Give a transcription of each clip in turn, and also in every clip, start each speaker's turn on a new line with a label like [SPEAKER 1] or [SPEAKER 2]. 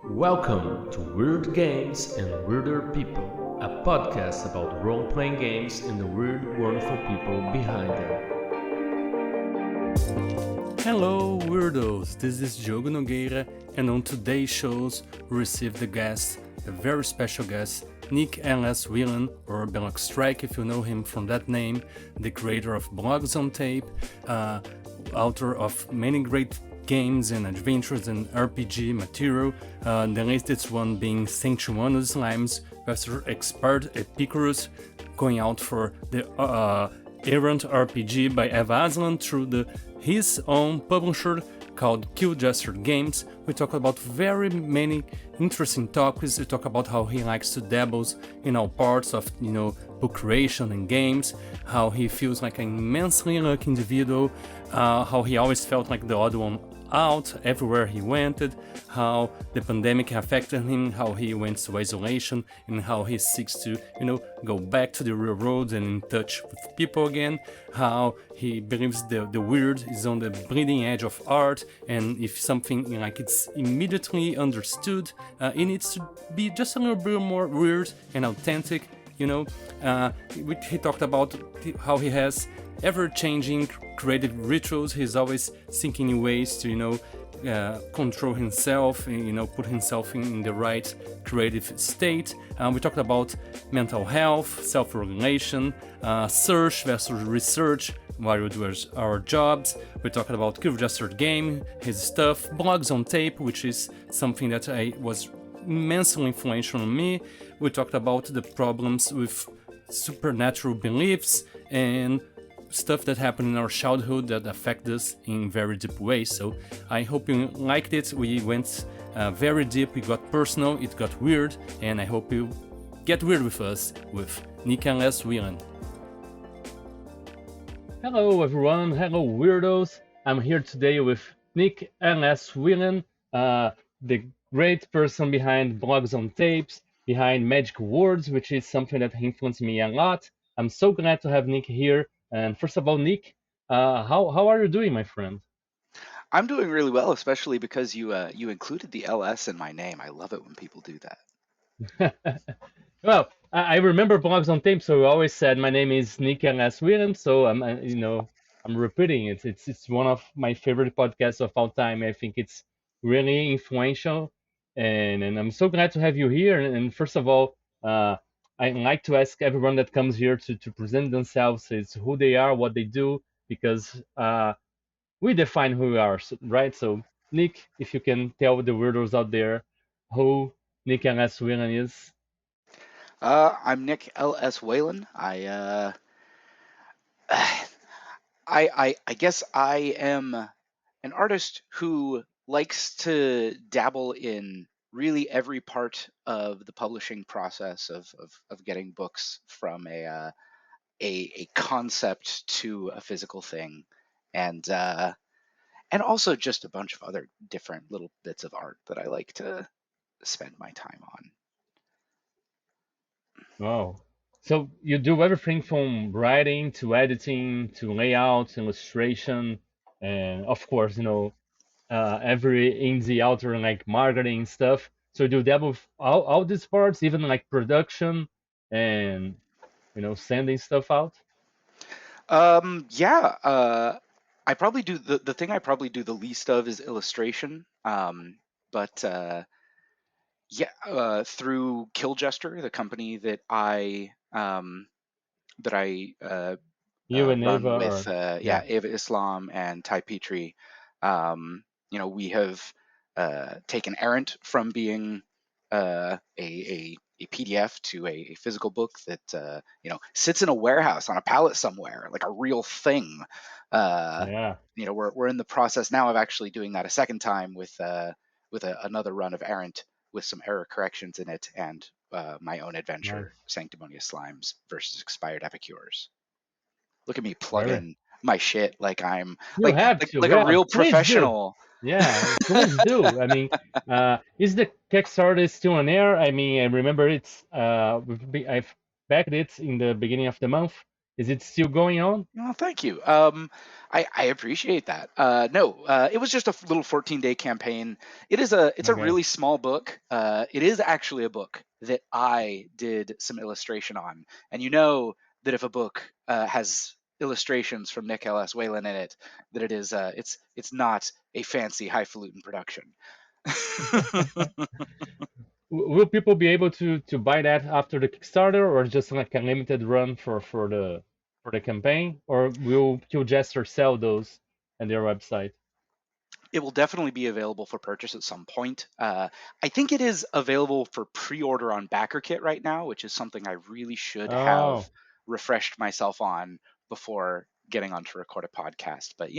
[SPEAKER 1] Welcome to Weird Games and Weirder People, a podcast about role-playing games and the weird, wonderful people behind them.
[SPEAKER 2] Hello Weirdos, this is Diogo Nogueira, and on today's shows we received a very special guest, Nick LS Whelan, or Belloc Strike if you know him from that name, the creator of Blogs on Tape, author of many great games and adventures and RPG material, the latest one being Sanctuary Slimes vs. Expert Epicurus, going out for the Errant RPG by Eva Aslan through his own publisher called Kill Jester Games. We talk about very many interesting topics. We talk about how he likes to dabble in all parts of, book creation and games, how he feels like an immensely lucky individual, how he always felt like the odd one out everywhere he went, how the pandemic affected him, how he went to isolation, and how he seeks to, go back to the real world and in touch with people again, how he believes the weird is on the bleeding edge of art, and if something like it's immediately understood, it needs to be just a little bit more weird and authentic. He talked about how he has ever-changing creative rituals. He's always thinking in ways to, control himself and, put himself in the right creative state. We talked about mental health, self-regulation, search versus research while we do our jobs. We talked about Kill Jester Game, his stuff, Blogs on Tape, which is something that was immensely influential on me. We talked about the problems with supernatural beliefs and stuff that happened in our childhood that affect us in very deep ways. So I hope you liked it. We went very deep, it got personal, it got weird, and I hope you get weird with us with Nick LS Whelan.
[SPEAKER 1] Hello everyone, hello weirdos. I'm here today with Nick LS Whelan, the great person behind Blogs on Tapes, behind Magic Words, which is something that influenced me a lot. I'm so glad to have Nick here. And first of all, Nick, how are you doing, my friend?
[SPEAKER 3] I'm doing really well, especially because you included the LS in my name. I love it when people do that.
[SPEAKER 1] Well, I remember Blogs on Tape, so I always said my name is Nick LS Whelan, so I'm repeating it. It's one of my favorite podcasts of all time. I think it's really influential, and I'm so glad to have you here. And first of all, I like to ask everyone that comes here to present themselves, is who they are, what they do, because we define who we are, right? So, Nick, if you can tell the weirdos out there who Nick LS Whelan is.
[SPEAKER 3] I'm Nick LS Whelan. I guess I am an artist who likes to dabble in really every part of the publishing process of getting books from a concept to a physical thing, and also just a bunch of other different little bits of art that I like to spend my time on.
[SPEAKER 1] Wow. So you do everything from writing to editing to layout, illustration, and of course, every indie author like marketing stuff. So you do dabble with all these parts, even like production and sending stuff out.
[SPEAKER 3] Yeah, I probably do the thing I probably do the least of is illustration. But through Kill Jester, the company that I
[SPEAKER 1] You and
[SPEAKER 3] run
[SPEAKER 1] Eva
[SPEAKER 3] with
[SPEAKER 1] yeah.
[SPEAKER 3] Eva Islam and Ty Petrie, we have taken Errant from being a PDF to a physical book that sits in a warehouse on a pallet somewhere, like a real thing.
[SPEAKER 1] Yeah.
[SPEAKER 3] We're in the process now of actually doing that a second time with another run of Errant with some error corrections in it, and my own adventure,
[SPEAKER 1] Nice.
[SPEAKER 3] Sanctimonious Slimes versus Expired Epicures. Look at me
[SPEAKER 1] Very.
[SPEAKER 3] plugging my shit like I'm
[SPEAKER 1] You have to.
[SPEAKER 3] like
[SPEAKER 1] Yeah,
[SPEAKER 3] a real
[SPEAKER 1] please do.
[SPEAKER 3] professional.
[SPEAKER 1] Yeah, please do. I mean, is the Kickstarter still on air? I mean, I remember I've backed it in the beginning of the month, Is it still going on?
[SPEAKER 3] Well, thank you. I appreciate that. No, it was just a little 14-day campaign. It's a
[SPEAKER 1] Okay.
[SPEAKER 3] really small book. It is actually a book that I did some illustration on, and you know that if a book has illustrations from Nick LS Whelan in it, that it's not a fancy highfalutin production.
[SPEAKER 1] Will people be able to buy that after the Kickstarter, or just like a limited run for the campaign, or will Killjester sell those on their website?
[SPEAKER 3] It will definitely be available for purchase at some point. I think it is available for pre-order on BackerKit right now, which is something I really should have
[SPEAKER 1] Oh,
[SPEAKER 3] refreshed myself on before getting on to record a podcast. But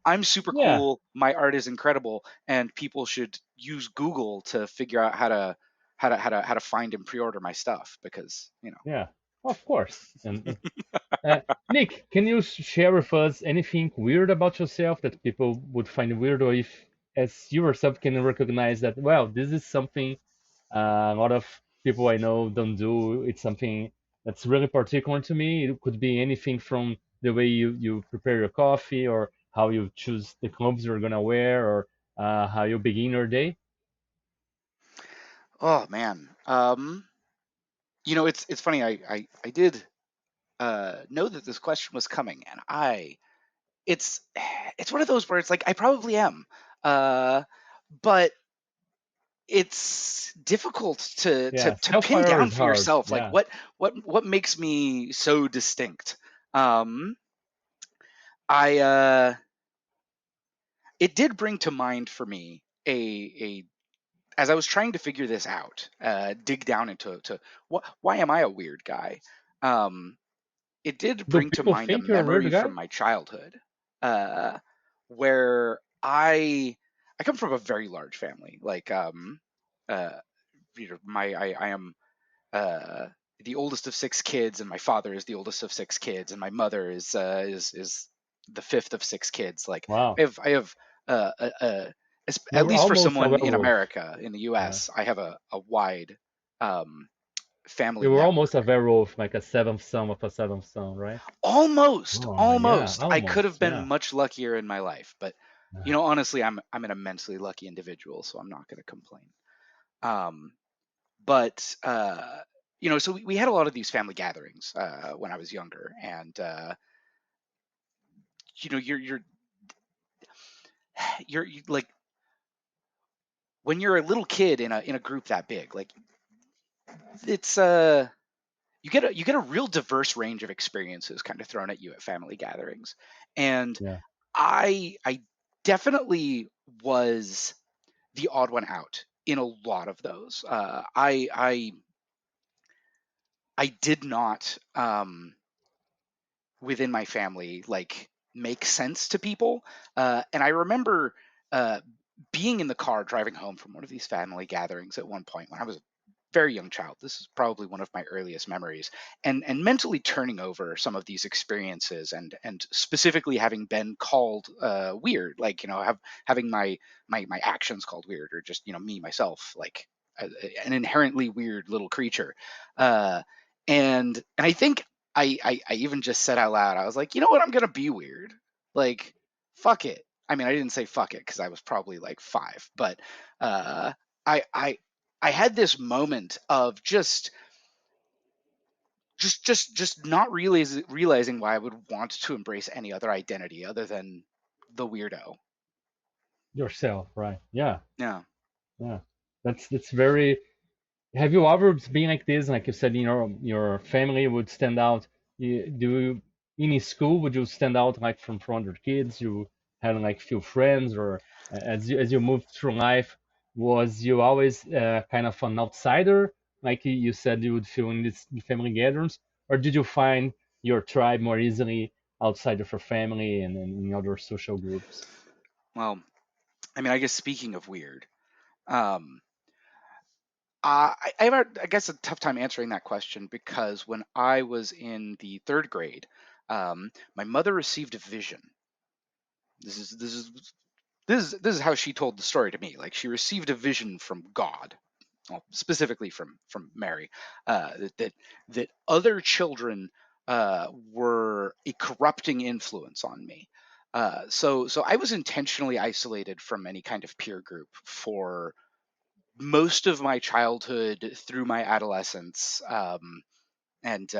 [SPEAKER 3] I'm super
[SPEAKER 1] yeah,
[SPEAKER 3] cool. My art is incredible, and people should use Google to figure out how to find and pre-order my stuff because
[SPEAKER 1] yeah, of course. And Nick, can you share with us anything weird about yourself that people would find weird, or if, as you yourself, can recognize that, well, this is something a lot of people I know don't do. It's something that's really particular to me. It could be anything from the way you prepare your coffee, or how you choose the clothes you're gonna wear, or how you begin your day.
[SPEAKER 3] oh man, it's funny. I did know that this question was coming, and it's it's one of those where it's like I probably am, uh, but it's difficult to
[SPEAKER 1] Yeah,
[SPEAKER 3] pin
[SPEAKER 1] self-aware
[SPEAKER 3] down
[SPEAKER 1] is
[SPEAKER 3] for
[SPEAKER 1] hard.
[SPEAKER 3] yourself. Like
[SPEAKER 1] Yeah,
[SPEAKER 3] what makes me so distinct. Um, I it did bring to mind for me a as I was trying to figure this out, dig down into why am I a weird guy? Um, it did
[SPEAKER 1] do
[SPEAKER 3] bring to
[SPEAKER 1] people
[SPEAKER 3] mind a
[SPEAKER 1] think you're a weird
[SPEAKER 3] memory from
[SPEAKER 1] guy?
[SPEAKER 3] my childhood, uh, where I come from a very large family. Like uh, I am uh, the oldest of six kids, and my father is the oldest of six kids, and my mother is the fifth of six kids. Like
[SPEAKER 1] Wow,
[SPEAKER 3] I have
[SPEAKER 1] you
[SPEAKER 3] at
[SPEAKER 1] were
[SPEAKER 3] least for
[SPEAKER 1] almost a
[SPEAKER 3] someone in
[SPEAKER 1] werewolf.
[SPEAKER 3] America, in the
[SPEAKER 1] Yeah.
[SPEAKER 3] U.S., I have a wide um, family
[SPEAKER 1] You were almost a
[SPEAKER 3] network.
[SPEAKER 1] werewolf, like a seventh son of a seventh son, right?
[SPEAKER 3] Almost,
[SPEAKER 1] Oh, yeah,
[SPEAKER 3] almost. I could have
[SPEAKER 1] almost,
[SPEAKER 3] been
[SPEAKER 1] yeah.
[SPEAKER 3] much luckier in my life, but honestly, I'm an immensely lucky individual, so I'm not going to complain. Um, but so we had a lot of these family gatherings when I was younger, and like when you're a little kid in a group that big, like it's you get a real diverse range of experiences kind of thrown at you at family gatherings, and
[SPEAKER 1] Yeah.
[SPEAKER 3] I definitely was the odd one out in a lot of those. I did not within my family like make sense to people, and I remember uh, being in the car driving home from one of these family gatherings at one point when I was a very young child. This is probably one of my earliest memories, and mentally turning over some of these experiences, and specifically having been called weird, like having my actions called weird, or just me myself like an inherently weird little creature. uh and I think I even just said out loud, I was like, you know what, I'm gonna be weird. Like, fuck it. I mean, I didn't say fuck it because I was probably like 5, but uh, I I I had this moment of just not realizing why I would want to embrace any other identity other than the weirdo.
[SPEAKER 1] Yourself, right? Yeah,
[SPEAKER 3] Yeah.
[SPEAKER 1] yeah. That's very. Have you ever been like this? Like you said, your family would stand out. Do you, in school, would you stand out like from other kids? You had like few friends, or as you moved through life, was you always kind of an outsider? Like you said, you would feel in these family gatherings, or did you find your tribe more easily outside of your family and in other social groups?
[SPEAKER 3] Well, I mean, I guess speaking of weird, um, I have, I guess, a tough time answering that question because when I was in the third grade, my mother received a vision. This is this is this is how she told the story to me. Like she received a vision from God, well, specifically from Mary, that other children were a corrupting influence on me. So I was intentionally isolated from any kind of peer group for most of my childhood through my adolescence, and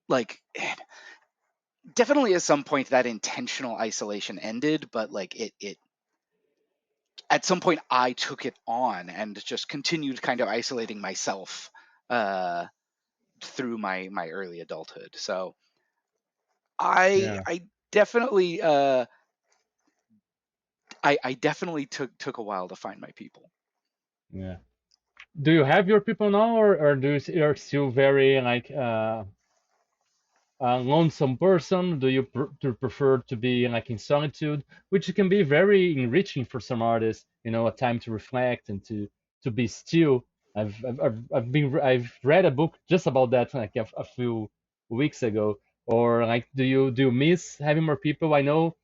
[SPEAKER 3] like definitely at some point that intentional isolation ended, but like it at some point I took it on and just continued kind of isolating myself uh, through my early adulthood. So
[SPEAKER 1] Yeah,
[SPEAKER 3] I definitely I definitely took a while to find my people.
[SPEAKER 1] yeah. Do you have your people now, or you're still very like a lonesome person? Do you prefer to be like in solitude, which can be very enriching for some artists? You know, a time to reflect and to be still. I've read a book just about that like a few weeks ago. Or like, do you miss having more people? I know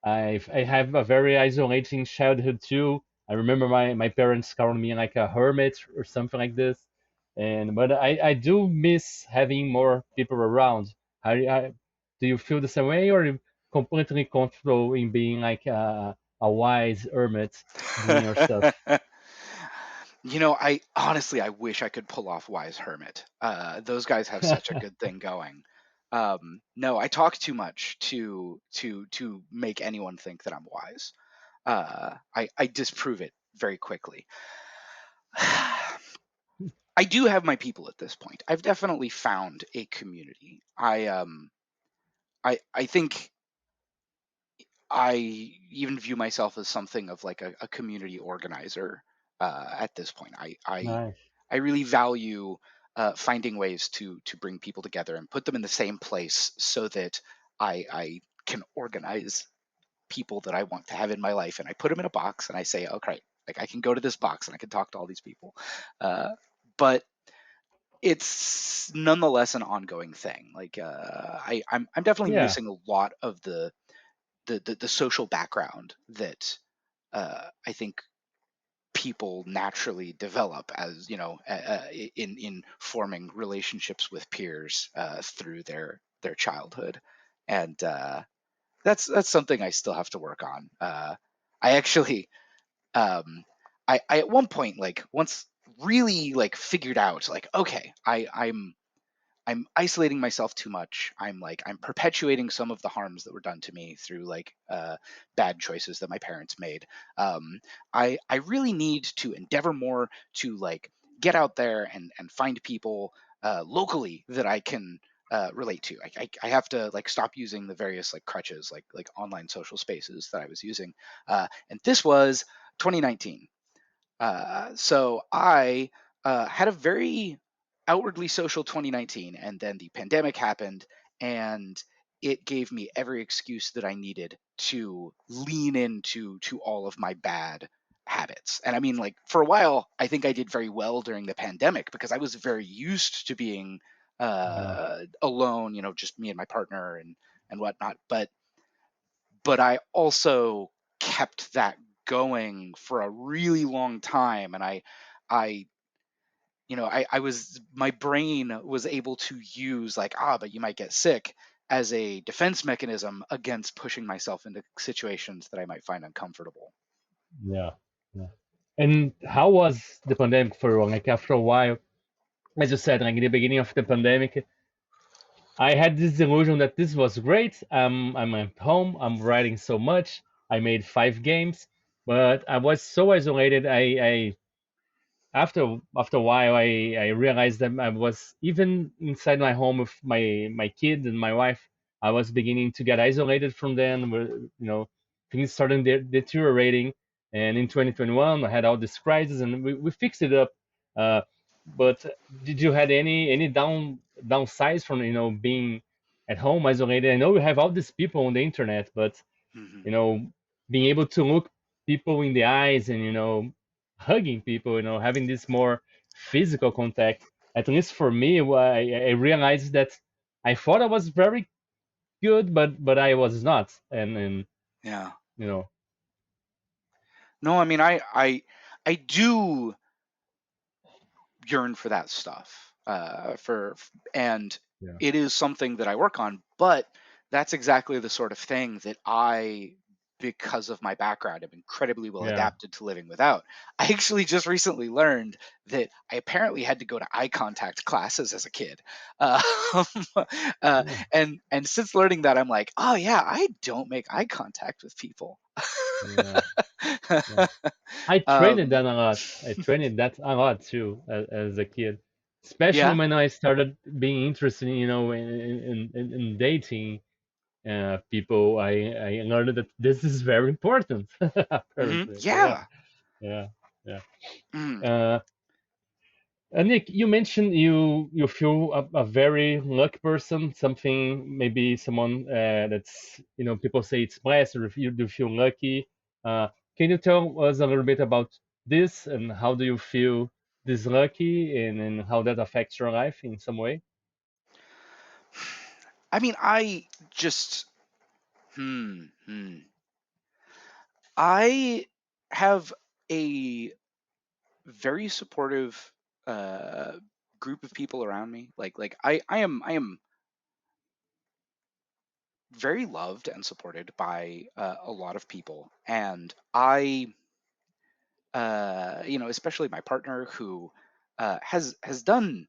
[SPEAKER 1] I have a very isolating childhood too. I remember my parents calling me like a hermit or something like this. And but I do miss having more people around. Do you feel the same way, or are you completely comfortable in being like a wise hermit doing your stuff?
[SPEAKER 3] I honestly I wish I could pull off Wise Hermit. Those guys have such a good thing going. No, I talk too much to make anyone think that I'm wise. I disprove it very quickly. I do have my people at this point. I've definitely found a community. I think I even view myself as something of like a community organizer at this point.
[SPEAKER 1] Nice.
[SPEAKER 3] I really value finding ways to bring people together and put them in the same place so that I can organize people that I want to have in my life, and I put them in a box and I say, okay, like I can go to this box and I can talk to all these people. Uh, but it's nonetheless an ongoing thing. Like I'm definitely
[SPEAKER 1] Yeah,
[SPEAKER 3] missing a lot of the social background that I think people naturally develop as in forming relationships with peers through their childhood, and that's something I still have to work on. I actually um, I at one point like once really like figured out like okay I'm isolating myself too much. I'm perpetuating some of the harms that were done to me through like bad choices that my parents made. Um, I really need to endeavor more to like get out there and find people locally that I can relate to. I have to like stop using the various like crutches like online social spaces that I was using. And this was 2019. So I had a very outwardly social 2019, and then the pandemic happened, and it gave me every excuse that I needed to lean into to all of my bad habits. And I mean, like for a while, I think I did very well during the pandemic because I was very used to being
[SPEAKER 1] yeah,
[SPEAKER 3] alone, just me and my partner and whatnot. But I also kept that going for a really long time, and I I was my brain was able to use like but you might get sick as a defense mechanism against pushing myself into situations that I might find uncomfortable.
[SPEAKER 1] yeah, yeah. And how was the pandemic for you? Like after a while, as you said, like in the beginning of the pandemic, I had this illusion that this was great. I'm at home. I'm writing so much. I made 5 games, but I was so isolated. I after a while, I realized that I was even inside my home with my kid and my wife. I was beginning to get isolated from them. Things started deteriorating. And in 2021, I had all this crisis, and we fixed it up. Uh, but did you had any downsides from being at home isolated? I know we have all these people on the internet, but
[SPEAKER 3] Hmm.
[SPEAKER 1] you know, being able to look people in the eyes and hugging people, having this more physical contact. At least for me, I realized that I thought I was very good, but I was not, and
[SPEAKER 3] Yeah.
[SPEAKER 1] you know,
[SPEAKER 3] No, I mean I do yearn for that stuff. for and
[SPEAKER 1] Yeah.
[SPEAKER 3] it is something that I work on, but that's exactly the sort of thing that I, because of my background, am incredibly well
[SPEAKER 1] Yeah.
[SPEAKER 3] adapted to living without. I actually just recently learned that I apparently had to go to eye contact classes as a kid. Uh, and since learning that, I'm like, oh yeah, I don't make eye contact with people.
[SPEAKER 1] Yeah. Yeah. I trained
[SPEAKER 3] um,
[SPEAKER 1] that a lot. I trained that a lot too as a kid, especially
[SPEAKER 3] yeah.
[SPEAKER 1] when I started being interested, in dating people. I learned that this is very important. Apparently, so yeah,
[SPEAKER 3] Yeah.
[SPEAKER 1] yeah, yeah.
[SPEAKER 3] Mm.
[SPEAKER 1] Uh, Nick, you mentioned you feel a very lucky person, something maybe someone that's people say it's blessed or if you do feel lucky. Uh, can you tell us a little bit about this and how do you feel this lucky and how that affects your life in some way?
[SPEAKER 3] I mean, I just hmm, hmm. I have a very supportive uh group of people around me. I am very loved and supported by a lot of people, and I especially my partner who has done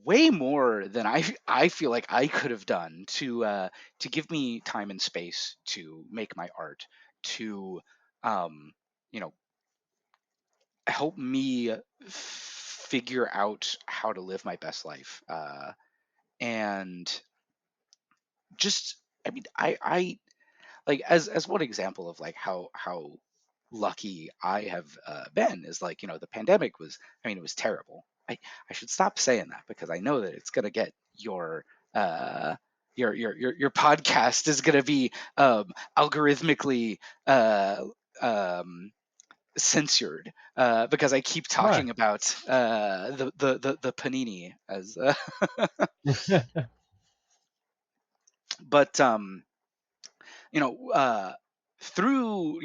[SPEAKER 3] way more than I feel like I could have done to give me time and space to make my art, to um, you know help me figure out how to live my best life, and just I mean I like as one example of like how lucky I have been is like the pandemic was, I mean, it was terrible. I should stop saying that because I know that it's gonna get uh your podcast is gonna be algorithmically uh um censored because I keep
[SPEAKER 1] Why?
[SPEAKER 3] talking about the panini as but you know, through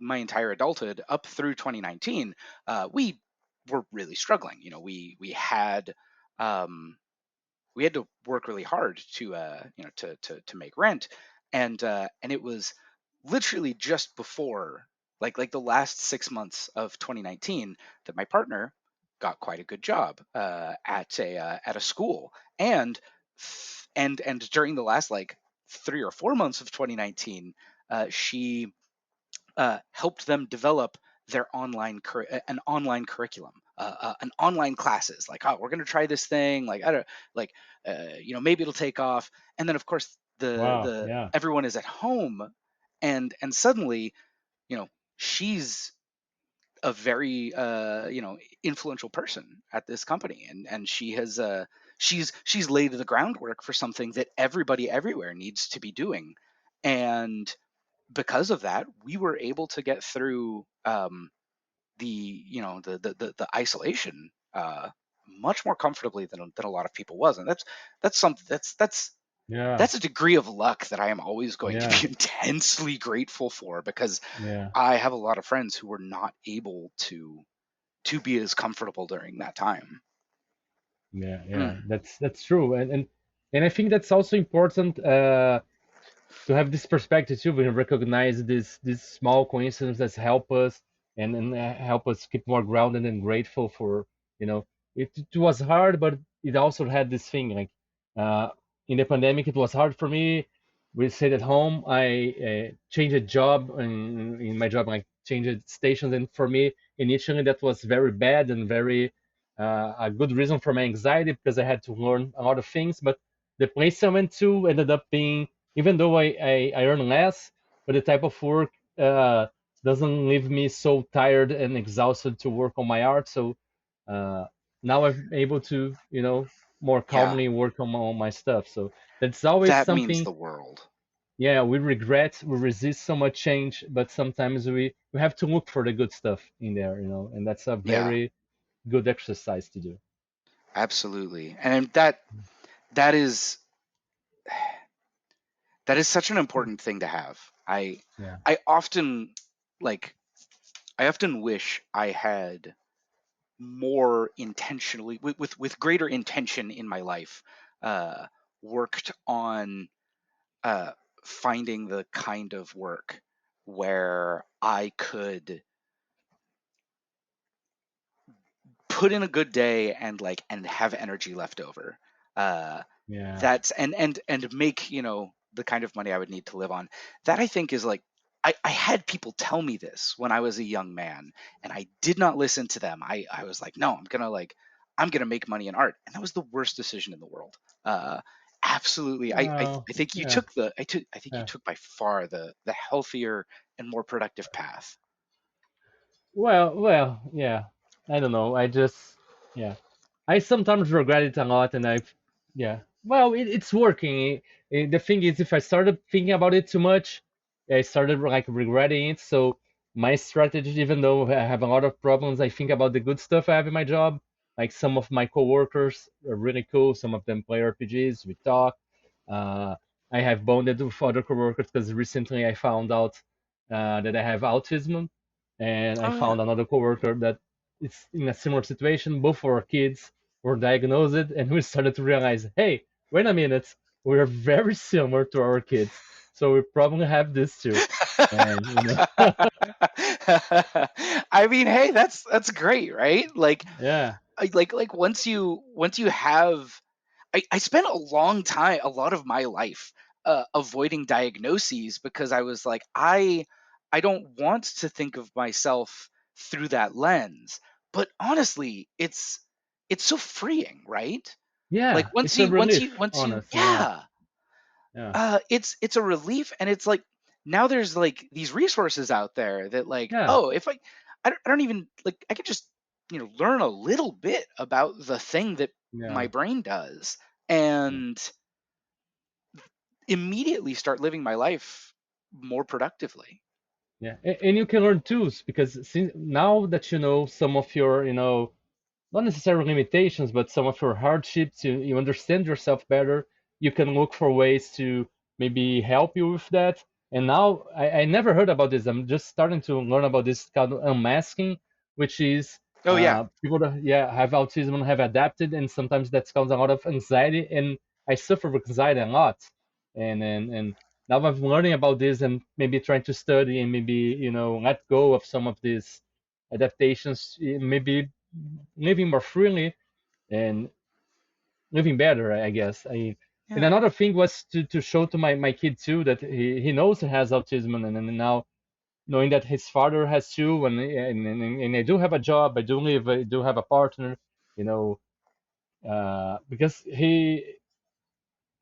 [SPEAKER 3] my entire adulthood up through 2019, we were really struggling. Um, we had to work really hard to to make rent, and it was literally just before like the last 6 months of 2019 that my partner got quite a good job at a school, and during the last like 3 or 4 months of 2019, she helped them develop their an online curriculum, an online classes. Like, oh, we're going to try this thing. Like, I don't like, maybe it'll take off. And then, of course,
[SPEAKER 1] Wow.
[SPEAKER 3] the
[SPEAKER 1] Yeah.
[SPEAKER 3] everyone is at home, and suddenly, you know, she's a very influential person at this company, and she's laid the groundwork for something that everybody everywhere needs to be doing, and because of that, we were able to get through the the isolation much more comfortably than a lot of people was, and that's something
[SPEAKER 1] Yeah.
[SPEAKER 3] that's a degree of luck that I am always going to
[SPEAKER 1] Yeah.
[SPEAKER 3] be intensely grateful for, because
[SPEAKER 1] Yeah.
[SPEAKER 3] I have a lot of friends who were not able to be as comfortable during that time.
[SPEAKER 1] Yeah. Yeah.
[SPEAKER 3] Mm,
[SPEAKER 1] That's true, and I think that's also important. To have this perspective too, we recognize these small coincidences that help us and help us keep more grounded and grateful for it was hard, but it also had this thing like uh, in the pandemic it was hard for me. We stayed at home. I changed a job in my job, like changed stations, and for me initially that was very bad and very a good reason for my anxiety because I had to learn a lot of things. But the place I went to ended up being, even though I earn less, but the type of work doesn't leave me so tired and exhausted to work on my art. So uh, now I'm able to, more
[SPEAKER 3] yeah,
[SPEAKER 1] calmly work on my stuff. So that's always
[SPEAKER 3] that means
[SPEAKER 1] something.
[SPEAKER 3] the world.
[SPEAKER 1] Yeah, we regret, we resist so much change, but sometimes we have to look for the good stuff in there, and that's a
[SPEAKER 3] Yeah,
[SPEAKER 1] very good exercise to do.
[SPEAKER 3] absolutely. And that is that is such an important thing to have.
[SPEAKER 1] Yeah,
[SPEAKER 3] I often like I often wish I had more intentionally, with greater intention in my life, uh, worked on uh, finding the kind of work where I could put in a good day and have energy left over. Uh,
[SPEAKER 1] Yeah.
[SPEAKER 3] that's and make, the kind of money I would need to live on. That, I think, is like, I had people tell me this when I was a young man, and I did not listen to them. I was like, no, I'm gonna make money in art, and that was the worst decision in the world. Uh, Absolutely.
[SPEAKER 1] Well,
[SPEAKER 3] I think
[SPEAKER 1] yeah.
[SPEAKER 3] I think you
[SPEAKER 1] Yeah.
[SPEAKER 3] took by far the healthier and more productive path.
[SPEAKER 1] Well, yeah. I don't know. I just, yeah. I sometimes regret it a lot, and yeah. Well, it's working. The thing is, if I started thinking about it too much, I started like regretting it. So my strategy, even though I have a lot of problems, I think about the good stuff I have in my job. Like some of my coworkers are really cool. Some of them play RPGs. We talk. Uh, I have bonded with other coworkers because recently I found out that I have autism, and I
[SPEAKER 3] Oh yeah.
[SPEAKER 1] found another coworker that is in a similar situation. Both of our kids were diagnosed, and we started to realize, hey, wait a minute, we're very similar to our kids, so we probably have this too. And
[SPEAKER 3] I mean, hey, that's great, right?
[SPEAKER 1] yeah,
[SPEAKER 3] Once you have, I spent a lot of my life avoiding diagnoses, because I was like, I don't want to think of myself through that lens. But honestly, it's so freeing, right? Like,
[SPEAKER 1] yeah, it's a relief,
[SPEAKER 3] once you
[SPEAKER 1] honestly. Yeah,
[SPEAKER 3] yeah,
[SPEAKER 1] yeah,
[SPEAKER 3] it's a relief. And it's like, now there's like these resources out there that, like,
[SPEAKER 1] yeah,
[SPEAKER 3] oh, if I don't even, like, I could just, learn a little bit about the thing that my
[SPEAKER 1] yeah.
[SPEAKER 3] brain does,
[SPEAKER 1] Yeah.
[SPEAKER 3] and immediately start living my life more productively.
[SPEAKER 1] Yeah, and you can learn tools because since now that you know some of your, not necessarily limitations, but some of your hardships, you understand yourself better. You can look for ways to maybe help you with that. And now I never heard about this. I'm just starting to learn about this called unmasking, which is
[SPEAKER 3] Oh yeah.
[SPEAKER 1] people that yeah have autism and have adapted, and sometimes that's caused a lot of anxiety. And I suffer with anxiety a lot. And now I'm learning about this and maybe trying to study and maybe let go of some of these adaptations, maybe living more freely and living better, I guess. And
[SPEAKER 3] Yeah.
[SPEAKER 1] another thing was to show to my kid too that he knows he has autism, and now knowing that his father has too, and I do have a job, I do have a partner, you know, because he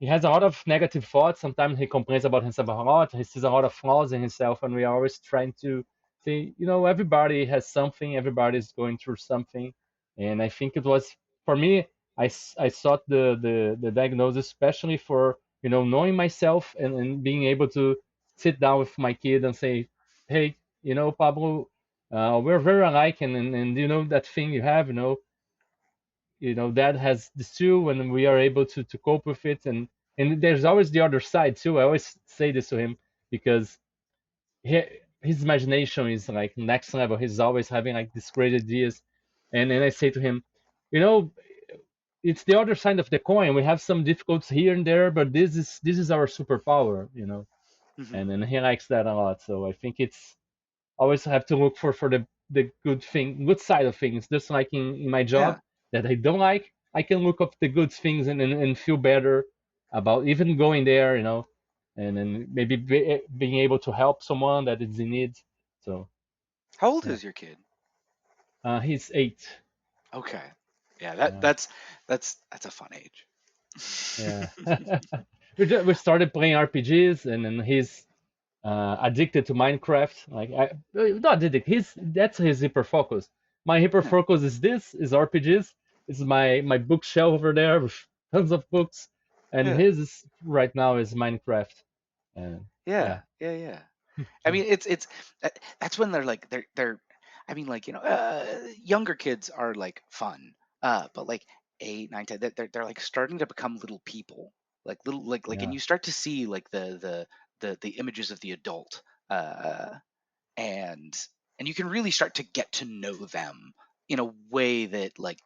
[SPEAKER 1] has a lot of negative thoughts. Sometimes he complains about himself a lot. He sees a lot of flaws in himself, and we are always trying to say, everybody has something. Everybody's going through something, and I think it was for me. I sought the diagnosis especially for knowing myself and being able to sit down with my kid and say, hey, Pablo, we're very alike, and that thing you have, dad has this too, and we are able to cope with it. And there's always the other side too. I always say this to him because he, his imagination is like next level. He's always having like these great ideas, and I say to him, you know it's the other side of the coin. We have some difficulties here and there, but this is our superpower,
[SPEAKER 3] Hmm.
[SPEAKER 1] and he likes that a lot. So I think it's always have to look for the good side of things. Just like in my
[SPEAKER 3] Yeah.
[SPEAKER 1] job that I don't like, I can look up the good things and feel better about even going there, and then maybe being able to help someone that is in need. So
[SPEAKER 3] How old
[SPEAKER 1] yeah,
[SPEAKER 3] is your kid?
[SPEAKER 1] he's 8.
[SPEAKER 3] Okay. Yeah,
[SPEAKER 1] Yeah,
[SPEAKER 3] that's a fun age.
[SPEAKER 1] yeah. We started playing RPGs, and then he's addicted to Minecraft. Like not addicted. That's his hyper focus. My hyper
[SPEAKER 3] Yeah.
[SPEAKER 1] focus is RPGs. It's my bookshelf over there with tons of books, and
[SPEAKER 3] Yeah.
[SPEAKER 1] his is, right now is Minecraft. And
[SPEAKER 3] Yeah.
[SPEAKER 1] yeah,
[SPEAKER 3] Yeah. Yeah. I mean, it's that's when they're I mean, like, younger kids are like fun, but like 8, 9, 10, they're like starting to become little people, like little, and
[SPEAKER 1] yeah,
[SPEAKER 3] you start to see like the images of the adult, and you can really start to get to know them, in a way that like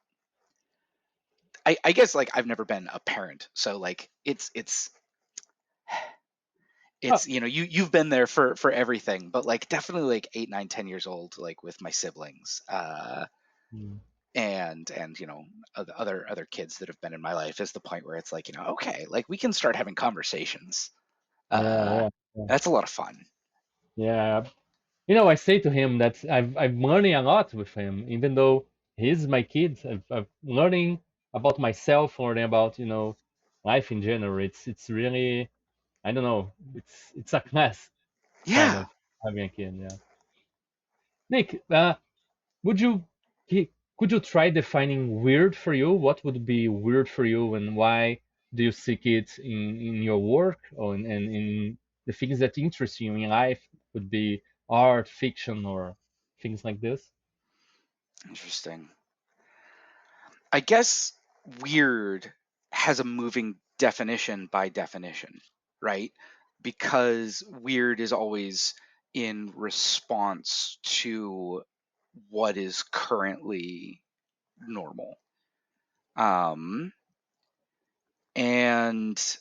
[SPEAKER 3] I guess like I've never been a parent, so like
[SPEAKER 1] Oh,
[SPEAKER 3] it's you've been there for everything, but like definitely like 8, 9, 10 years old, like with my siblings,
[SPEAKER 1] mm,
[SPEAKER 3] and other kids that have been in my life is the point where it's like, okay, like we can start having conversations.
[SPEAKER 1] yeah,
[SPEAKER 3] uh
[SPEAKER 1] yeah, yeah,
[SPEAKER 3] that's a lot of fun.
[SPEAKER 1] yeah. I say to him that I'm learning a lot with him, even though he's my kid. I'm learning about myself, learning about life in general. It's really, I don't know. It's a class kind
[SPEAKER 3] Yeah.
[SPEAKER 1] of having a kid. Yeah. Nick, would you could you try defining weird for you? What would be weird for you, and why do you seek it in your work or in the things that interest you in life? Could be art, fiction, or things like this.
[SPEAKER 3] Interesting. I guess weird has a moving definition by definition, right? Because weird is always in response to what is currently normal. Um, and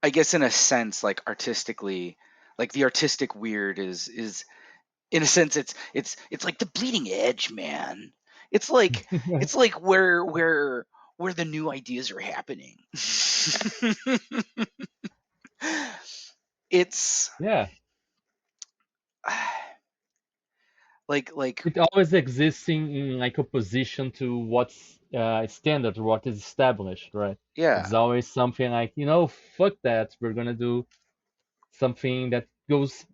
[SPEAKER 3] I guess in a sense, like artistically, like the artistic weird is in a sense it's like the bleeding edge, man. It's like it's like where the new ideas are happening. It's
[SPEAKER 1] Yeah,
[SPEAKER 3] like
[SPEAKER 1] it always exists in like opposition to what's standard, what is established, right? It's
[SPEAKER 3] yeah,
[SPEAKER 1] always something like, fuck that. We're gonna do something that goes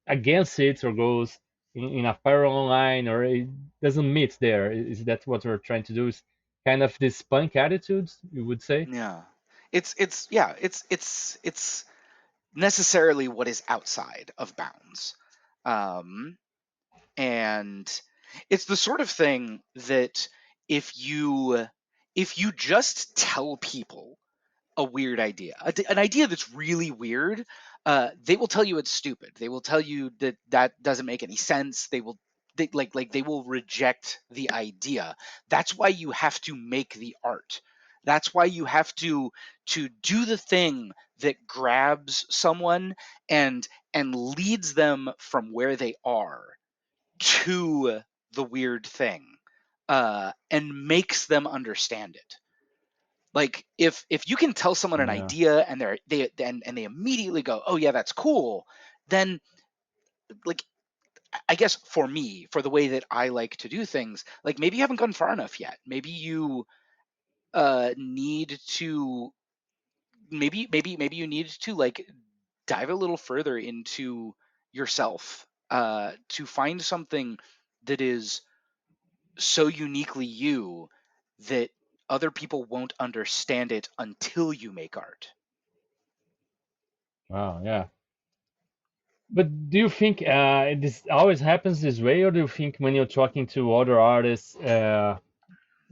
[SPEAKER 1] against it or goes in a parallel line or it doesn't meet there. Is that what we're trying to do? Is kind of this punk attitudes, you would say?
[SPEAKER 3] yeah. It's yeah, it's necessarily what is outside of bounds. Um and it's the sort of thing that if you if you just tell people a weird idea, an idea that's really weird, they will tell you it's stupid. They will tell you that that doesn't make any sense. They will reject the idea. That's why you have to make the art. That's why you have to do the thing that grabs someone and leads them from where they are to the weird thing, and makes them understand it. Like if you can tell someone an
[SPEAKER 1] Yeah.
[SPEAKER 3] idea and they immediately go, oh yeah, that's cool, then like I guess for me, for the way that I like to do things, like maybe you haven't gone far enough yet. Maybe you need to maybe you need to like dive a little further into yourself, to find something that is so uniquely you that other people won't understand it until you make art.
[SPEAKER 1] Wow. Yeah. But do you think this always happens this way, or do you think when you're talking to other artists,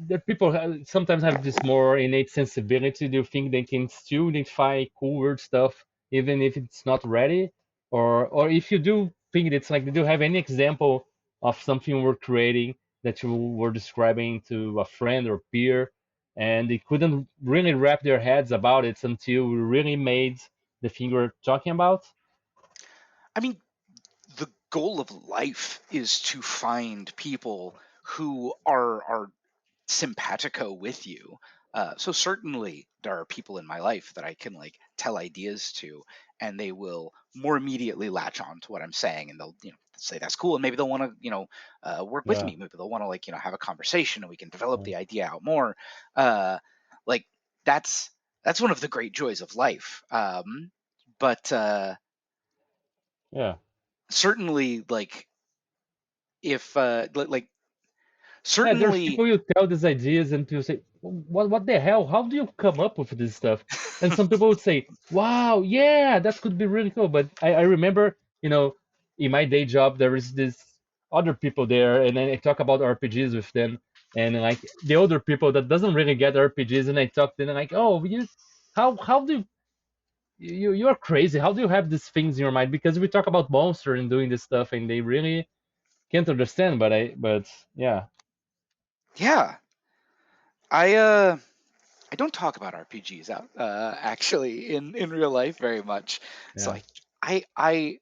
[SPEAKER 1] that people sometimes have this more innate sensibility? Do you think they can still identify cool weird stuff even if it's not ready? Or if you do think it's like, do you have any example of something we're creating that you were describing to a friend or peer and they couldn't really wrap their heads about it until we really made the thing we're talking about?
[SPEAKER 3] I mean, the goal of life is to find people who are simpatico with you. So certainly there are people in my life that I can like tell ideas to, and they will more immediately latch on to what I'm saying, and they'll say that's cool, and maybe they'll want to work with
[SPEAKER 1] Yeah.
[SPEAKER 3] me. Maybe they'll want to like have a conversation, and we can develop
[SPEAKER 1] Yeah.
[SPEAKER 3] the idea out more. Uh, like that's one of the great joys of life. But
[SPEAKER 1] Yeah.
[SPEAKER 3] certainly like if
[SPEAKER 1] Yeah, there's
[SPEAKER 3] certainly
[SPEAKER 1] people you tell these ideas and people say, what the hell? How do you come up with this stuff? And some people would say, wow, yeah, that could be really cool. But I remember, in my day job, there is this other people there, and then I talk about RPGs with them, and like the older people that doesn't really get RPGs, and I talk to them like, oh, how do you're crazy? How do you have these things in your mind? Because we talk about monster and doing this stuff, and they really can't understand, but yeah,
[SPEAKER 3] Yeah, I I don't talk about RPGs out actually in real life very much. So
[SPEAKER 1] yeah.
[SPEAKER 3] I I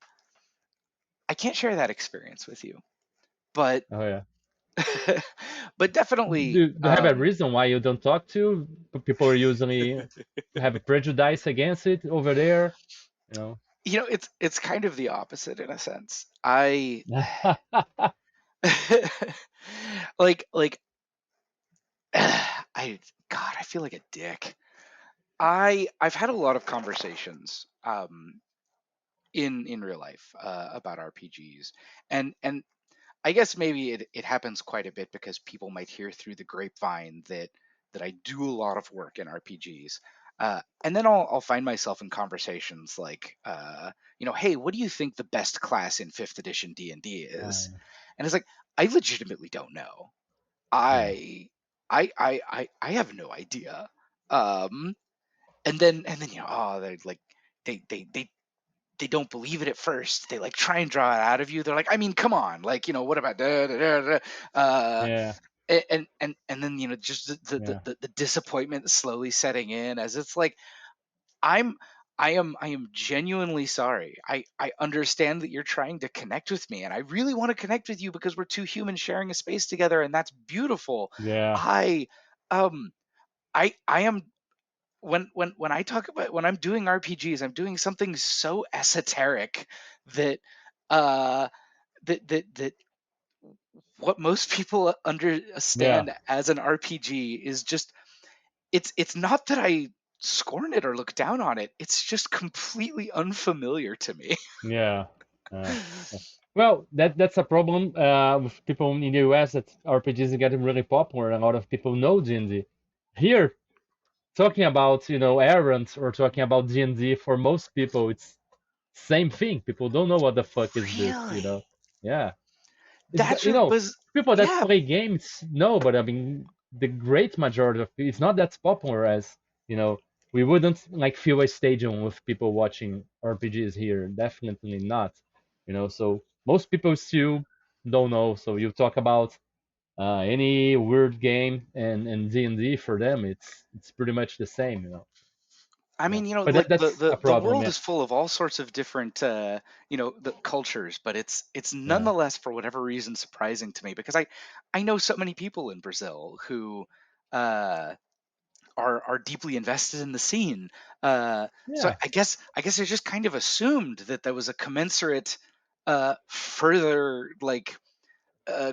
[SPEAKER 3] I can't share that experience with you. But
[SPEAKER 1] Oh yeah.
[SPEAKER 3] but definitely
[SPEAKER 1] Do you have a reason why you don't talk to people? Are usually have a prejudice against it over there, you know.
[SPEAKER 3] it's kind of the opposite in a sense. I like I God, I feel like a dick. I've had a lot of conversations in real life about RPGs, and I guess maybe it happens quite a bit because people might hear through the grapevine that I do a lot of work in RPGs. And then I'll find myself in conversations like, hey, what do you think the best class in fifth edition D&D is?
[SPEAKER 1] Uh,
[SPEAKER 3] And it's like, I legitimately don't know.
[SPEAKER 1] yeah,
[SPEAKER 3] I have no idea. Um, and then oh, they're like, they they they they don't believe it at first. They like try and draw it out of you. They're like, I mean, come on, like what about da, da, da, da, uh,
[SPEAKER 1] yeah,
[SPEAKER 3] and then just
[SPEAKER 1] yeah,
[SPEAKER 3] the disappointment slowly setting in as it's like I'm I am genuinely sorry. I understand that you're trying to connect with me, and I really want to connect with you because we're two humans sharing a space together, and that's beautiful.
[SPEAKER 1] yeah,
[SPEAKER 3] I um I am when I talk about when I'm doing RPGs, I'm doing something so esoteric that uh that what most people
[SPEAKER 1] yeah,
[SPEAKER 3] understand as an RPG is just it's not that I scorn it or look down on it. It's just completely unfamiliar to me.
[SPEAKER 1] yeah. Yeah. Well, that's a problem with people in the US that RPGs are getting really popular. A lot of people know D&D. Here, talking about errant or talking about D&D for most people, it's same thing. People don't know what the fuck is this.
[SPEAKER 3] Really?
[SPEAKER 1] Yeah. It's
[SPEAKER 3] That's what
[SPEAKER 1] you know,
[SPEAKER 3] was
[SPEAKER 1] people that
[SPEAKER 3] yeah,
[SPEAKER 1] play games know, but I mean the great majority of it's not that popular as we wouldn't like fill a stadium with people watching RPGs here. Definitely not. So most people still don't know. So you talk about any weird game and D&D for them, it's pretty much the same.
[SPEAKER 3] I
[SPEAKER 1] Yeah.
[SPEAKER 3] mean,
[SPEAKER 1] But
[SPEAKER 3] like the,
[SPEAKER 1] that's
[SPEAKER 3] the
[SPEAKER 1] a
[SPEAKER 3] the
[SPEAKER 1] problem.
[SPEAKER 3] world
[SPEAKER 1] Yeah.
[SPEAKER 3] is full of all sorts of different the cultures, but it's
[SPEAKER 1] Yeah.
[SPEAKER 3] nonetheless for whatever reason surprising to me because I know so many people in Brazil who uh are deeply invested in the scene. So
[SPEAKER 1] Yeah.
[SPEAKER 3] I guess I just kind of assumed that there was a commensurate further like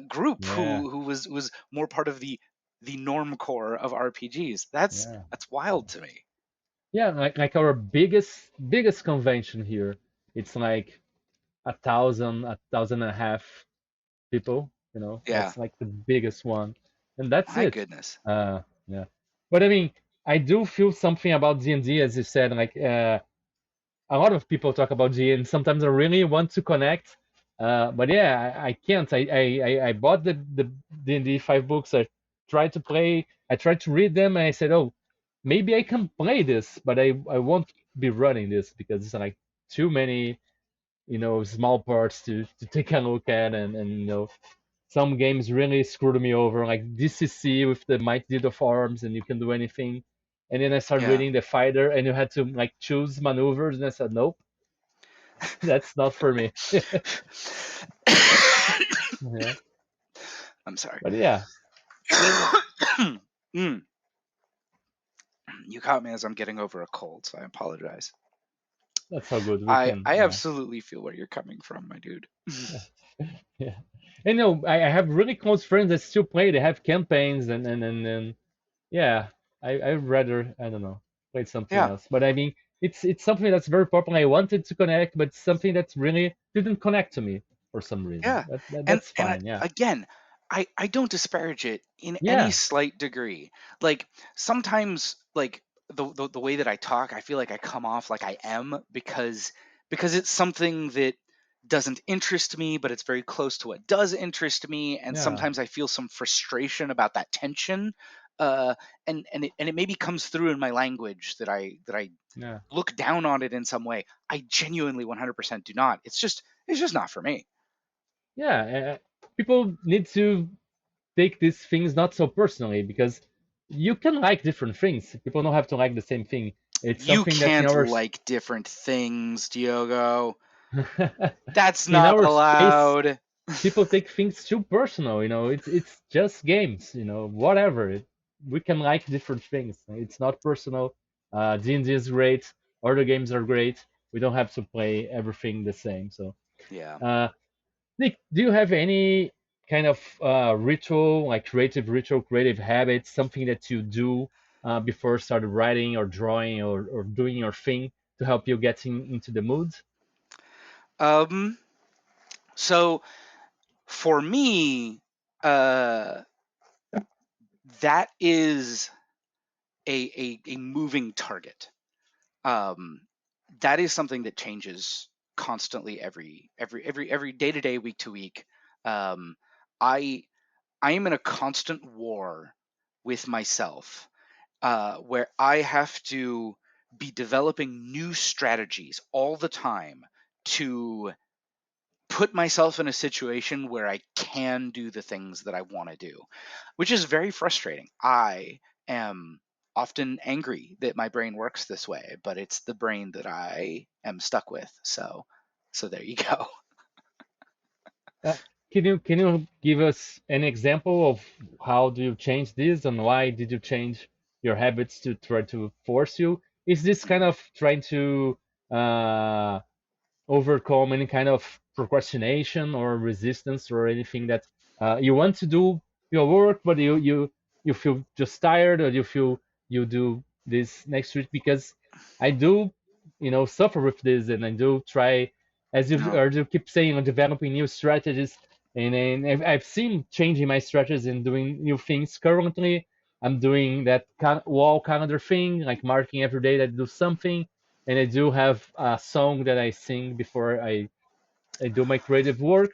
[SPEAKER 3] group
[SPEAKER 1] Yeah.
[SPEAKER 3] who was more part of the norm core of RPGs. That's
[SPEAKER 1] Yeah.
[SPEAKER 3] that's wild to me.
[SPEAKER 1] Yeah, like our biggest convention here, it's like 1,000, 1,500 people.
[SPEAKER 3] Yeah,
[SPEAKER 1] That's like the biggest one, and that's
[SPEAKER 3] my
[SPEAKER 1] it.
[SPEAKER 3] goodness.
[SPEAKER 1] Yeah, but I mean, I do feel something about D&D, as you said. Like a lot of people talk about G, and sometimes I really want to connect. But yeah, I can't. I bought the D&D 5 books. I tried to play. I tried to read them, and I said, oh, maybe I can play this, but I won't be running this because it's like too many small parts to take a look at, and some games really screwed me over, like DCC with the Might Deed of Arms, and you can do anything. And then I started
[SPEAKER 3] Yeah.
[SPEAKER 1] reading the fighter, and you had to like choose maneuvers, and I said, nope, that's not for me. Yeah,
[SPEAKER 3] I'm sorry.
[SPEAKER 1] but yeah,
[SPEAKER 3] Mm, you caught me as I'm getting over a cold, so I apologize.
[SPEAKER 1] that's how good we
[SPEAKER 3] I
[SPEAKER 1] can.
[SPEAKER 3] I
[SPEAKER 1] Yeah,
[SPEAKER 3] absolutely feel where you're coming from, my dude.
[SPEAKER 1] yeah. And I have really close friends that still play. They have campaigns, and yeah, I'd rather, I don't know, play something
[SPEAKER 3] Yeah,
[SPEAKER 1] else. But I mean, it's something that's very popular. I wanted to connect, but something that really didn't connect to me for some reason.
[SPEAKER 3] yeah,
[SPEAKER 1] That's
[SPEAKER 3] and
[SPEAKER 1] fine. Yeah,
[SPEAKER 3] again, I don't disparage it in any
[SPEAKER 1] yeah,
[SPEAKER 3] slight degree. Like sometimes, like the way that I talk, I feel like I come off like I am because it's something that doesn't interest me, but it's very close to what does interest me, and
[SPEAKER 1] yeah,
[SPEAKER 3] sometimes I feel some frustration about that tension. Uh, and it maybe comes through in my language that I
[SPEAKER 1] yeah,
[SPEAKER 3] look down on it in some way. I genuinely 100% do not. It's just not for me.
[SPEAKER 1] yeah. people need to take these things not so personally because you can like different things. People don't have to like the same thing. It's
[SPEAKER 3] You
[SPEAKER 1] something that's in
[SPEAKER 3] can't
[SPEAKER 1] our
[SPEAKER 3] like different things, Diogo. That's
[SPEAKER 1] in
[SPEAKER 3] not
[SPEAKER 1] our space.
[SPEAKER 3] allowed.
[SPEAKER 1] People take things too personal. It's just games. Whatever. We can like different things. It's not personal. D&D is great. Other games are great. We don't have to play everything the same. So,
[SPEAKER 3] Yeah.
[SPEAKER 1] uh, Nick, do you have any kind of ritual, like creative ritual, creative habits, something that you do before started writing or drawing or doing your thing to help you get into the mood?
[SPEAKER 3] Um. So for me, uh, that is a moving target. Um, that is something that changes constantly every day to day, week to week. Um, I I am in a constant war with myself, where I have to be developing new strategies all the time to put myself in a situation where I can do the things that I want to do, which is very frustrating. I am often angry that my brain works this way, but it's the brain that I am stuck with. So there you go.
[SPEAKER 1] Uh, can you give us an example of how do you change this and why did you change your habits to try to force you? Is this kind
[SPEAKER 3] Mhm.
[SPEAKER 1] of trying to uh, overcome any kind of procrastination or resistance or anything that you want to do your work, but you feel just tired or you feel you do this next week because I do, suffer with this and I do try
[SPEAKER 3] No.
[SPEAKER 1] as you keep saying, developing new strategies and I've seen changing my strategies and doing new things. Currently, I'm doing that wall calendar thing, like marking every day that I do something and I do have a song that I sing before I do my creative work.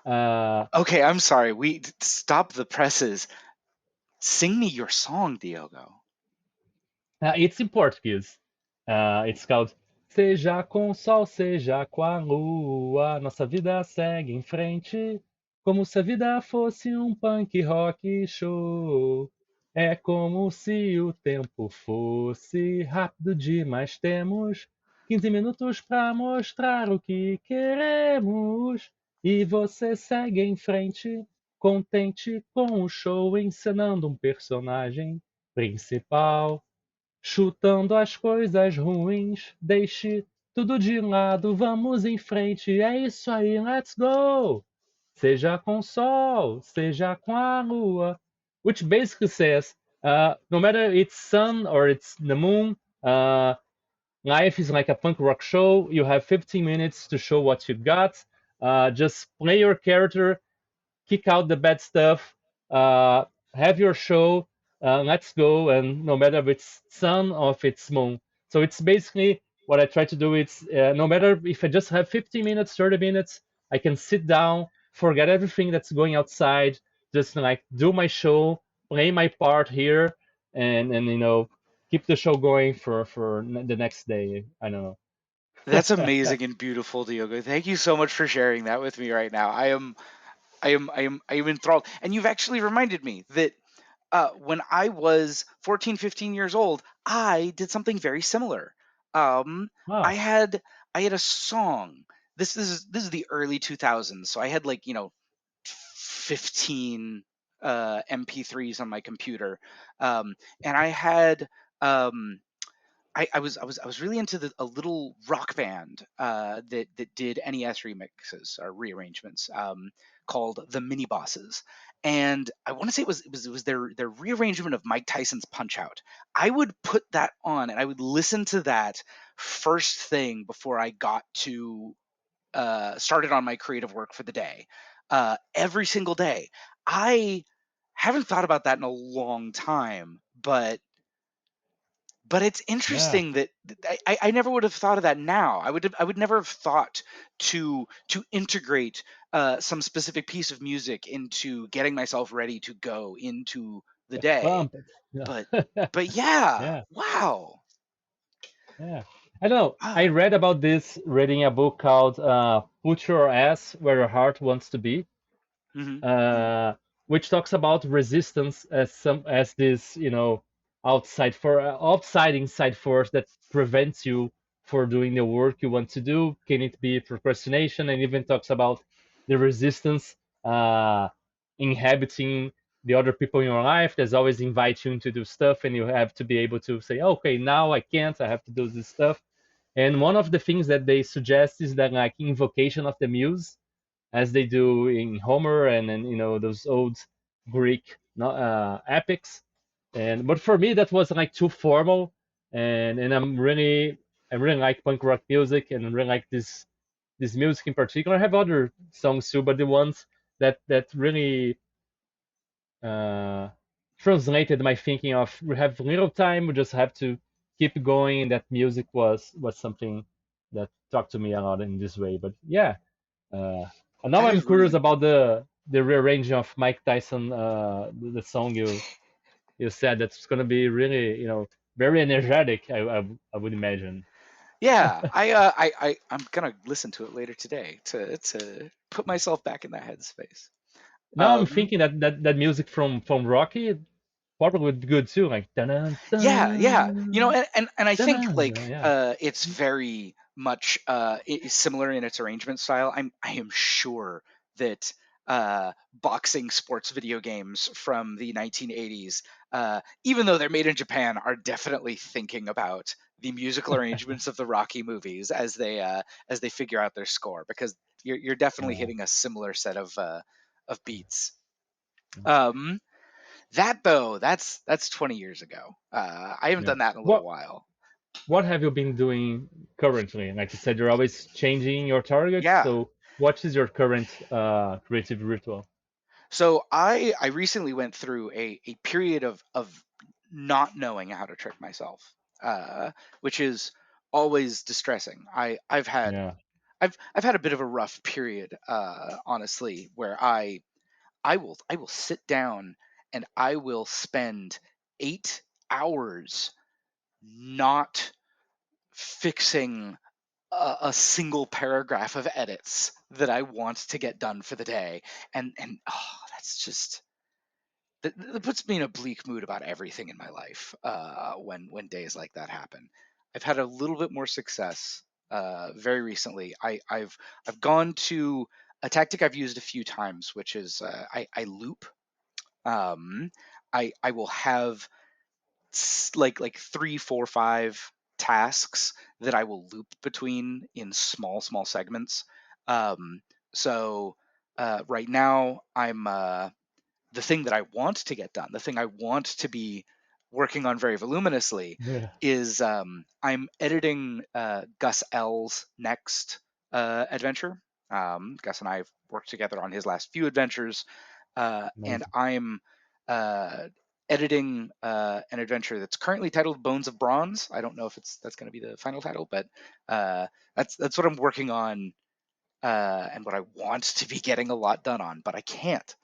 [SPEAKER 1] Uh,
[SPEAKER 3] Okay, I'm sorry. We stop the presses. Sing me your song, Diogo.
[SPEAKER 1] it's in Portuguese. It's called Seja com o sol, seja com a lua, nossa vida segue em frente, como se a vida fosse um punk rock show. É como se o tempo fosse rápido demais. Temos 15 minutos para mostrar o que queremos. E você segue em frente, contente com o show, encenando um personagem principal. Chutando as coisas ruins, deixe tudo de lado, vamos em frente, é isso aí, let's go! Seja com o sol, seja com a lua. Which basically says, no matter it's sun or it's the moon, life is like a punk rock show. You have 15 minutes to show what you got. Just play your character, kick out the bad stuff, uh, have your show, let's go, and no matter if it's sun or if it's moon. So it's basically what I try to do. It's no matter if I just have 50 minutes, 30 minutes, I can sit down, forget everything that's going outside, just like do my show, play my part here, and keep the show going for the next day. I don't
[SPEAKER 3] That's
[SPEAKER 1] know.
[SPEAKER 3] amazing and beautiful, Diogo. Thank you so much for sharing that with me right now. I am enthralled. And you've actually reminded me that when I was 14, 15 years old, I did something very similar. Um, I
[SPEAKER 1] Wow.
[SPEAKER 3] had I had a song. This is the early 2000s, so I had 15 MP3s on my computer, and I had um, I was really into a little rock band that did NES remixes or rearrangements, called the Mini Bosses, and I want to say it was their rearrangement of Mike Tyson's Punch Out. I would put that on and I would listen to that first thing before I got to started on my creative work for the day, every single day. I haven't thought about that in a long time, but it's
[SPEAKER 1] Yeah.
[SPEAKER 3] interesting that I never would have thought of that now. I would never have thought to integrate some specific piece of music into getting myself ready to go into the day.
[SPEAKER 1] Pump it. Yeah.
[SPEAKER 3] But but yeah,
[SPEAKER 1] Yeah.
[SPEAKER 3] wow.
[SPEAKER 1] Yeah. I don't know. I
[SPEAKER 3] Ah,
[SPEAKER 1] read about this reading a book called Put Your Ass Where Your Heart Wants to Be.
[SPEAKER 3] Mm-hmm. Mm-hmm.
[SPEAKER 1] uh, which talks about resistance as some as this, outside inside force that prevents you for doing the work you want to do. Can it be procrastination? And even talks about the resistance inhabiting the other people in your life that's always invite you to do stuff, and you have to be able to say, okay, now I can't, I have to do this stuff. And one of the things that they suggest is that, like, invocation of the muse, as they do in Homer and those old Greek epics. And but for me that was like too formal, and I really like punk rock music, and I really like this music in particular. I have other songs too, but the ones that really uh, translated my thinking of, we have little time, we just have to keep going, and that music was something that talked to me a lot in this way. But yeah, uh, and now
[SPEAKER 3] I
[SPEAKER 1] I'm curious
[SPEAKER 3] agree.
[SPEAKER 1] about the rearranging of Mike Tyson, the song you said that's gonna be really, very energetic. I would imagine.
[SPEAKER 3] Yeah, I'm gonna listen to it later today to put myself back in that headspace.
[SPEAKER 1] Now I'm
[SPEAKER 3] Um,
[SPEAKER 1] thinking that music from Rocky probably would be good too, like dun
[SPEAKER 3] yeah, yeah,
[SPEAKER 1] dun
[SPEAKER 3] and I
[SPEAKER 1] dun
[SPEAKER 3] think
[SPEAKER 1] dun.
[SPEAKER 3] like
[SPEAKER 1] Yeah,
[SPEAKER 3] it's very much similar in its arrangement style. I am sure that boxing sports video games from the 1980s, even though they're made in Japan, are definitely thinking about the musical arrangements of the Rocky movies as they figure out their score, because you're definitely
[SPEAKER 1] yeah.
[SPEAKER 3] hitting a similar set of beats. Um, that though, that's 20 years ago. I haven't
[SPEAKER 1] Yeah.
[SPEAKER 3] done that in a little
[SPEAKER 1] What
[SPEAKER 3] while.
[SPEAKER 1] what have you been doing currently? Like you said, you're always changing your targets.
[SPEAKER 3] Yeah.
[SPEAKER 1] So what is your current creative ritual?
[SPEAKER 3] So I recently went through a period of not knowing how to trick myself, which is always distressing.
[SPEAKER 1] Yeah.
[SPEAKER 3] I've had a bit of a rough period, honestly, where I will sit down and I will spend 8 hours not fixing a single paragraph of edits that I want to get done for the day, and oh, that's just that puts me in a bleak mood about everything in my life. When days like that happen, I've had a little bit more success very recently. I've gone to a tactic I've used a few times, which is I loop. Um, I will have like three, four, five tasks that I will loop between in small segments. Um, so right now, I'm the thing that I want to get done, the thing I want to be working on very voluminously,
[SPEAKER 1] Yeah.
[SPEAKER 3] is I'm editing Gus L's next adventure. Gus and I have worked together on his last few adventures, and
[SPEAKER 1] Amazing.
[SPEAKER 3] I'm uh, editing an adventure that's currently titled Bones of Bronze. I don't know if that's going to be the final title, but uh, that's what I'm working on, and what I want to be getting a lot done on, but I can't.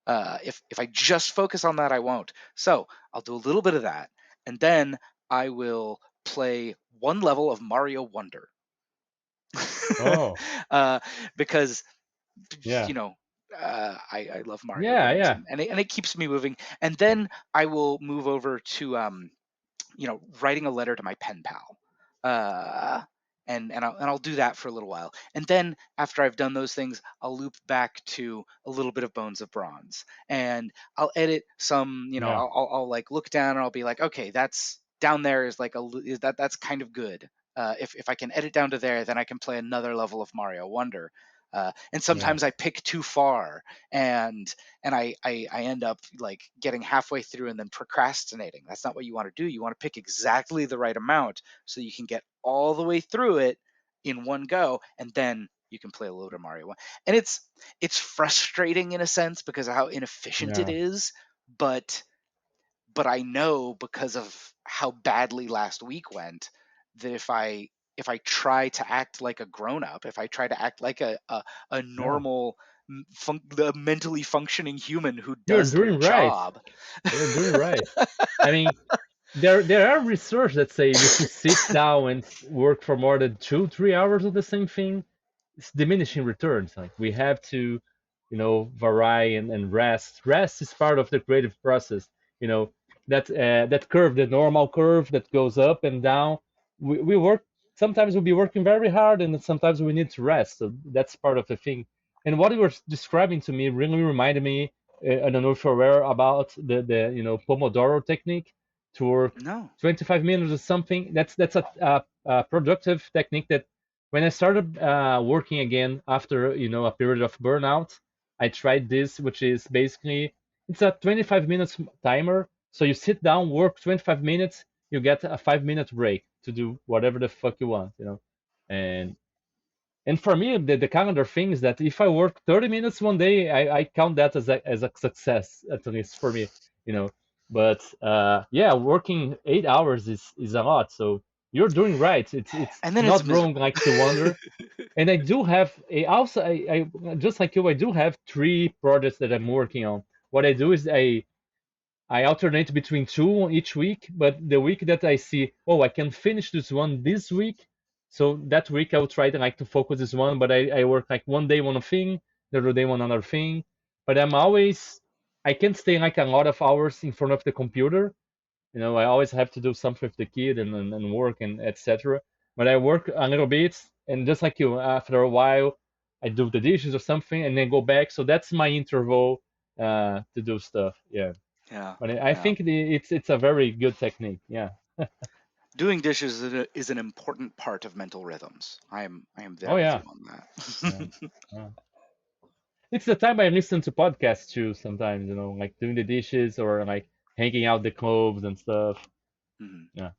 [SPEAKER 3] If I just focus on that, I won't. So I'll do a little bit of that, and then I will play one level of Mario Wonder.
[SPEAKER 1] Oh,
[SPEAKER 3] uh, because
[SPEAKER 1] yeah.
[SPEAKER 3] you know I love Mario
[SPEAKER 1] Yeah,
[SPEAKER 3] games,
[SPEAKER 1] yeah.
[SPEAKER 3] and it keeps me moving. And then I will move over to writing a letter to my pen pal. And I'll do that for a little while. And then after I've done those things, I'll loop back to a little bit of Bones of Bronze, and I'll edit some.
[SPEAKER 1] Yeah.
[SPEAKER 3] I'll like look down and I'll be like, okay, that's down there is like that's kind of good. If I can edit down to there, then I can play another level of Mario Wonder. And
[SPEAKER 1] Yeah.
[SPEAKER 3] sometimes I pick too far, and I end up like getting halfway through and then procrastinating. That's not what you want to do. You want to pick exactly the right amount so you can get all the way through it in one go, and then you can play a little bit of Mario. And it's frustrating in a sense because of how inefficient it
[SPEAKER 1] Yeah.
[SPEAKER 3] is, but I know, because of how badly last week went, that if I try to act like a grown up, if I try to act like a
[SPEAKER 1] Yeah.
[SPEAKER 3] normal the mentally functioning human who
[SPEAKER 1] You're
[SPEAKER 3] does their
[SPEAKER 1] doing right.
[SPEAKER 3] job.
[SPEAKER 1] You're doing right. I mean, there are research that say if you sit down and work for more than 2, 3 hours of the same thing, it's diminishing returns. Like we have to vary and rest. Rest is part of the creative process. You know, that curve, the normal curve that goes up and down. We work. Sometimes we'll be working very hard, and sometimes we need to rest. So that's part of the thing. And what you were describing to me really reminded me. I don't know if you're aware about the Pomodoro technique to work
[SPEAKER 3] No.
[SPEAKER 1] 25 minutes or something. That's a productive technique that when I started working again after a period of burnout, I tried this, which is basically it's a 25 minutes timer. So you sit down, work 25 minutes, you get a 5 minute break to do whatever the fuck you want. And and for me, the calendar thing is that if I work 30 minutes one day, I count that as a success, at least for me, you know. But yeah, working 8 hours is a lot. So you're doing right. It's
[SPEAKER 3] And then it's
[SPEAKER 1] not wrong,
[SPEAKER 3] miserable.
[SPEAKER 1] like to wonder. And I do have a also I just like you, I do have three projects that I'm working on. What I do is I alternate between two each week, but the week that I see, oh, I can finish this one this week, so that week I will try to like to focus this one, but I work like one day one thing, the other day one other thing. But I can't stay like a lot of hours in front of the computer. I always have to do something with the kid and work and etc. But I work a little bit, and just like you, after a while, I do the dishes or something, and then go back. So that's my interval to do stuff. Yeah.
[SPEAKER 3] Yeah,
[SPEAKER 1] But I
[SPEAKER 3] yeah.
[SPEAKER 1] think it's a very good technique. Yeah.
[SPEAKER 3] Doing dishes is an important part of mental rhythms. I am
[SPEAKER 1] Oh
[SPEAKER 3] there with you
[SPEAKER 1] yeah.
[SPEAKER 3] on
[SPEAKER 1] Yeah.
[SPEAKER 3] that.
[SPEAKER 1] Yeah. It's the time I listen to podcasts too sometimes, like doing the dishes or like hanging out the clothes and stuff.
[SPEAKER 3] Mhm.
[SPEAKER 1] Yeah.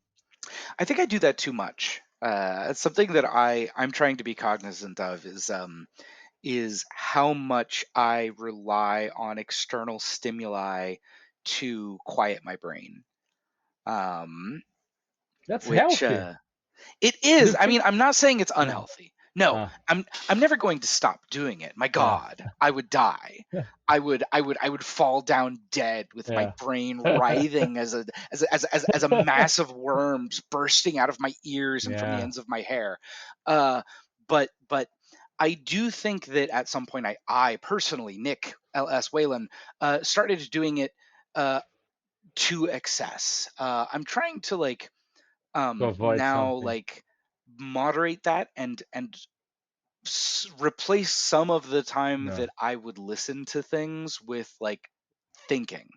[SPEAKER 3] I think I do that too much. It's something that I'm trying to be cognizant of is how much I rely on external stimuli to quiet my brain. Um,
[SPEAKER 1] That's
[SPEAKER 3] which
[SPEAKER 1] healthy.
[SPEAKER 3] It
[SPEAKER 1] Do
[SPEAKER 3] is.
[SPEAKER 1] you
[SPEAKER 3] I mean,
[SPEAKER 1] think?
[SPEAKER 3] I'm not saying it's
[SPEAKER 1] Yeah.
[SPEAKER 3] unhealthy. No,
[SPEAKER 1] Uh,
[SPEAKER 3] I'm never going to stop doing it. My
[SPEAKER 1] yeah.
[SPEAKER 3] God, I would die. I would fall down dead with my
[SPEAKER 1] Yeah.
[SPEAKER 3] brain writhing as a mass of worms bursting out of my ears and from the
[SPEAKER 1] Yeah.
[SPEAKER 3] ends of my hair. But I do think that at some point I personally, Nick LS Whelan, started doing it uh, to excess. I'm trying to
[SPEAKER 1] To avoid
[SPEAKER 3] now
[SPEAKER 1] something.
[SPEAKER 3] moderate that and replace some of the time
[SPEAKER 1] Yeah.
[SPEAKER 3] that I would listen to things with thinking,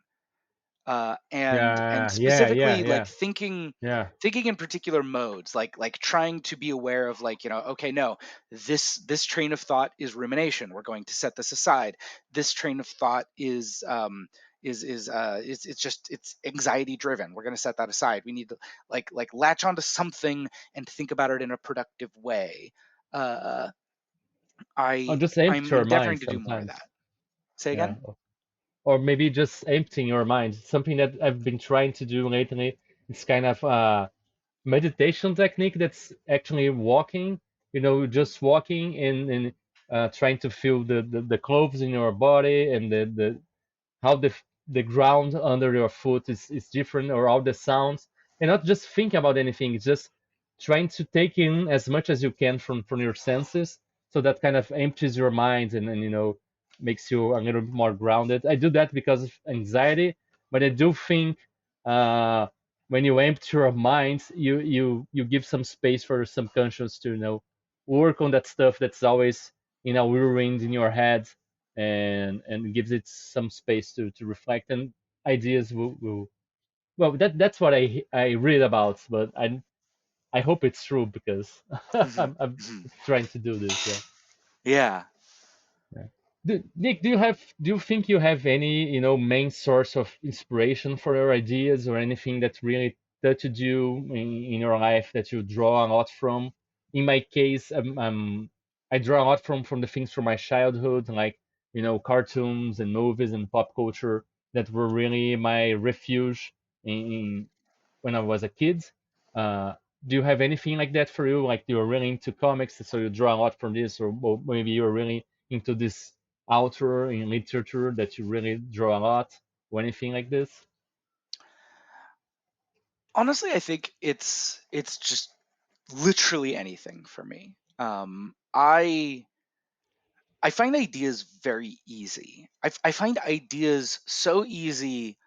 [SPEAKER 3] and
[SPEAKER 1] Yeah. Yeah. Yeah.
[SPEAKER 3] specifically
[SPEAKER 1] Yeah. Yeah.
[SPEAKER 3] thinking in particular modes, like trying to be aware of, okay, no, this train of thought is rumination, we're going to set this aside. This train of thought it's anxiety driven, we're going to set that aside. We need to latch onto something and think about it in a productive way. uh
[SPEAKER 1] Or
[SPEAKER 3] I
[SPEAKER 1] just
[SPEAKER 3] I'm
[SPEAKER 1] empty your mind
[SPEAKER 3] endeavoring to do more of
[SPEAKER 1] sometimes.
[SPEAKER 3] that. Say
[SPEAKER 1] Yeah.
[SPEAKER 3] again.
[SPEAKER 1] Or maybe just emptying your mind. Something that I've been trying to do lately. It's kind of meditation technique that's actually walking, just walking and trying to feel the clothes in your body and the how the ground under your foot is different or all the sounds, and not just think about anything. It's just trying to take in as much as you can from your senses, so that kind of empties your mind and makes you a little bit more grounded. I do that because of anxiety, but I do think uh when you empty your mind, you give some space for your subconscious to work on that stuff that's always whirlwind in your head, and gives it some space to reflect, and ideas will well, that's what I read about, but I hope it's true because
[SPEAKER 3] Hmm.
[SPEAKER 1] I'm
[SPEAKER 3] Hmm.
[SPEAKER 1] trying to do this. Yeah.
[SPEAKER 3] Yeah.
[SPEAKER 1] Yeah. Nick, do you think you have any, main source of inspiration for your ideas or anything that really touched you in your life that you draw a lot from? In my case, I draw a lot from the things from my childhood, like, cartoons and movies and pop culture that were really my refuge in when I was a kid. Uh, do you have anything like that for you? Like you're really into comics, so you draw a lot from this, or maybe you're really into this author in literature that you really draw a lot, or anything like this?
[SPEAKER 3] Honestly, I think it's just literally anything for me. I I find ideas very easy. I find ideas so easy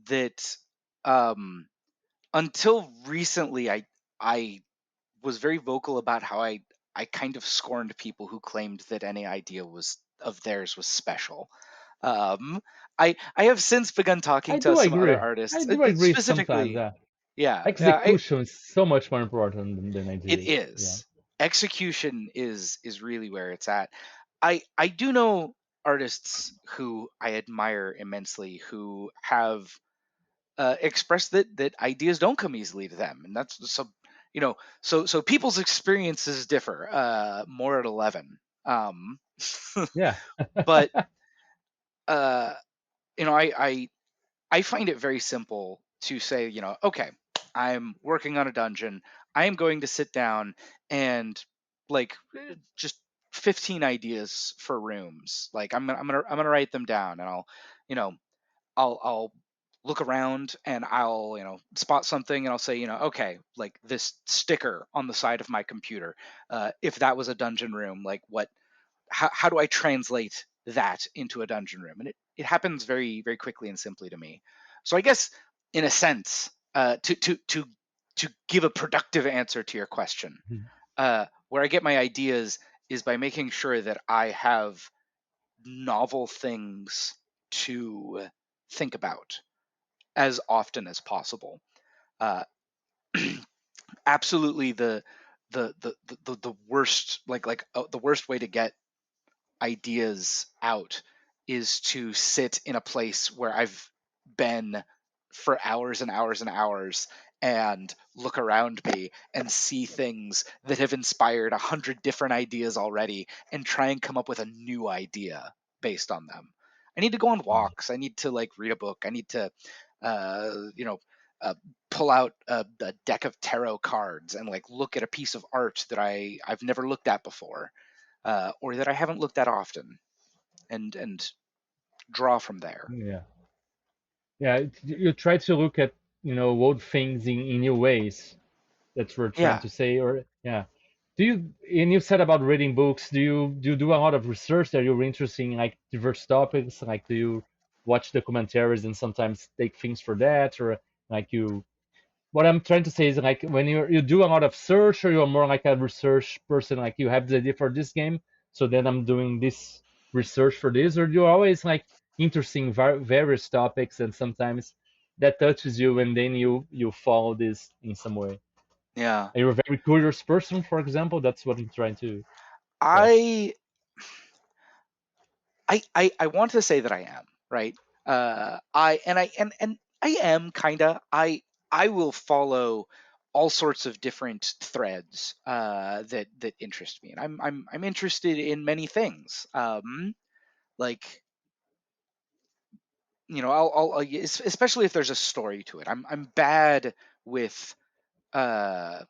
[SPEAKER 3] that um, until recently, I was very vocal about how I kind of scorned people who claimed that any idea was of theirs was special. Um, I have since begun talking
[SPEAKER 1] I
[SPEAKER 3] to
[SPEAKER 1] do
[SPEAKER 3] some other
[SPEAKER 1] agree. I
[SPEAKER 3] artists,
[SPEAKER 1] do agree sometimes.
[SPEAKER 3] specifically.
[SPEAKER 1] Yeah,
[SPEAKER 3] Yeah, yeah,
[SPEAKER 1] execution is so much more important than
[SPEAKER 3] it
[SPEAKER 1] ideas. Yeah.
[SPEAKER 3] is. Execution is really where it's at. I do know artists who I admire immensely who have expressed that ideas don't come easily to them, and that's so, so people's experiences differ. More at 11.
[SPEAKER 1] Yeah.
[SPEAKER 3] But uh, I find it very simple to say, okay, I'm working on a dungeon. I am going to sit down and just 15 ideas for rooms. Like I'm gonna write them down, and you know, I'll look around and I'll spot something and I'll say, okay, like this sticker on the side of my computer. If that was a dungeon room, like how do I translate that into a dungeon room? And it happens very, very quickly and simply to me. So I guess in a sense, to give a productive answer to your question, where I get my ideas is by making sure that I have novel things to think about as often as possible. Uh, Absolutely, the worst, the worst way to get ideas out is to sit in a place where I've been for hours and hours and hours and look around me and see things that have inspired 100 different ideas already and try and come up with a new idea based on them. I need to go on walks. I need to read a book. I need to, uh, you know, uh, pull out a deck of tarot cards and look at a piece of art that I've never looked at before, or that I haven't looked at often, and draw from there.
[SPEAKER 1] Yeah. Yeah. You try to look at old things in new ways. That's what we're trying
[SPEAKER 3] Yeah,
[SPEAKER 1] to say. Or yeah. Do you and you said about reading books? Do you do a lot of research? Are you interested in diverse topics? Like do you watch documentaries and sometimes take things for that, or you what I'm trying to say is when you do a lot of search, or you're more like a research person, like you have the idea for this game, so then I'm doing this research for this, or you're always interested in various topics, and sometimes that touches you, and then you follow this in some way.
[SPEAKER 3] yeah.
[SPEAKER 1] Are you a very curious person, for example? That's what I'm trying to guess.
[SPEAKER 3] I I want to say that I am, right. I am kinda. I will follow all sorts of different threads that interest me, and I'm interested in many things. Like especially if there's a story to it. I'm bad with uh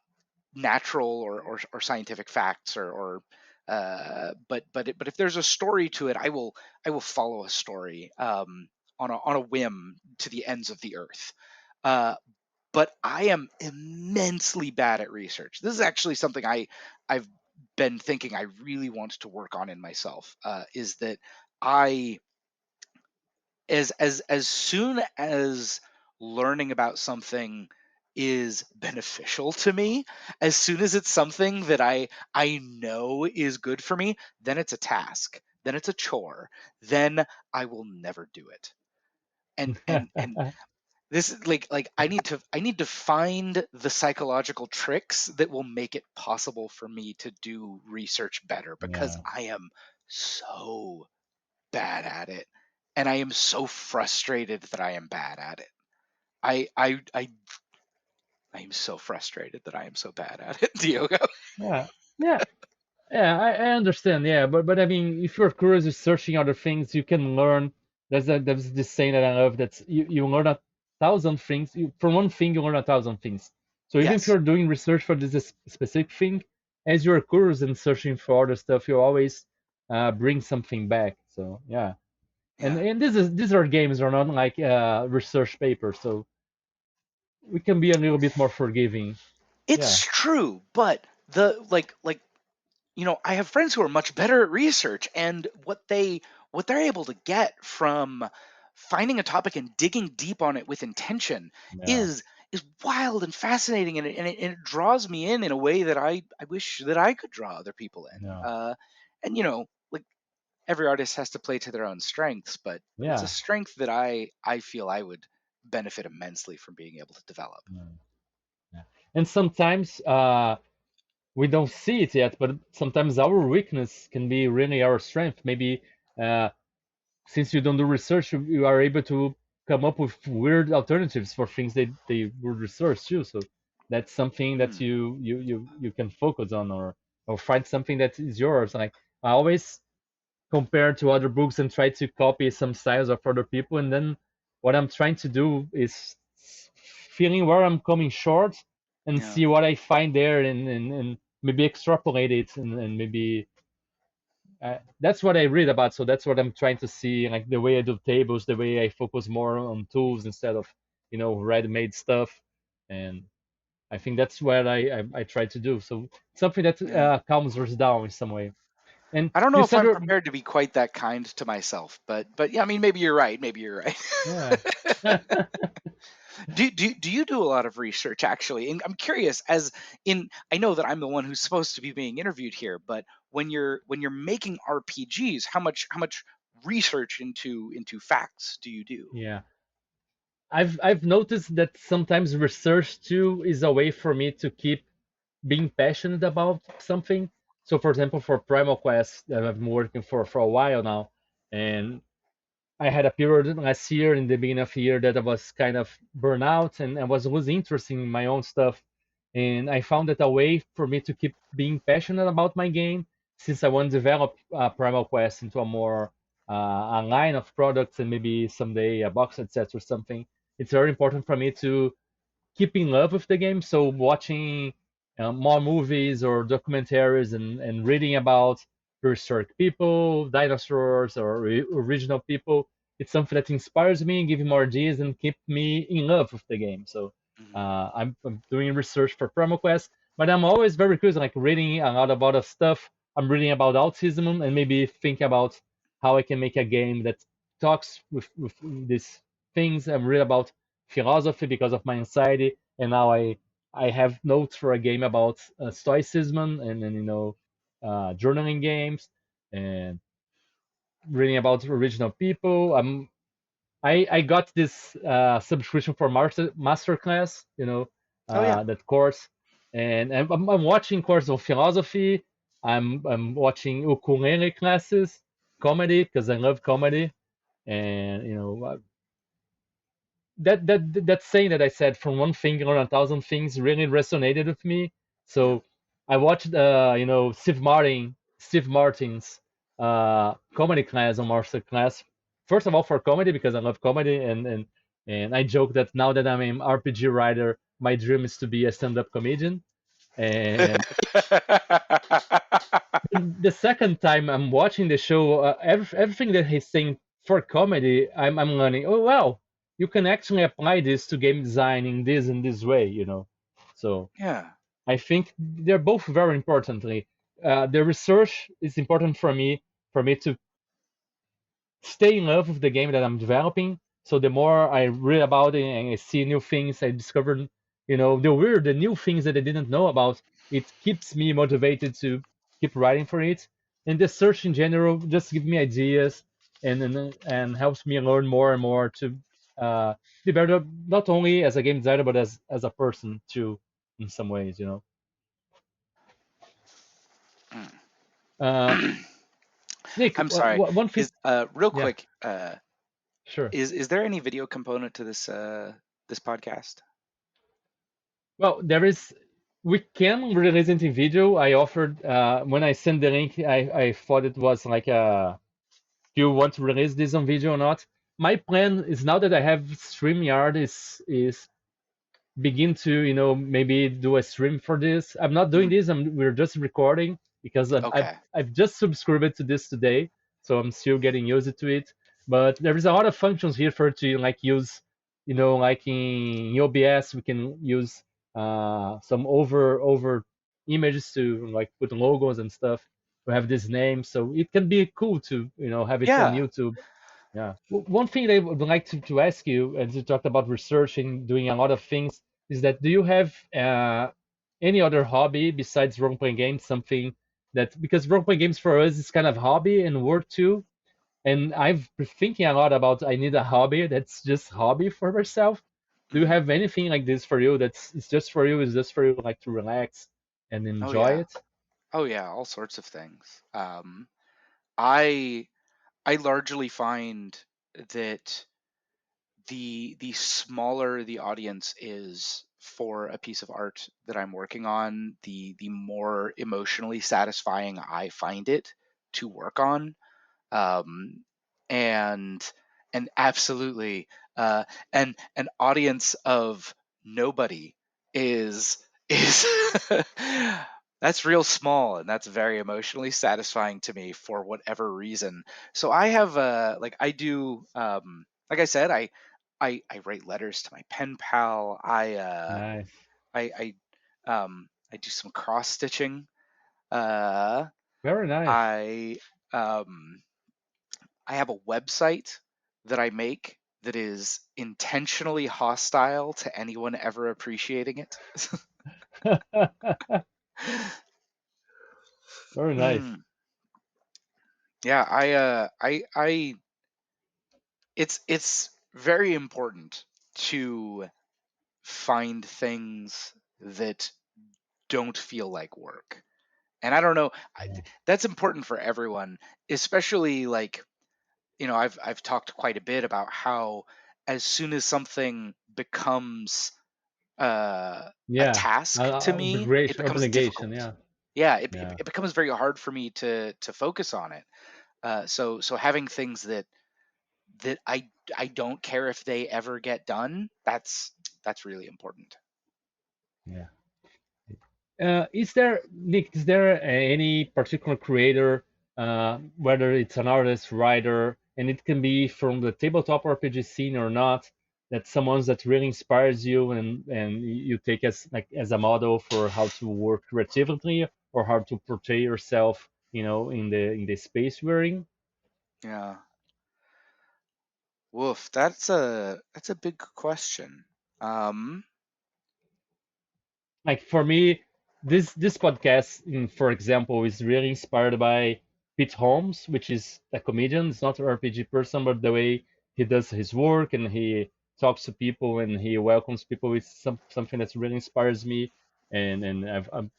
[SPEAKER 3] natural or scientific facts, but if there's a story to it, I will follow a story, on a whim to the ends of the earth. uh but I am immensely bad at research. This is actually something I've been thinking I really want to work on in myself, is that I as soon as learning about something is beneficial to me, as soon as it's something that I know is good for me, then it's a task, then it's a chore, then I will never do it. And this is I need to find the psychological tricks that will make it possible for me to do research better, because
[SPEAKER 1] Yeah.
[SPEAKER 3] I am so bad at it, and I am so frustrated that I am bad at it. I am so frustrated that I am so bad at it, Diogo.
[SPEAKER 1] Yeah. Yeah. Yeah, I understand. Yeah, but I mean, if you're curious, you're searching other things, you can learn. There's this saying that I love. That's you learn 1,000 things. From one thing, you learn 1,000 things. So even if
[SPEAKER 3] Yes.
[SPEAKER 1] you're doing research for this specific thing, as you're curious and searching for other stuff, you always bring something back. So yeah, and
[SPEAKER 3] Yeah.
[SPEAKER 1] these are games, are not like research papers. So we can be a little bit more forgiving.
[SPEAKER 3] It's
[SPEAKER 1] Yeah.
[SPEAKER 3] true, but the like I have friends who are much better at research, and what they're able to get from finding a topic and digging deep on it with intention
[SPEAKER 1] Yeah,
[SPEAKER 3] is wild and fascinating, and it draws me in a way that I wish that I could draw other people in.
[SPEAKER 1] yeah,
[SPEAKER 3] And like every artist has to play to their own strengths, but it's a
[SPEAKER 1] yeah,
[SPEAKER 3] strength that I feel I would benefit immensely from being able to develop.
[SPEAKER 1] yeah, yeah. And sometimes we don't see it yet, but sometimes our weakness can be really our strength. Maybe uh, since you don't do research, you are able to come up with weird alternatives for things they would research too. So that's something that
[SPEAKER 3] Hmm.
[SPEAKER 1] you can focus on, or find something that is yours. Like I always compare to other books and try to copy some styles of other people, and then what I'm trying to do is feeling where I'm coming short and
[SPEAKER 3] Yeah.
[SPEAKER 1] see what I find there, and maybe extrapolate it, and maybe that's what I read about. So that's what I'm trying to see, like the way I do tables, the way I focus more on tools instead of ready-made stuff, and I think that's what I try to do. So something that
[SPEAKER 3] Yeah.
[SPEAKER 1] calms us down in some way. And
[SPEAKER 3] I don't
[SPEAKER 1] you
[SPEAKER 3] know if
[SPEAKER 1] said
[SPEAKER 3] I'm
[SPEAKER 1] you're,
[SPEAKER 3] prepared to be quite that kind to myself, but yeah, I mean, maybe you're right. Maybe you're right.
[SPEAKER 1] yeah.
[SPEAKER 3] Do you do a lot of research actually? And I'm curious, as in, I know that I'm the one who's supposed to be being interviewed here, but when you're making RPGs, how much research into facts do you do?
[SPEAKER 1] Yeah, I've noticed that sometimes research too is a way for me to keep being passionate about something. So, for example, for Primal Quest that I've been working for a while now, and I had a period last year in the beginning of the year that I was kind of burnout and I was losing interest in my own stuff. And I found that a way for me to keep being passionate about my game, since I want to develop Primal Quest into a more a line of products and maybe someday a box set or something. It's very important for me to keep in love with the game. So watching more movies or documentaries and reading about prehistoric people, dinosaurs, or original people, it's something that inspires me, gives me more ideas, and keep me in love with the game. So
[SPEAKER 3] Mhm.
[SPEAKER 1] I'm doing research for PromoQuest, but I'm always very curious, like reading a lot about stuff. I'm reading about autism and maybe think about how I can make a game that talks with these things. I'm read about philosophy because of my anxiety, and now I have notes for a game about stoicism and journaling games and reading about original people. I got this subscription for masterclass,
[SPEAKER 3] Oh yeah.
[SPEAKER 1] that course, and I'm watching course of philosophy. I'm watching ukulele classes, comedy because I love comedy, and that saying that I said from one thing or 1,000 things really resonated with me.
[SPEAKER 3] Yeah.
[SPEAKER 1] So I watched Steve Martin's comedy class on master class. First of all for comedy because I love comedy, and I joke that now that I'm an RPG writer, my dream is to be a stand-up comedian. And the second time I'm watching the show, everything that he's saying for comedy, I'm learning. Oh wow, you can actually apply this to game design in this and this way. So
[SPEAKER 3] Yeah.
[SPEAKER 1] I think they're both very importantly. The research is important for me to stay in love with the game that I'm developing. So the more I read about it and I see new things, I discover, the new things that I didn't know about. It keeps me motivated to keep writing for it. And the search in general just gives me ideas and helps me learn more and more to uh, be better, not only as a game designer but as a person too, in some ways. Uh,
[SPEAKER 3] Mm.
[SPEAKER 1] Nick,
[SPEAKER 3] I'm sorry.
[SPEAKER 1] one thing,
[SPEAKER 3] Is real
[SPEAKER 1] yeah,
[SPEAKER 3] quick,
[SPEAKER 1] sure.
[SPEAKER 3] is there any video component to this podcast?
[SPEAKER 1] Well, we can release it in video. I offered, when I sent the link, I thought it was like, do you want to release this on video or not? My plan is now that I have StreamYard is begin to maybe do a stream for this. I'm not doing
[SPEAKER 3] Mm.
[SPEAKER 1] this. We're just recording because
[SPEAKER 3] Okay.
[SPEAKER 1] I've just subscribed to this today, so I'm still getting used to it. But there is a lot of functions here for to like use, like in OBS we can use some over images to like put logos and stuff. We have this name, so it can be cool to have it on
[SPEAKER 3] Yeah.
[SPEAKER 1] YouTube. Yeah. One thing I would like to ask you, as you talked about researching, doing a lot of things, is that do you have any other hobby besides role-playing games? Something that, because role-playing games for us is kind of hobby and work too. And I've been thinking a lot about I need a hobby that's just hobby for myself. Do you
[SPEAKER 3] Mhm.
[SPEAKER 1] have anything like this for you that's it's just for you, is just for you like to relax and
[SPEAKER 3] Oh
[SPEAKER 1] enjoy
[SPEAKER 3] yeah.
[SPEAKER 1] it?
[SPEAKER 3] Oh yeah, all sorts of things. I I largely find that the smaller the audience is for a piece of art that I'm working on, the more emotionally satisfying I find it to work on. Um, and absolutely, an audience of nobody is that's real small, and that's very emotionally satisfying to me for whatever reason. So I have like I do like I said, I write letters to my pen pal.
[SPEAKER 1] Nice.
[SPEAKER 3] I do some cross stitching. Uh,
[SPEAKER 1] Very nice.
[SPEAKER 3] I um, I have a website that I make that is intentionally hostile to anyone ever appreciating it.
[SPEAKER 1] Very nice.
[SPEAKER 3] Mm, yeah, I it's very important to find things that don't feel like work. And I don't know,
[SPEAKER 1] Yeah.
[SPEAKER 3] that's important for everyone, especially like, I've talked quite a bit about how as soon as something becomes a
[SPEAKER 1] Yeah.
[SPEAKER 3] task to me, it
[SPEAKER 1] Obligation,
[SPEAKER 3] becomes
[SPEAKER 1] obligation.
[SPEAKER 3] difficult.
[SPEAKER 1] Yeah.
[SPEAKER 3] Yeah, it,
[SPEAKER 1] Yeah.
[SPEAKER 3] it becomes very hard for me to focus on it. So having things that I don't care if they ever get done, that's really important.
[SPEAKER 1] Yeah. Is there, Nick, is there any particular creator, whether it's an artist, writer, and it can be from the tabletop RPG scene or not, that someone's that really inspires you and you take as like as a model for how to work creatively or how to portray yourself, in the space we're in?
[SPEAKER 3] Yeah. Woof. That's a big question. Um,
[SPEAKER 1] Like for me, this podcast, for example, is really inspired by Pete Holmes, which is a comedian. It's not an RPG person, but the way he does his work and he talks to people and he welcomes people is something that really inspires me. And I've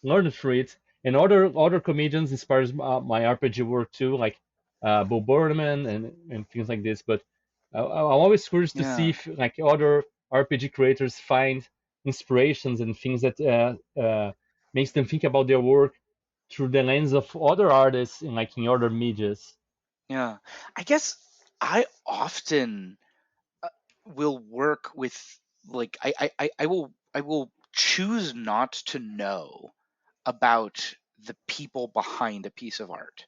[SPEAKER 1] learned through it. And other comedians inspires my RPG work too, like Bo Burnham and things like this. But I'm always curious to see
[SPEAKER 3] yeah.
[SPEAKER 1] if like other RPG creators find inspirations and things that makes them think about their work through the lens of other artists in like in other medias.
[SPEAKER 3] Yeah. I guess I often will work with like I will choose not to know about the people behind a piece of art.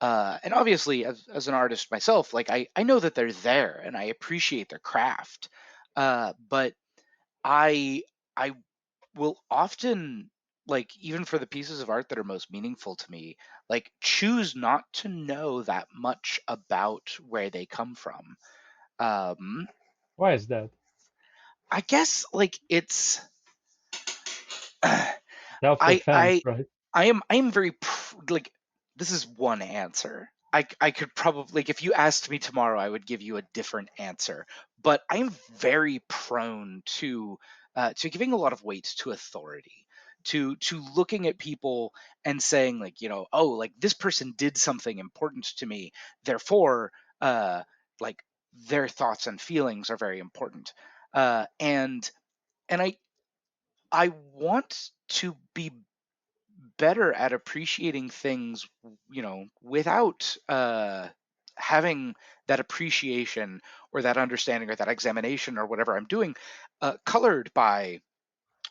[SPEAKER 3] And obviously, as an artist myself, like I know that they're there and I appreciate their craft. But I I will often, like, even for the pieces of art that are most meaningful to me, like choose not to know that much about where they come from. Um,
[SPEAKER 1] Why is that?
[SPEAKER 3] I guess like it's
[SPEAKER 1] Self-defense,
[SPEAKER 3] I
[SPEAKER 1] right?
[SPEAKER 3] I am very like, this is one answer. I could probably, like, if you asked me tomorrow, I would give you a different answer. But I'm very prone to giving a lot of weight to authority, to looking at people and saying, like, oh, like this person did something important to me, therefore, like, their thoughts and feelings are very important. And I want to be better at appreciating things, without having that appreciation or that understanding or that examination or whatever I'm doing colored by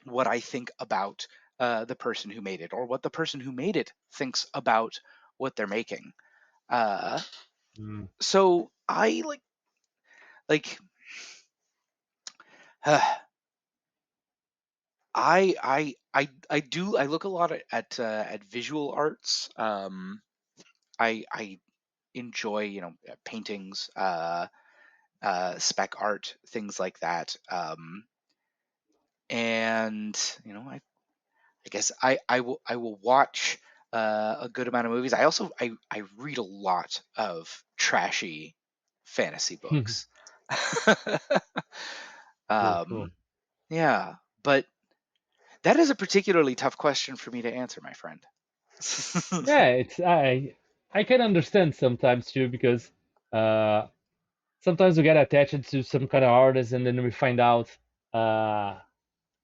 [SPEAKER 3] what I think about the person who made it, or what the person who made it thinks about what they're making. Uh,
[SPEAKER 1] Mm.
[SPEAKER 3] so I like I look a lot at visual arts. I enjoy, paintings, spec art, things like that. And I guess I will watch a good amount of movies. I read a lot of trashy fantasy books.
[SPEAKER 1] Cool, cool.
[SPEAKER 3] um, yeah, but that is a particularly tough question for me to answer, my friend.
[SPEAKER 1] Yeah, I can understand sometimes too because uh sometimes we get attached to some kind of artist and then we find out uh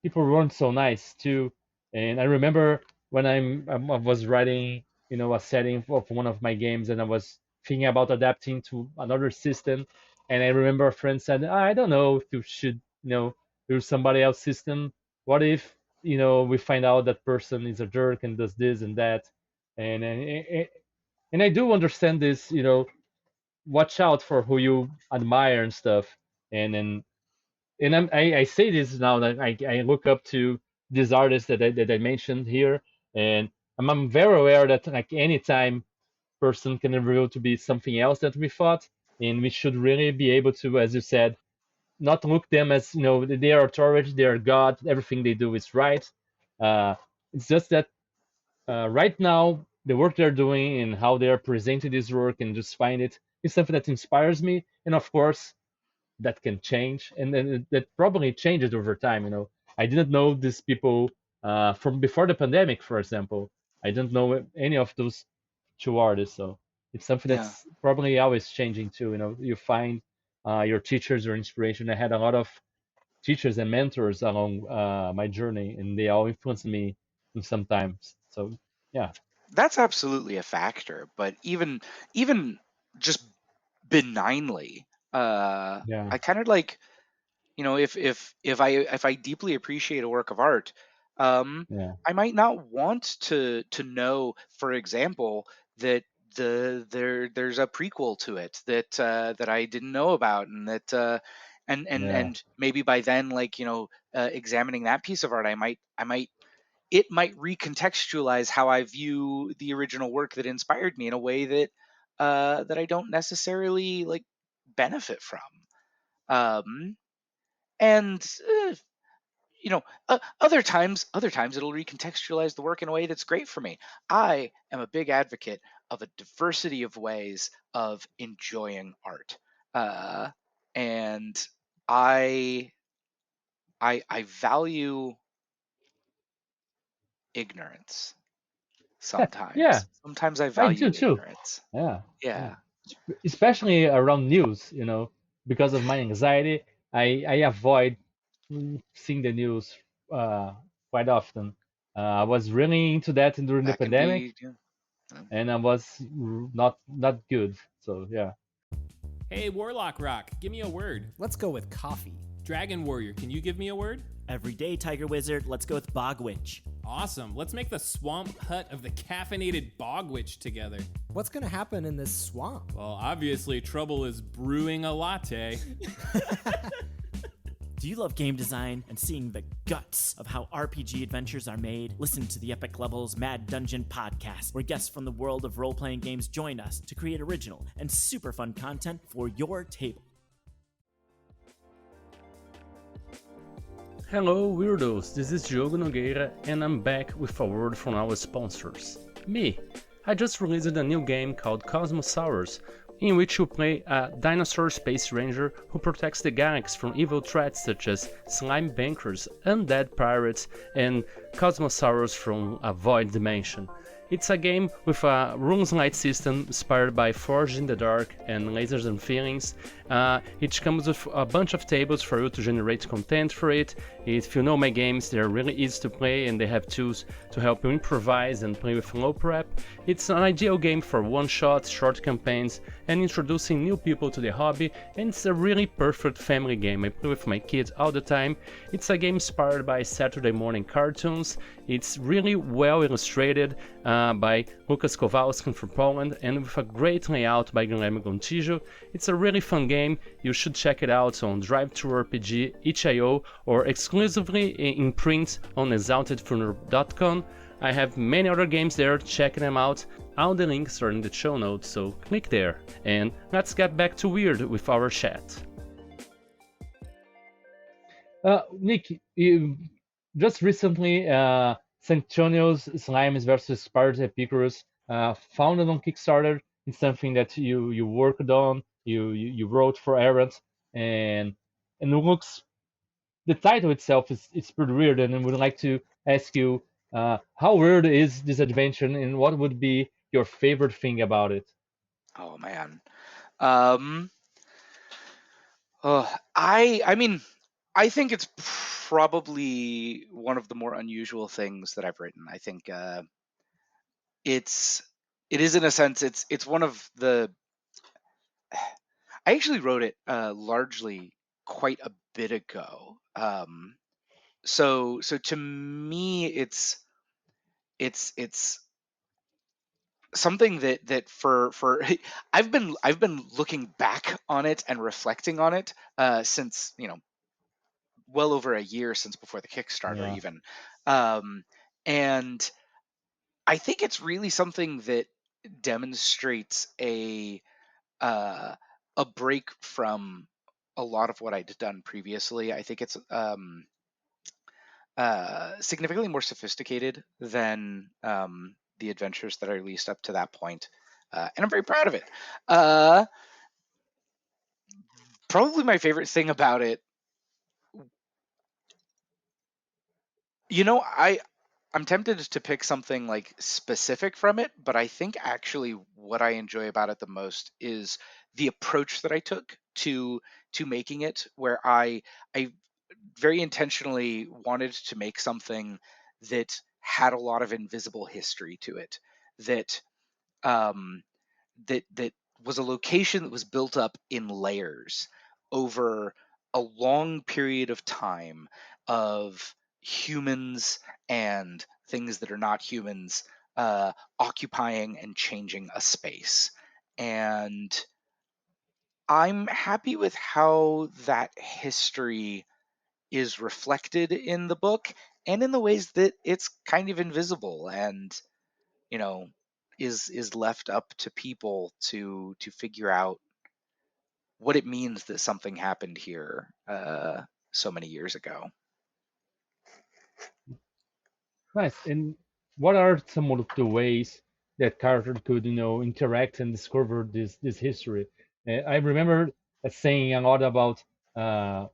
[SPEAKER 1] people weren't so nice too. And I remember when I was writing, a setting of one of my games, and I was thinking about adapting to another system, and I remember a friend said, I don't know if you should, do somebody else's system. What if, we find out that person is a jerk and does this and that, and I do understand this, watch out for who you admire and stuff, and I say this now that I look up to these artists that I mentioned here, and I'm very aware that like anytime person can reveal to be something else that we thought, and we should really be able to, as you said, not look them as they are authority, they are God, everything they do is right. Uh, it's just that right now the work they're doing and how they are presenting this work and just find it is something that inspires me, and of course that can change, and then that probably changes over time. I didn't know these people from before the pandemic, for example. I didn't know any of those two artists, so it's something
[SPEAKER 3] Yeah,
[SPEAKER 1] that's probably always changing too. You find your teachers or inspiration. I had a lot of teachers and mentors along my journey, and they all influenced me sometimes. So yeah,
[SPEAKER 3] that's absolutely a factor. But even just benignly,
[SPEAKER 1] yeah,
[SPEAKER 3] I kind of like, if I deeply appreciate a work of art, um
[SPEAKER 1] yeah,
[SPEAKER 3] I might not want to know, for example, that there's a prequel to it that I didn't know about, and that
[SPEAKER 1] yeah,
[SPEAKER 3] and maybe by then, like, examining that piece of art, I might it might recontextualize how I view the original work that inspired me in a way that I don't necessarily like benefit from. um and other times it'll recontextualize the work in a way that's great for me. I am a big advocate of a diversity of ways of enjoying art. Uh and i I value ignorance.
[SPEAKER 1] yeah.
[SPEAKER 3] Sometimes I
[SPEAKER 1] I do
[SPEAKER 3] value
[SPEAKER 1] too.
[SPEAKER 3] ignorance.
[SPEAKER 1] Yeah, yeah.
[SPEAKER 3] Yeah.
[SPEAKER 1] Especially around news, because of my anxiety, I avoid seeing the news uh, quite often. I was really into that during the
[SPEAKER 3] That can
[SPEAKER 1] pandemic,
[SPEAKER 3] be, yeah.
[SPEAKER 1] and I was not good. So yeah,
[SPEAKER 4] Hey, Warlock Rock, give me a word.
[SPEAKER 5] Let's go with coffee.
[SPEAKER 4] Dragon Warrior, can you give me a word?
[SPEAKER 6] Everyday Tiger Wizard, let's go with Bog Witch.
[SPEAKER 4] Awesome. Let's make the swamp hut of the caffeinated bog witch together.
[SPEAKER 5] What's gonna happen in this swamp?
[SPEAKER 4] Well, obviously, trouble is brewing a latte.
[SPEAKER 6] Do you love game design and seeing the guts of how RPG adventures are made? Listen to the Epic Levels Mad Dungeon podcast, where guests from the world of role-playing games join us to create original and super fun content for your table.
[SPEAKER 2] Hello Weirdos, this is Diogo Nogueira and I'm back with a word from our sponsors. Me! I just released a new game called Cosmosaurus, in which you play a dinosaur space ranger who protects the galaxy from evil threats such as slime bankers, undead pirates, and Cosmosaurus from a void dimension. It's a game with a runes-light system inspired by Forged in the Dark and Lasers and Feelings. It comes with a bunch of tables for you to generate content for it. If you know my games, they're really easy to play and they have tools to help you improvise and play with low prep. It's an ideal game for one-shots, short campaigns, and introducing new people to the hobby, and it's a really perfect family game. I play with my kids all the time. It's a game inspired by Saturday morning cartoons. It's really well illustrated. by Lucas Kowalski from Poland, and with a great layout by Guilherme Gontijo. It's a really fun game. You should check it out on Drive-Thru RPG, itch.io, or exclusively in print on exaltedfuner.com. I have many other games there, check them out. All the links are in the show notes, so click there. And let's get back to Weird with our chat.
[SPEAKER 1] Nick, you just recently, San Antonio's Slimes versus Sparta Epicurus, founded on Kickstarter. It's something that you worked on, you wrote for Errant, and it looks, the title itself is it's pretty weird, and I would like to ask you, how weird is this adventure, and what would be your favorite thing about it?
[SPEAKER 3] Oh man. Um, I mean, I think it's probably one of the more unusual things that I've written. I think it's it is, in a sense, it's one of the. I actually wrote it largely quite a bit ago. So to me, it's something that for I've been looking back on it and reflecting on it since, well over a year, since before the Kickstarter
[SPEAKER 1] Yeah.
[SPEAKER 3] even. And I think it's really something that demonstrates uh, a break from a lot of what I'd done previously. I think it's significantly more sophisticated than the adventures that I released up to that point, and I'm very proud of it. Uh, Probably my favorite thing about it, I'm tempted to pick something like specific from it, but I think actually what I enjoy about it the most is the approach that I took to making it, where I very intentionally wanted to make something that had a lot of invisible history to it, that um, that was a location that was built up in layers over a long period of time of humans and things that are not humans occupying and changing a space. And I'm happy with how that history is reflected in the book, and in the ways that it's kind of invisible and, you know is left up to people to figure out what it means that something happened here so many years ago.
[SPEAKER 1] Nice. And what are some of the ways that character could, interact and discover this history? I remember saying a lot about uh,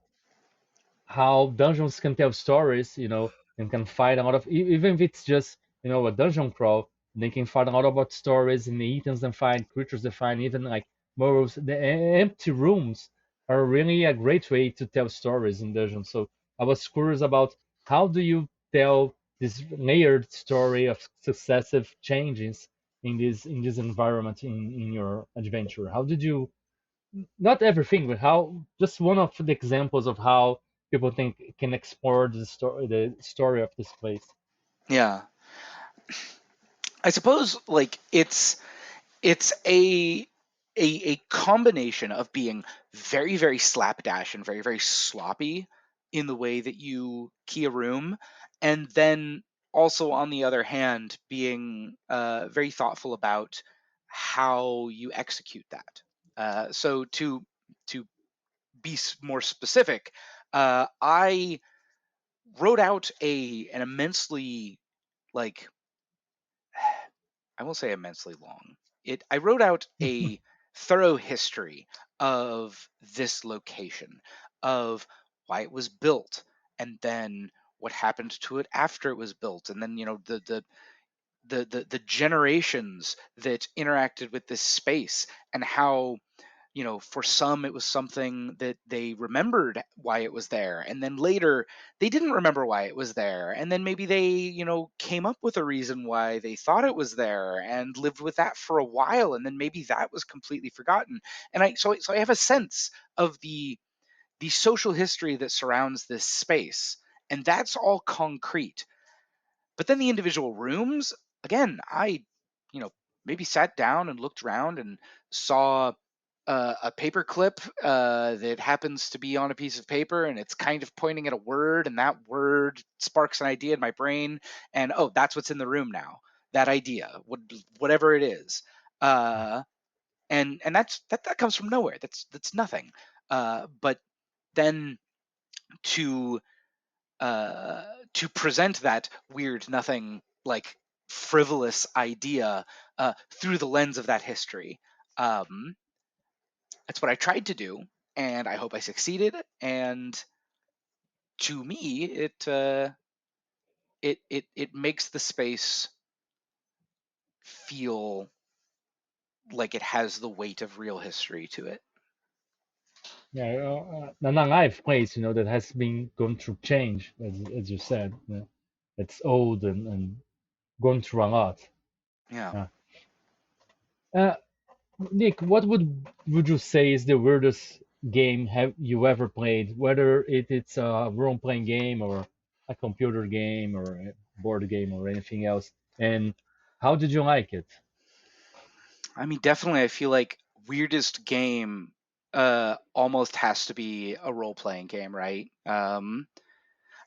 [SPEAKER 1] how dungeons can tell stories, and can find a lot of, even if it's just, a dungeon crawl, they can find a lot about stories and the items they find, creatures they find, even like morals. The empty rooms are really a great way to tell stories in dungeons. So I was curious about how do you tell this layered story of successive changes in this environment in your adventure? How did you, not everything, but how, just one of the examples of how people think can explore the story of this place.
[SPEAKER 3] Yeah, I suppose, like, it's a combination of being very, very slapdash and very, very sloppy in the way that you key a room, and then also, on the other hand, being very thoughtful about how you execute that. So to be more specific, I wrote out a an immensely, like, I won't say immensely long. I wrote out a thorough history of this location, of why it was built, and then what happened to it after it was built, and then, the generations that interacted with this space, and how, for some it was something that they remembered why it was there, and then later they didn't remember why it was there, and then maybe they, came up with a reason why they thought it was there and lived with that for a while, and then maybe that was completely forgotten. And I have a sense of the social history that surrounds this space, and that's all concrete. But then the individual rooms, again, I, you know, maybe sat down and looked around and saw a paper clip that happens to be on a piece of paper, and it's kind of pointing at a word, and that word sparks an idea in my brain, and oh, that's what's in the room now. That idea, whatever it is, and that comes from nowhere. That's nothing. But then to to present that weird nothing, like frivolous idea through the lens of that history. Um, that's what I tried to do, and I hope I succeeded. And to me, it makes the space feel like it has the weight of real history to it.
[SPEAKER 1] Yeah, Nanang I've place, that has been going through change, as you said. It's old and going through a lot.
[SPEAKER 3] Yeah.
[SPEAKER 1] Yeah. Uh, Nick, what would you say is the weirdest game have you ever played? Whether it's a role-playing game or a computer game or a board game or anything else, and how did you like it?
[SPEAKER 3] I mean, definitely, I feel like weirdest game almost has to be a role playing game, right?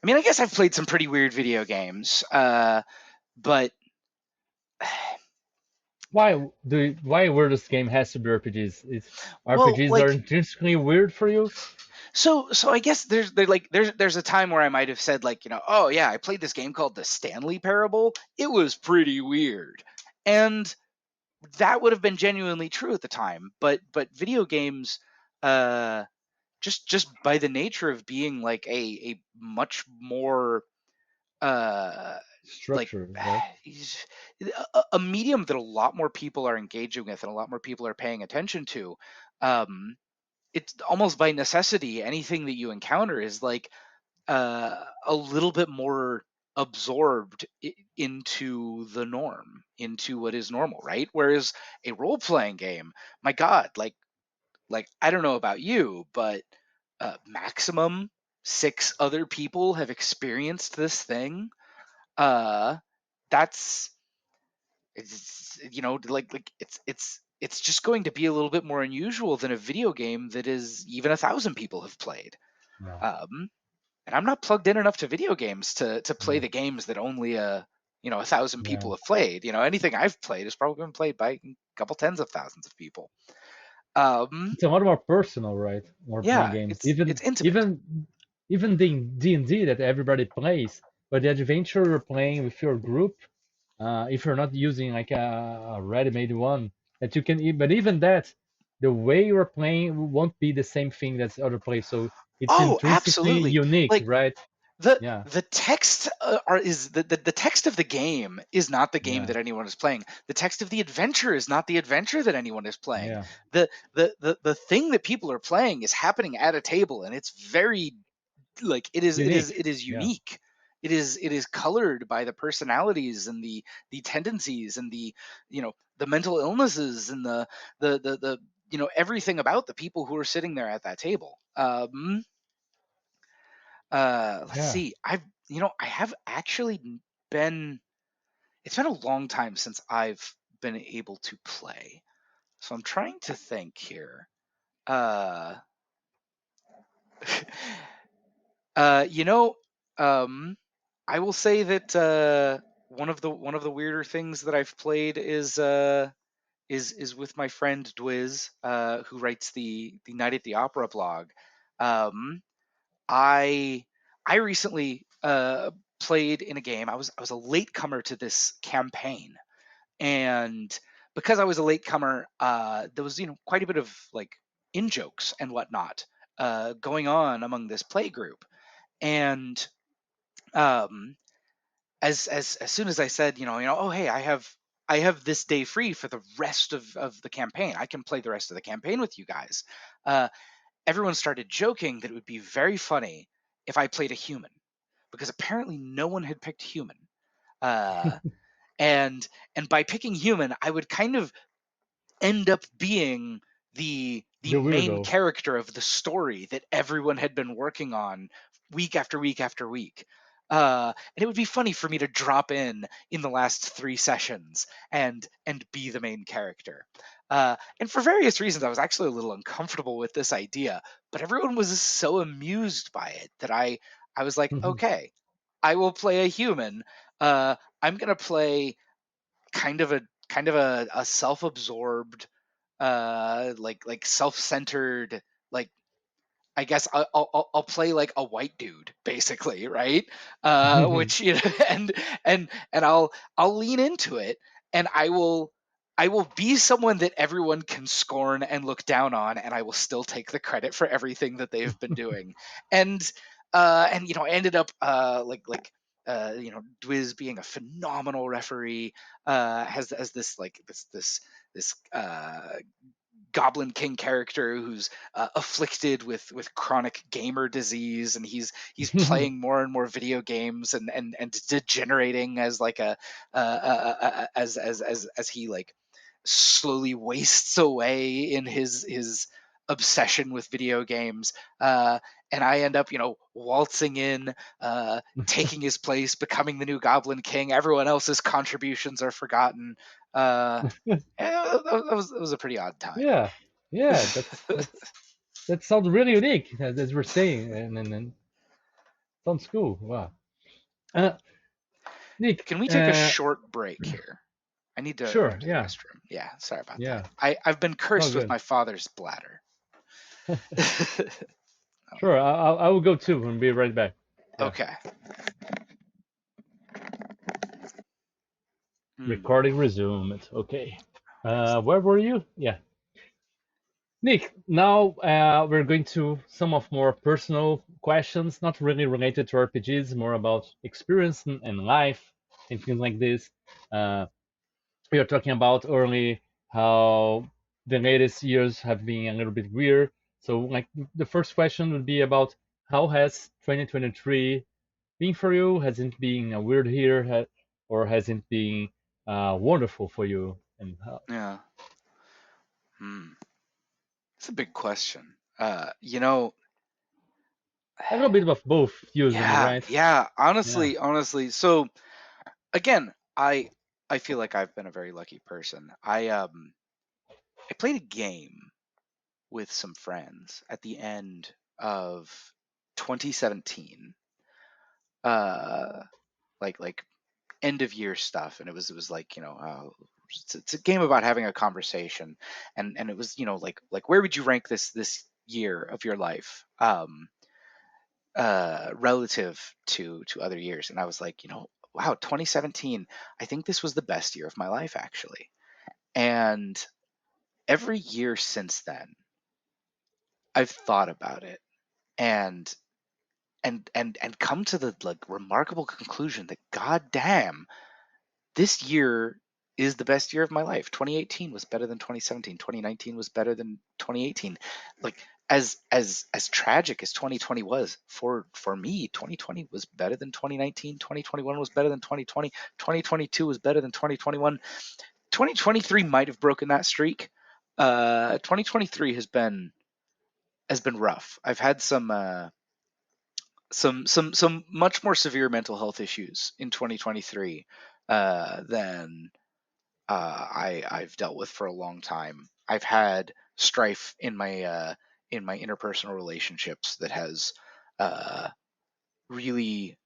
[SPEAKER 3] I mean, I guess I've played some pretty weird video games, but
[SPEAKER 1] Why weirdest game has to be RPGs? Is
[SPEAKER 3] well,
[SPEAKER 1] RPGs are
[SPEAKER 3] like,
[SPEAKER 1] intrinsically weird for you?
[SPEAKER 3] so I guess there's a time where I might have said, like, oh yeah, I played this game called the Stanley Parable. It was pretty weird, and that would have been genuinely true at the time. But video games, uh, just by the nature of being like a much more like
[SPEAKER 1] Structure, right?
[SPEAKER 3] a medium that a lot more people are engaging with and a lot more people are paying attention to. um it's almost by necessity, anything that you encounter is like a little bit more absorbed into the norm, into what is normal, right? Whereas a role-playing game, my god, like I don't know about you, but maximum 6 other people have experienced this thing. uh that's it's, like it's just going to be a little bit more unusual than a video game that is even 1,000 people have played.
[SPEAKER 1] Yeah,
[SPEAKER 3] And I'm not plugged in enough to video games to play
[SPEAKER 1] yeah,
[SPEAKER 3] the games that only 1,000
[SPEAKER 1] yeah.
[SPEAKER 3] people have played. Anything I've played has probably been played by a couple tens of thousands of people. um
[SPEAKER 1] It's a lot more personal, right? More playing
[SPEAKER 3] yeah,
[SPEAKER 1] games,
[SPEAKER 3] it's intimate.
[SPEAKER 1] even the D&D that everybody plays, but the adventure you're playing with your group, if you're not using like a ready-made one that you can, but even that, the way you're playing won't be the same thing that's other plays. So it's
[SPEAKER 3] Oh,
[SPEAKER 1] intrinsically
[SPEAKER 3] absolutely.
[SPEAKER 1] unique,
[SPEAKER 3] Like
[SPEAKER 1] right?
[SPEAKER 3] the
[SPEAKER 1] Yeah,
[SPEAKER 3] the text is the text of the game is not the game
[SPEAKER 1] yeah,
[SPEAKER 3] that anyone is playing. The text of the adventure is not the adventure that anyone is playing.
[SPEAKER 1] yeah.
[SPEAKER 3] The thing that people are playing is happening at a table, and it's very, like,
[SPEAKER 1] Unique.
[SPEAKER 3] it is
[SPEAKER 1] Yeah,
[SPEAKER 3] unique. It is colored by the personalities and the tendencies and the mental illnesses and the everything about the people who are sitting there at that table. Let's
[SPEAKER 1] yeah.
[SPEAKER 3] see. I have actually been. It's been a long time since I've been able to play, so I'm trying to think here. Uh, uh, you know, um, I will say that one of the weirder things that I've played is with my friend Dwiz, who writes the Night at the Opera blog. Um, I I recently played in a game. I was a latecomer to this campaign, and because I was a latecomer, there was quite a bit of like in jokes and whatnot going on among this play group. And um, as soon as I said, oh hey, I have this day free for the rest of the campaign. I can play the rest of the campaign with you guys. Uh, Everyone started joking that it would be very funny if I played a human, because apparently no one had picked human. Uh, and and by picking human, I would kind of end up being the
[SPEAKER 1] The
[SPEAKER 3] main
[SPEAKER 1] weirdo.
[SPEAKER 3] character of the story that everyone had been working on week after week after week. And it would be funny for me to drop in the last 3 sessions and be the main character. And for various reasons, I was actually a little uncomfortable with this idea, but everyone was so amused by it that I was like, okay, I will play a human. I'm gonna play kind of a self-absorbed, like self-centered, like I guess I'll play like a white dude, basically, right? Which and I'll lean into it, and I will be someone that everyone can scorn and look down on, and I will still take the credit for everything that they've been doing. And I ended up Dwiz being a phenomenal referee, has this like this Goblin King character who's afflicted with chronic gamer disease, and he's playing more and more video games and degenerating as like as he like slowly wastes away in his obsession with video games. And I end up, waltzing in, taking his place, becoming the new Goblin King. Everyone else's contributions are forgotten. That was a pretty odd time.
[SPEAKER 1] Yeah, yeah, that sounds really unique as we're saying, and sounds cool. Wow. Uh, Nick,
[SPEAKER 3] Can we take a short break here? I need to run
[SPEAKER 1] sure,
[SPEAKER 3] to the
[SPEAKER 1] yeah,
[SPEAKER 3] restroom. Yeah, sorry about that.
[SPEAKER 1] yeah,
[SPEAKER 3] I've been
[SPEAKER 1] all
[SPEAKER 3] cursed with
[SPEAKER 1] good.
[SPEAKER 3] my father's bladder.
[SPEAKER 1] Sure, I will go too and be right back. Yeah,
[SPEAKER 3] Okay. Hmm.
[SPEAKER 1] recording resumed. Okay. Where were you? Yeah. Nick, now we're going to some of more personal questions, not really related to RPGs, more about experience and life and things like this. Uh, we were talking about early how the latest years have been a little bit weird. So, like, the first question would be about how has 2023 been for you? Has it been a weird year, or has it been wonderful for you? And how?
[SPEAKER 3] Yeah. Hmm. It's a big question. You know,
[SPEAKER 1] A little bit of both, usually,
[SPEAKER 3] yeah,
[SPEAKER 1] right?
[SPEAKER 3] yeah.
[SPEAKER 1] Yeah.
[SPEAKER 3] Honestly. So again, I feel like I've been a very lucky person. I played a game with some friends at the end of 2017. Uh, like end of year stuff, and it was like, it's a game about having a conversation, and it was, like where would you rank this year of your life, relative to other years. And I was like, wow, 2017, I think this was the best year of my life, actually. And every year since then, I've thought about it, and and come to the like remarkable conclusion that god damn, this year is the best year of my life. 2018 was better than 2017. 2019 was better than 2018. Like, as tragic as 2020 was for me, 2020 was better than 2019. 2021 was better than 2020. 2022 was better than 2021. 2023 might have broken that streak. 2023 has been rough. I've had some much more severe mental health issues in 2023 than I've dealt with for a long time. I've had strife in my interpersonal relationships that has uh, really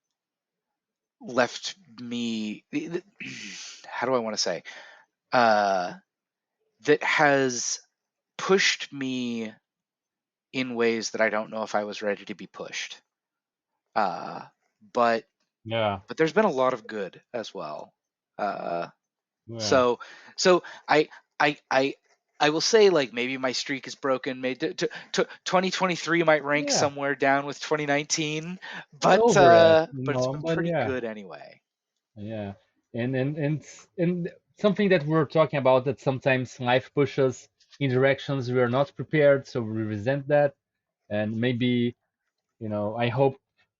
[SPEAKER 3] left me. How do I want to say? Uh, that has pushed me in ways that I don't know if I was ready to be pushed. Uh, but
[SPEAKER 1] Yeah.
[SPEAKER 3] but there's been a lot of good as well. Uh,
[SPEAKER 1] Yeah.
[SPEAKER 3] So, so I, I, I will say, like, maybe my streak is broken. Maybe 2023 might rank
[SPEAKER 1] Yeah.
[SPEAKER 3] somewhere down with 2019,
[SPEAKER 1] Over that,
[SPEAKER 3] but it's been
[SPEAKER 1] but
[SPEAKER 3] pretty
[SPEAKER 1] yeah.
[SPEAKER 3] good anyway.
[SPEAKER 1] Yeah, and something that we're talking about, that sometimes life pushes in directions we are not prepared, so we resent that, and maybe, I hope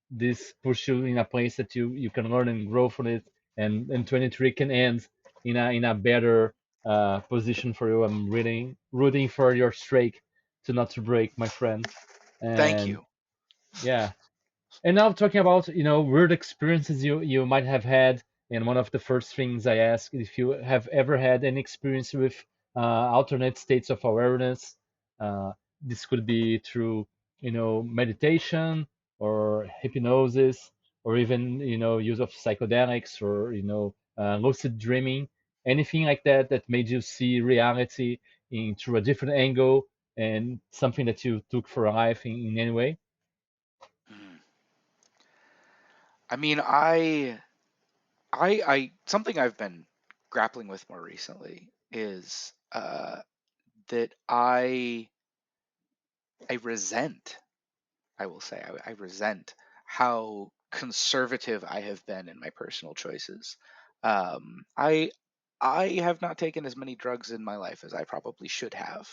[SPEAKER 1] this push you in a place that you can learn and grow from it, and 23 can end in a better position for you. I'm really rooting for your streak to not to break, my friend,
[SPEAKER 3] Thank
[SPEAKER 1] and
[SPEAKER 3] you.
[SPEAKER 1] yeah. And now talking about, weird experiences you might have had. And one of the first things I ask if you have ever had any experience with alternate states of awareness. This could be through, meditation or hypnosis, or even, use of psychedelics, or, lucid dreaming, anything like that that made you see reality in through a different angle, and something that you took for life in any way.
[SPEAKER 3] Mm. I mean, I something I've been grappling with more recently is that I resent, I will say, I resent how conservative I have been in my personal choices. Um, I I have not taken as many drugs in my life as I probably should have.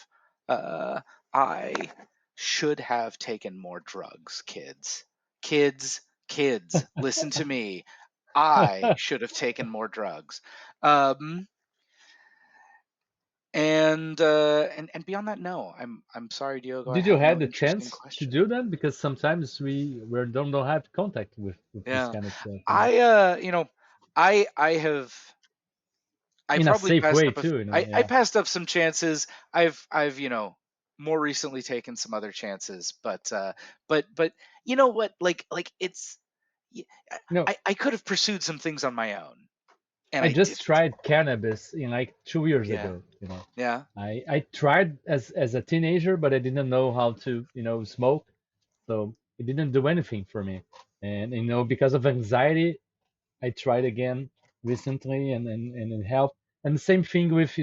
[SPEAKER 3] Uh, I should have taken more drugs, kids. Kids, kids, listen to me. I should have taken more drugs. Um, and beyond that, no. I'm sorry, Diogo. I
[SPEAKER 1] Did you
[SPEAKER 3] have
[SPEAKER 1] had
[SPEAKER 3] no
[SPEAKER 1] the
[SPEAKER 3] interesting
[SPEAKER 1] chance to
[SPEAKER 3] question.
[SPEAKER 1] do that? Because sometimes we don't have contact with this
[SPEAKER 3] Yeah.
[SPEAKER 1] kind of stuff,
[SPEAKER 3] I have I
[SPEAKER 1] in a
[SPEAKER 3] probably
[SPEAKER 1] safe
[SPEAKER 3] passed
[SPEAKER 1] way
[SPEAKER 3] up
[SPEAKER 1] too.
[SPEAKER 3] I
[SPEAKER 1] Yeah.
[SPEAKER 3] passed up some chances. I've more recently taken some other chances, but you know what? Like it's y- I could have pursued some things on my own, and
[SPEAKER 1] I
[SPEAKER 3] I
[SPEAKER 1] just
[SPEAKER 3] didn't.
[SPEAKER 1] tried cannabis in like 2 years
[SPEAKER 3] Yeah.
[SPEAKER 1] ago.
[SPEAKER 3] Yeah.
[SPEAKER 1] I tried as a teenager, but I didn't know how to smoke, so it didn't do anything for me. And because of anxiety, I tried again recently, and it helped. And the same thing with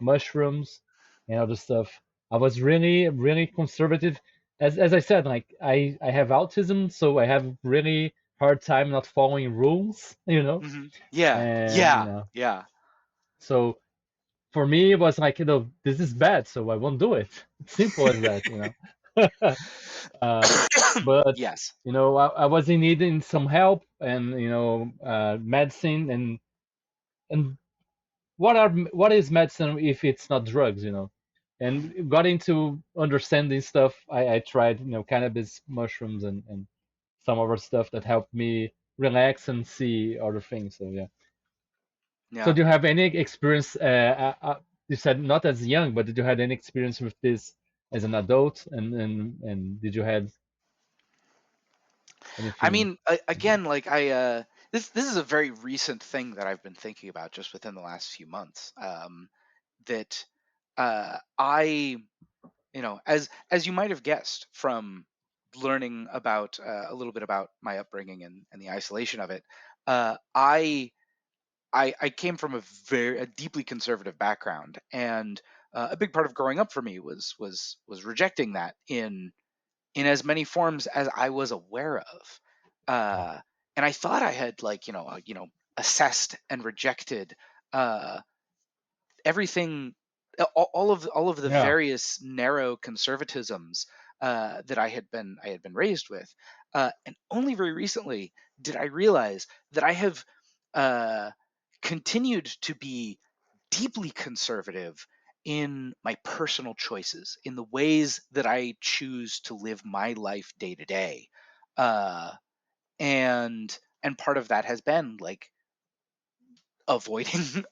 [SPEAKER 1] mushrooms and other stuff. I was really really conservative. As I said, like I have autism, so I have really hard time not following rules.
[SPEAKER 3] Yeah.
[SPEAKER 1] And
[SPEAKER 3] Yeah. Yeah.
[SPEAKER 1] so for me it was like, this is bad, so I won't do it. It's simple as that. uh, but
[SPEAKER 3] Yes.
[SPEAKER 1] I was in needing some help, and medicine, and what is medicine if it's not drugs, and got into understanding stuff. I tried cannabis, mushrooms, and some other stuff that helped me relax and see other things. So yeah. So
[SPEAKER 3] Yeah.
[SPEAKER 1] do you have any experience? You said not as young, but did you had any experience with this as an adult? And did you had
[SPEAKER 3] I
[SPEAKER 1] anything?
[SPEAKER 3] mean, again, like this is a very recent thing that I've been thinking about just within the last few months. That I as you might have guessed from learning about a little bit about my upbringing and the isolation of it, uh, I I came from a deeply conservative background, and a big part of growing up for me was rejecting that in as many forms as I was aware of. Uh, and I thought I had assessed and rejected uh, everything, all of the
[SPEAKER 1] Yeah,
[SPEAKER 3] various narrow conservatisms that I had been raised with, and only very recently did I realize that I have uh, continued to be deeply conservative in my personal choices, in the ways that I choose to live my life day to day. Uh, and part of that has been like avoiding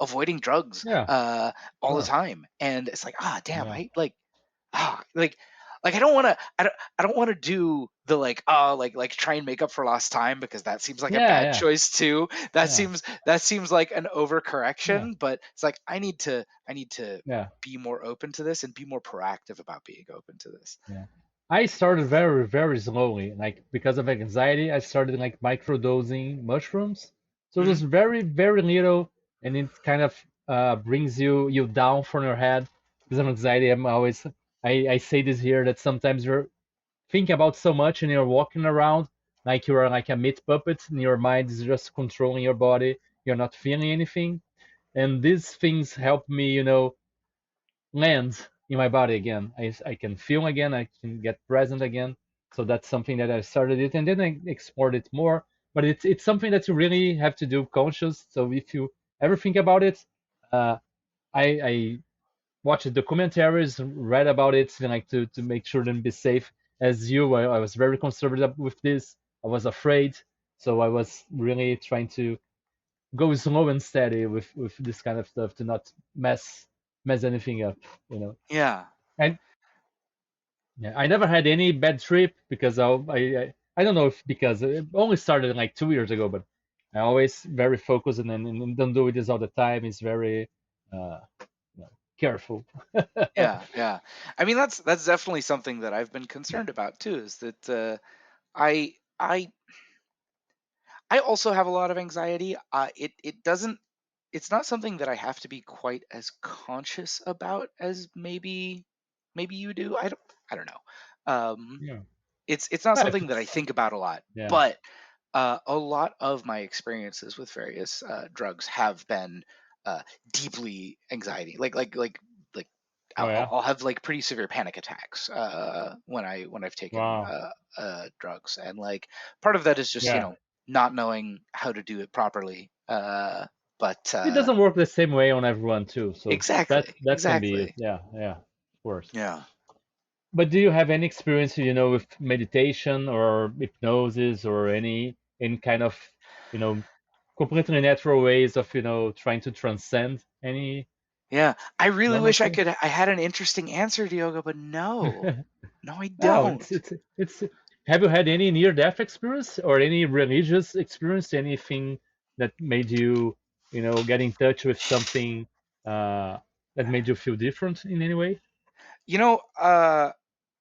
[SPEAKER 3] avoiding drugs
[SPEAKER 1] yeah,
[SPEAKER 3] all the
[SPEAKER 1] sure,
[SPEAKER 3] time, and it's like, damn,
[SPEAKER 1] yeah,
[SPEAKER 3] I ah like I don't want to do the like try and make up for lost time, because that seems like a
[SPEAKER 1] yeah,
[SPEAKER 3] bad
[SPEAKER 1] yeah,
[SPEAKER 3] choice too. that
[SPEAKER 1] yeah,
[SPEAKER 3] seems that seems like an
[SPEAKER 1] yeah,
[SPEAKER 3] overcorrection, but it's like I need to
[SPEAKER 1] yeah.
[SPEAKER 3] be more open to this and be more proactive about being open to this.
[SPEAKER 1] Yeah. I started very, very slowly. Like because of anxiety, I started like microdosing mushrooms. So it
[SPEAKER 3] Hmm.
[SPEAKER 1] was very, very little, and it kind of brings you down from your head. Because of anxiety, I say this here that sometimes you're thinking about so much and you're walking around like you are like a meat puppet, and your mind is just controlling your body. You're not feeling anything, and these things help me, land in my body again. I can feel again. I can get present again. So that's something that I started it, and then I explored it more. But it's something that you really have to do conscious. So if you ever think about it, uh, I watched documentaries, read about it, like to make sure and be safe. as you, I was very conservative with this. I was afraid, so I was really trying to go slow and steady with this kind of stuff to not mess anything up, you know.
[SPEAKER 3] Yeah.
[SPEAKER 1] And yeah, I never had any bad trip because I don't know if because it only started like 2 years ago, but I always very focused and don't do this all the time. It's very uh, you know, careful.
[SPEAKER 3] Yeah, yeah. I mean, that's definitely something that I've been concerned about too, is that I I I also have a lot of anxiety. It doesn't it's not something that I have to be quite as conscious about as maybe you do. I don't know.
[SPEAKER 1] Yeah.
[SPEAKER 3] It's not
[SPEAKER 1] If
[SPEAKER 3] something that I
[SPEAKER 1] it's
[SPEAKER 3] think about a lot,
[SPEAKER 1] yeah.
[SPEAKER 3] but a lot of my experiences with various drugs have been deeply anxiety. Like
[SPEAKER 1] Oh yeah.
[SPEAKER 3] I'll have like pretty severe panic attacks when I've taken
[SPEAKER 1] Wow.
[SPEAKER 3] drugs, and like part of that is just
[SPEAKER 1] Yeah.
[SPEAKER 3] not knowing how to do it properly. But
[SPEAKER 1] It doesn't work the same way on everyone too. So
[SPEAKER 3] exactly,
[SPEAKER 1] that can be it.
[SPEAKER 3] exactly.
[SPEAKER 1] Yeah, yeah, of course.
[SPEAKER 3] Yeah.
[SPEAKER 1] But do you have any experience, with meditation or hypnosis or any kind of, you know, completely natural ways of, trying to transcend any
[SPEAKER 3] Yeah, I really wish
[SPEAKER 1] normalcy?
[SPEAKER 3] I had an interesting answer, Diogo, but no. No, I
[SPEAKER 1] No,
[SPEAKER 3] don't.
[SPEAKER 1] it's. Have you had any near-death experience or any religious experience? Anything that made you, get in touch with something uh, that made you feel different in any way?
[SPEAKER 3] You know,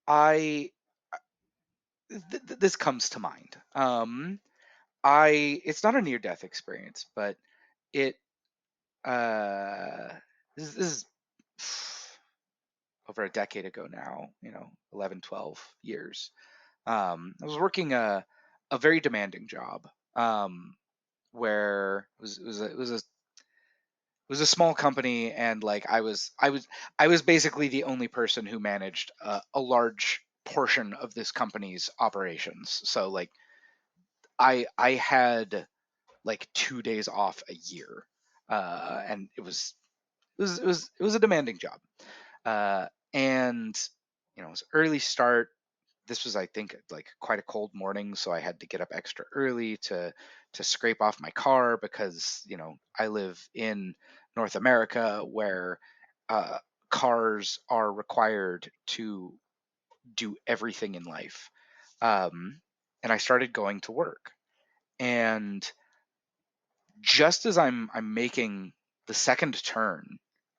[SPEAKER 3] I this comes to mind. I It's not a near death experience, but it uh this is over a decade ago now, 11, 12 years. I was working a very demanding job. Where it was a small company, and like I was basically the only person who managed a large portion of this company's operations. So like I had like 2 days off a year, and it was a demanding job, and it was early start. This was, I think, like quite a cold morning, so I had to get up extra early to scrape off my car because I live in North America, where uh, cars are required to do everything in life. And I started going to work, and just as I'm making the second turn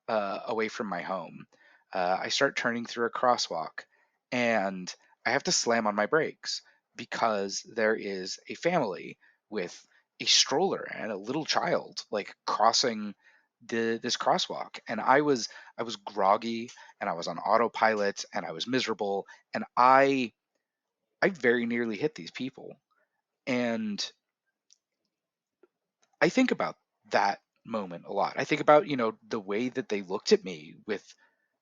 [SPEAKER 3] away from my home, I start turning through a crosswalk, and I have to slam on my brakes because there is a family with a stroller and a little child like crossing this crosswalk, and I was groggy, and I was on autopilot, and I was miserable, and I very nearly hit these people. And I think about that moment a lot. I think about, the way that they looked at me with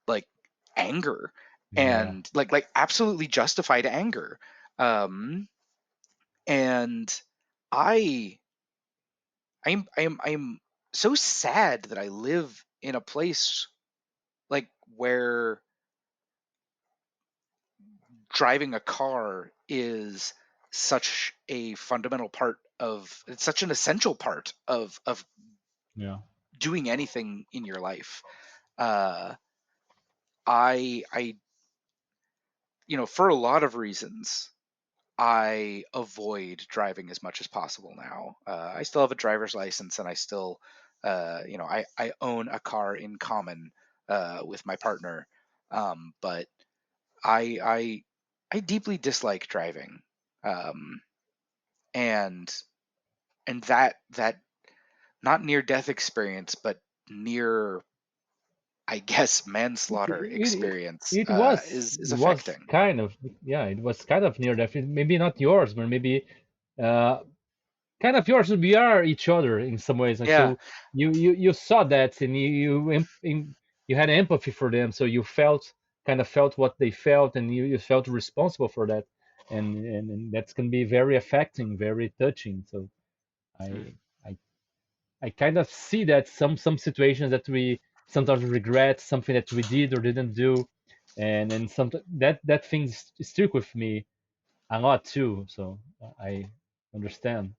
[SPEAKER 3] like anger,
[SPEAKER 1] Yeah,
[SPEAKER 3] and like absolutely justified anger. Um and I I'm so sad that I live in a place like where driving a car is such a fundamental part of it's such an essential part of
[SPEAKER 1] yeah.
[SPEAKER 3] doing anything in your life. uh I for a lot of reasons, I avoid driving as much as possible now. I still have a driver's license, and I still, I own a car in common with my partner. But I, I, I deeply dislike driving, um, and that not near death experience, but near, I guess,
[SPEAKER 1] It,
[SPEAKER 3] manslaughter
[SPEAKER 1] it,
[SPEAKER 3] experience
[SPEAKER 1] it was
[SPEAKER 3] is
[SPEAKER 1] it was
[SPEAKER 3] affecting.
[SPEAKER 1] kind of yeah, it was kind of near death. Maybe not yours, but maybe uh, kind of yours. We are each other in some ways, and
[SPEAKER 3] Yeah.
[SPEAKER 1] so you saw that, and you had empathy for them, so you felt what they felt, and you felt responsible for that, and that can be very affecting, very touching. So
[SPEAKER 3] Hmm.
[SPEAKER 1] I I I kind of see that some situations that we sometimes regret, something that we did or didn't do. and some that thing stuck with me a lot too. So I understand,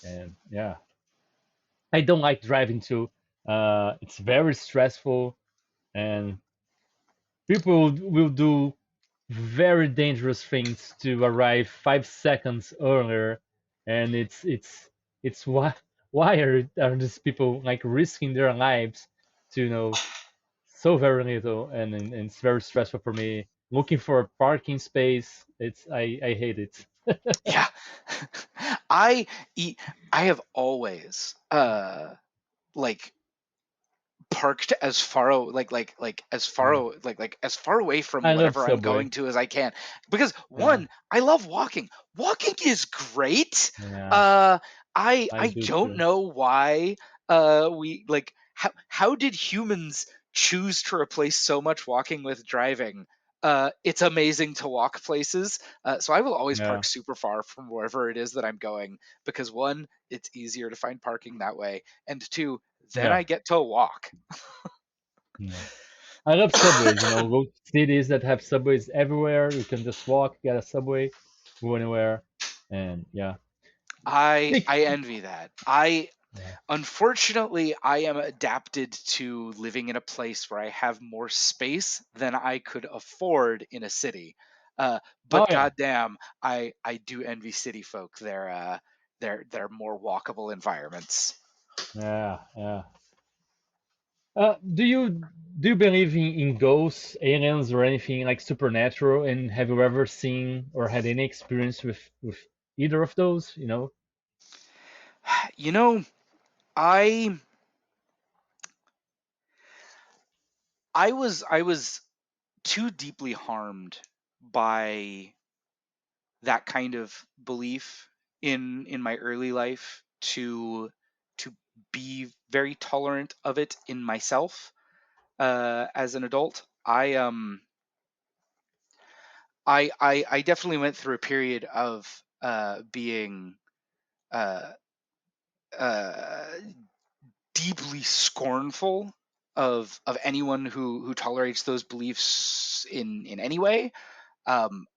[SPEAKER 1] and yeah, I don't like driving too. It's very stressful, and people will do very dangerous things to arrive 5 seconds earlier, and it's why are these people like risking their lives to so very little, and it's very stressful for me. Looking for a parking space, I hate it.
[SPEAKER 3] Yeah. I e- I have always like parked as far as far
[SPEAKER 1] Yeah.
[SPEAKER 3] as far away from
[SPEAKER 1] I love
[SPEAKER 3] whatever I'm going
[SPEAKER 1] Subway.
[SPEAKER 3] to as I can, because
[SPEAKER 1] Yeah,
[SPEAKER 3] one, I love walking. Walking is great.
[SPEAKER 1] yeah,
[SPEAKER 3] uh
[SPEAKER 1] I
[SPEAKER 3] I
[SPEAKER 1] do
[SPEAKER 3] don't
[SPEAKER 1] too.
[SPEAKER 3] know why we like how did humans choose to replace so much walking with driving? It's amazing to walk places. So I will always
[SPEAKER 1] Yeah,
[SPEAKER 3] park super far from wherever it is that I'm going, because one, it's easier to find parking that way, and two, then
[SPEAKER 1] yeah,
[SPEAKER 3] I get to walk.
[SPEAKER 1] yeah. I love subways. Go to cities that have subways everywhere. You can just walk, get a subway, go anywhere, and yeah. Nick.
[SPEAKER 3] I envy that. I
[SPEAKER 1] Yeah.
[SPEAKER 3] Unfortunately, I am adapted to living in a place where I have more space than I could afford in a city.
[SPEAKER 1] Oh
[SPEAKER 3] But
[SPEAKER 1] yeah,
[SPEAKER 3] goddamn, I do envy city folk. They're more walkable environments.
[SPEAKER 1] yeah, yeah. Do you believe in ghosts, aliens, or anything like supernatural? And have you ever seen or had any experience with either of those?
[SPEAKER 3] You know, I I was too deeply harmed by that kind of belief in my early life to be very tolerant of it in myself as an adult. I definitely went through a period of being uh, uh, deeply scornful of anyone who tolerates those beliefs in any way. Um,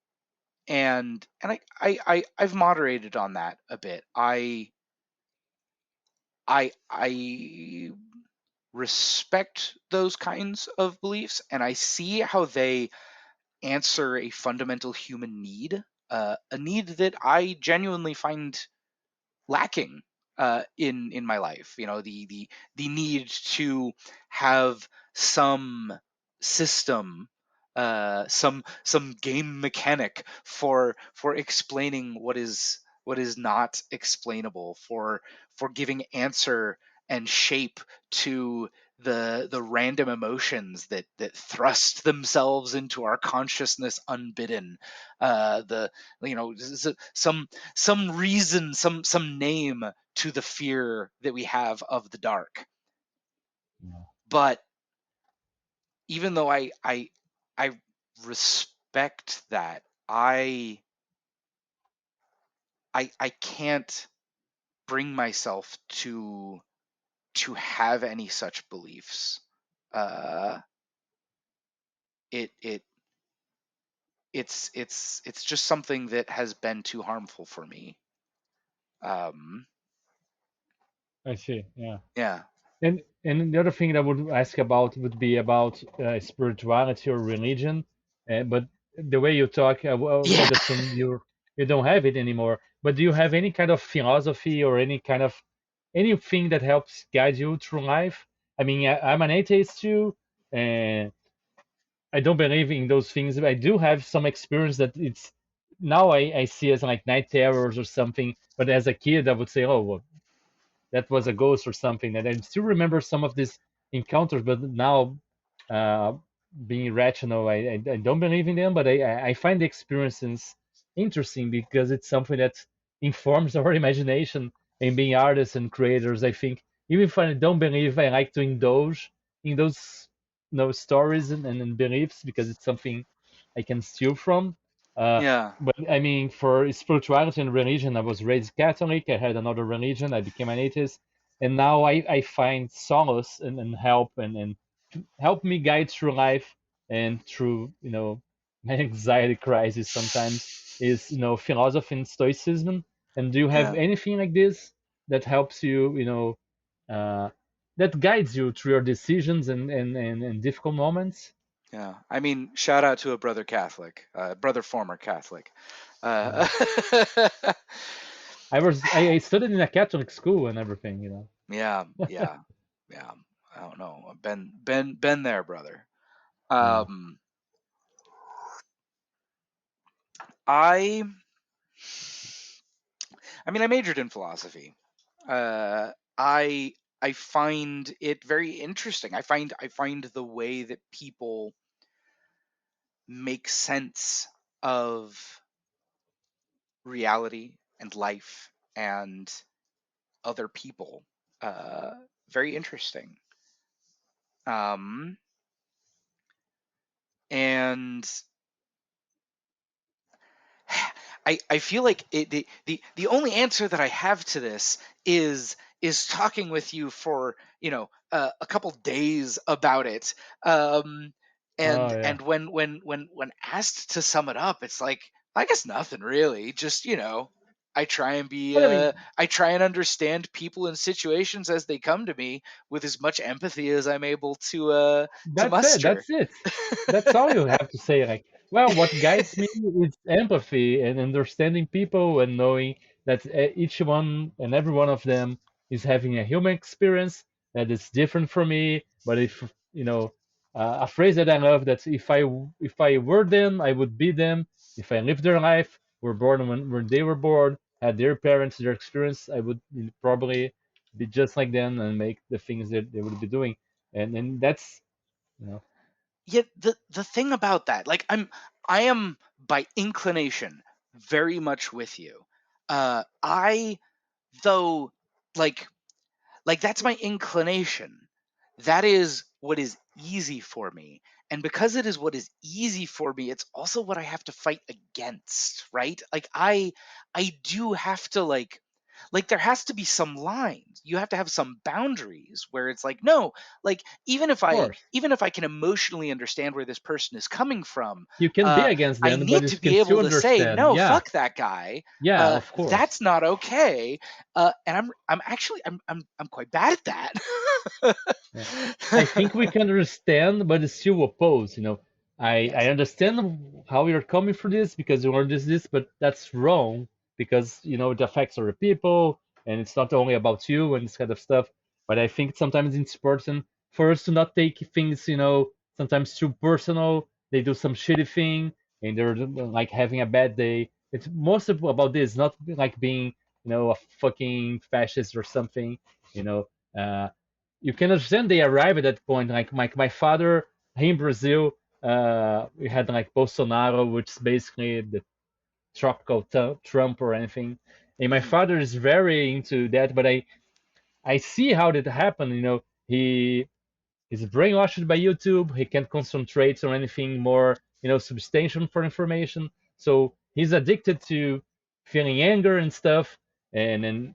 [SPEAKER 3] I've moderated on that a bit. I respect those kinds of beliefs, and I see how they answer a fundamental human need, a need that I genuinely find lacking in my life. The need to have some system, some game mechanic for explaining what is not explainable, for giving answer and shape to the random emotions that thrust themselves into our consciousness unbidden. The some reason, some name to the fear that we have of the dark.
[SPEAKER 1] Yeah.
[SPEAKER 3] But even though I respect that, I can't bring myself to have any such beliefs. Uh, it it's just something that has been too harmful for me. Um,
[SPEAKER 1] I see. Yeah.
[SPEAKER 3] yeah,
[SPEAKER 1] And the other thing that I would ask about would be about spirituality or religion. But the way you talk,
[SPEAKER 3] yeah.
[SPEAKER 1] I'd assume you don't have it anymore. But do you have any kind of philosophy or any kind of anything that helps guide you through life? I mean, I'm an atheist too, and I don't believe in those things. I do have some experience that it's now I see as like night terrors or something. But as a kid, I would say, oh, well, that was a ghost or something. And I still remember some of these encounters, but now, uh, being rational, I don't believe in them, but I find the experiences interesting because it's something that informs our imagination. And being artists and creators, I think, even if I don't believe, I like to indulge in those stories and beliefs because it's something I can steal from. Uh,
[SPEAKER 3] Yeah.
[SPEAKER 1] but I mean, for spirituality and religion, I was raised Catholic. I had another religion. I became an atheist, and now I find solace and help and help me guide through life and through my anxiety crisis sometimes is philosophy and stoicism. And do you have
[SPEAKER 3] Yeah,
[SPEAKER 1] anything like this that helps you, uh, that guides you through your decisions and difficult moments?
[SPEAKER 3] yeah. I mean, shout out to a brother Catholic, brother former Catholic.
[SPEAKER 1] Uh,
[SPEAKER 3] Uh,
[SPEAKER 1] I studied in a Catholic school and everything.
[SPEAKER 3] yeah, yeah, yeah. I don't know. I've been there, brother.
[SPEAKER 1] Yeah.
[SPEAKER 3] Um, I I mean, I majored in philosophy. Uh, I I find it very interesting. I find the way that people make sense of reality and life and other people uh, very interesting. Um, and I feel like the only answer that I have to this is talking with you for a couple days about it. Um,
[SPEAKER 1] Oh
[SPEAKER 3] and
[SPEAKER 1] yeah.
[SPEAKER 3] when asked to sum it up, it's like I guess nothing really. Just I try and be
[SPEAKER 1] But I mean,
[SPEAKER 3] I try and understand people and situations as they come to me with as much empathy as I'm able to
[SPEAKER 1] that's it.
[SPEAKER 3] muster.
[SPEAKER 1] That's it. That's all you have to say. Like, well, what guides me is empathy and understanding people and knowing that each one and every one of them is having a human experience that is different from me. But if a phrase that I love that if I were them, I would be them. If I lived their life, were born when they were born, had their parents, their experience, I would probably be just like them and make the things that they would be doing. And that's you know
[SPEAKER 3] Yet the thing about that, like I am by inclination very much with you. I though like that's my inclination. That is what is easy for me. And because it is what is easy for me, it's also what I have to fight against, right? Like I do have to there has to be some lines. You have to have some boundaries where it's like, no, like
[SPEAKER 1] course.
[SPEAKER 3] even if I can emotionally understand where this person is coming from,
[SPEAKER 1] You can be against
[SPEAKER 3] I
[SPEAKER 1] them, but
[SPEAKER 3] need
[SPEAKER 1] you
[SPEAKER 3] to
[SPEAKER 1] can
[SPEAKER 3] be
[SPEAKER 1] still
[SPEAKER 3] able to say,
[SPEAKER 1] understand.
[SPEAKER 3] no,
[SPEAKER 1] Yeah,
[SPEAKER 3] fuck that guy.
[SPEAKER 1] yeah, of course.
[SPEAKER 3] That's not okay. And I'm actually I'm quite bad at that.
[SPEAKER 1] Yeah. I think we can understand, but still oppose. I
[SPEAKER 3] Yes.
[SPEAKER 1] understand how you're coming for this because you want this, but that's wrong because it affects other people and it's not only about you and this kind of stuff. But I think sometimes it's important for us to not take things, sometimes too personal. They do some shitty thing and they're like having a bad day. It's most about this, not like being, a fucking fascist or something, you know. Uh, you can understand they arrive at that point. Like my father, here in Brazil, we had like Bolsonaro, which is basically the tropical Trump or anything. And my
[SPEAKER 3] Mhm.
[SPEAKER 1] father is very into that, but I see how that happened. He is brainwashed by YouTube. He can't concentrate on anything more, substantial for information. So he's addicted to feeling anger and stuff. And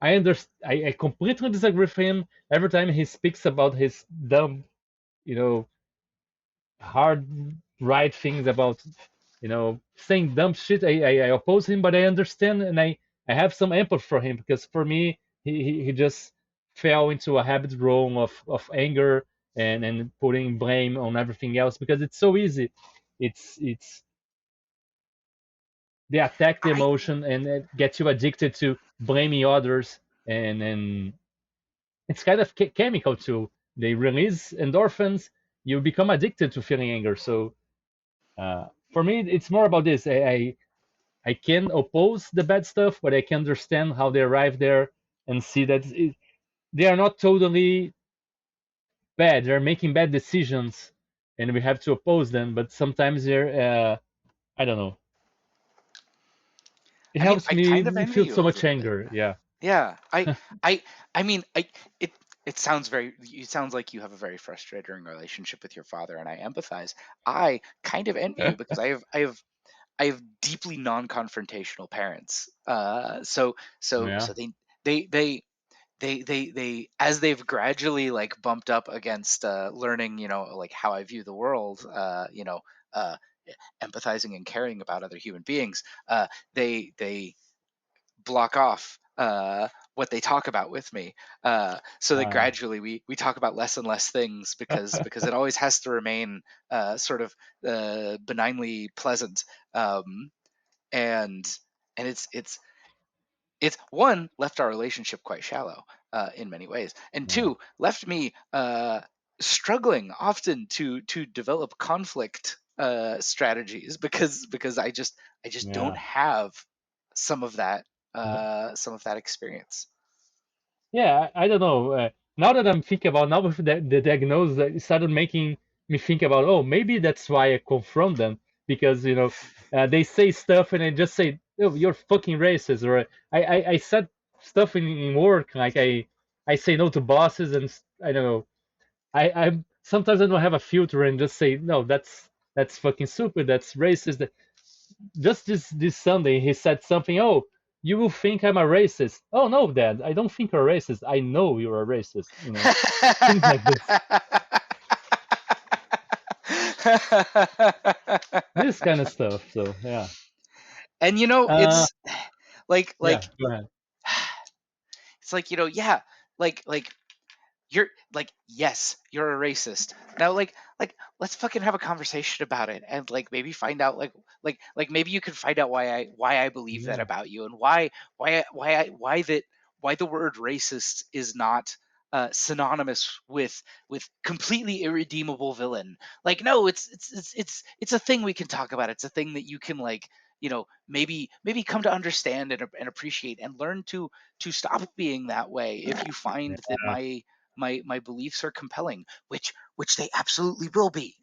[SPEAKER 1] I completely disagree with him every time he speaks about his dumb, you know, hard right things about, saying dumb shit. I oppose him, but I understand and I have some empathy for him because for me, he just fell into a habit wrong of anger and putting blame on everything else because it's so easy. It's they attack the
[SPEAKER 3] I
[SPEAKER 1] emotion and it gets you addicted to blaming others and it's kind of chemical too. They release endorphins. You become addicted to feeling anger. So for me, it's more about this. I can oppose the bad stuff, but I can understand how they arrive there and see that they are not totally bad. They're making bad decisions, and we have to oppose them. But sometimes they're I don't know. It
[SPEAKER 3] I mean,
[SPEAKER 1] helps
[SPEAKER 3] I kind of
[SPEAKER 1] me
[SPEAKER 3] envy
[SPEAKER 1] feel
[SPEAKER 3] you a
[SPEAKER 1] so much
[SPEAKER 3] little bit.
[SPEAKER 1] anger. Yeah.
[SPEAKER 3] Yeah, I, I mean, it, it sounds very, it sounds like you have a very frustrating relationship with your father, and I empathize. I kind of envy you because I have deeply non-confrontational parents. So
[SPEAKER 1] Yeah.
[SPEAKER 3] they they as they've gradually like bumped up against learning, like how I view the world, uh, empathizing and caring about other human beings, they block off what they talk about with me, so that
[SPEAKER 1] Uh,
[SPEAKER 3] gradually we talk about less and less things, because it always has to remain sort of benignly pleasant, and it's one, left our relationship quite shallow in many ways, and
[SPEAKER 1] yeah,
[SPEAKER 3] two, left me struggling often to develop conflict strategies, because I just don't
[SPEAKER 1] yeah.
[SPEAKER 3] have some of that
[SPEAKER 1] Uh,
[SPEAKER 3] experience.
[SPEAKER 1] Yeah, I don't know. Now that I'm thinking about now with the diagnosis, it started making me think about, oh, maybe that's why I confront them because they say stuff and I just say, oh, you're fucking racist, or I said stuff in work like I say no to bosses and I don't know. I sometimes I don't have a filter and just say no, that's fucking stupid, that's racist. Just this Sunday, he said something. Oh, you will think I'm a racist. Oh no, Dad, I don't think you're a racist. I know you're a racist. Things like this. This kind of stuff. So yeah,
[SPEAKER 3] And
[SPEAKER 1] uh,
[SPEAKER 3] it's like
[SPEAKER 1] yeah. Go ahead.
[SPEAKER 3] it's like, yeah, like you're like, yes, you're a racist. Now, like let's fucking have a conversation about it, and like maybe find out, like maybe you could find out why I believe that
[SPEAKER 1] Yeah,
[SPEAKER 3] about you, and why the word racist is not synonymous with completely irredeemable villain. Like, no, it's a thing we can talk about. It's a thing that you can, like, maybe come to understand and appreciate, and learn to stop being that way if you find that
[SPEAKER 1] uh,
[SPEAKER 3] my beliefs are compelling, which they absolutely will be,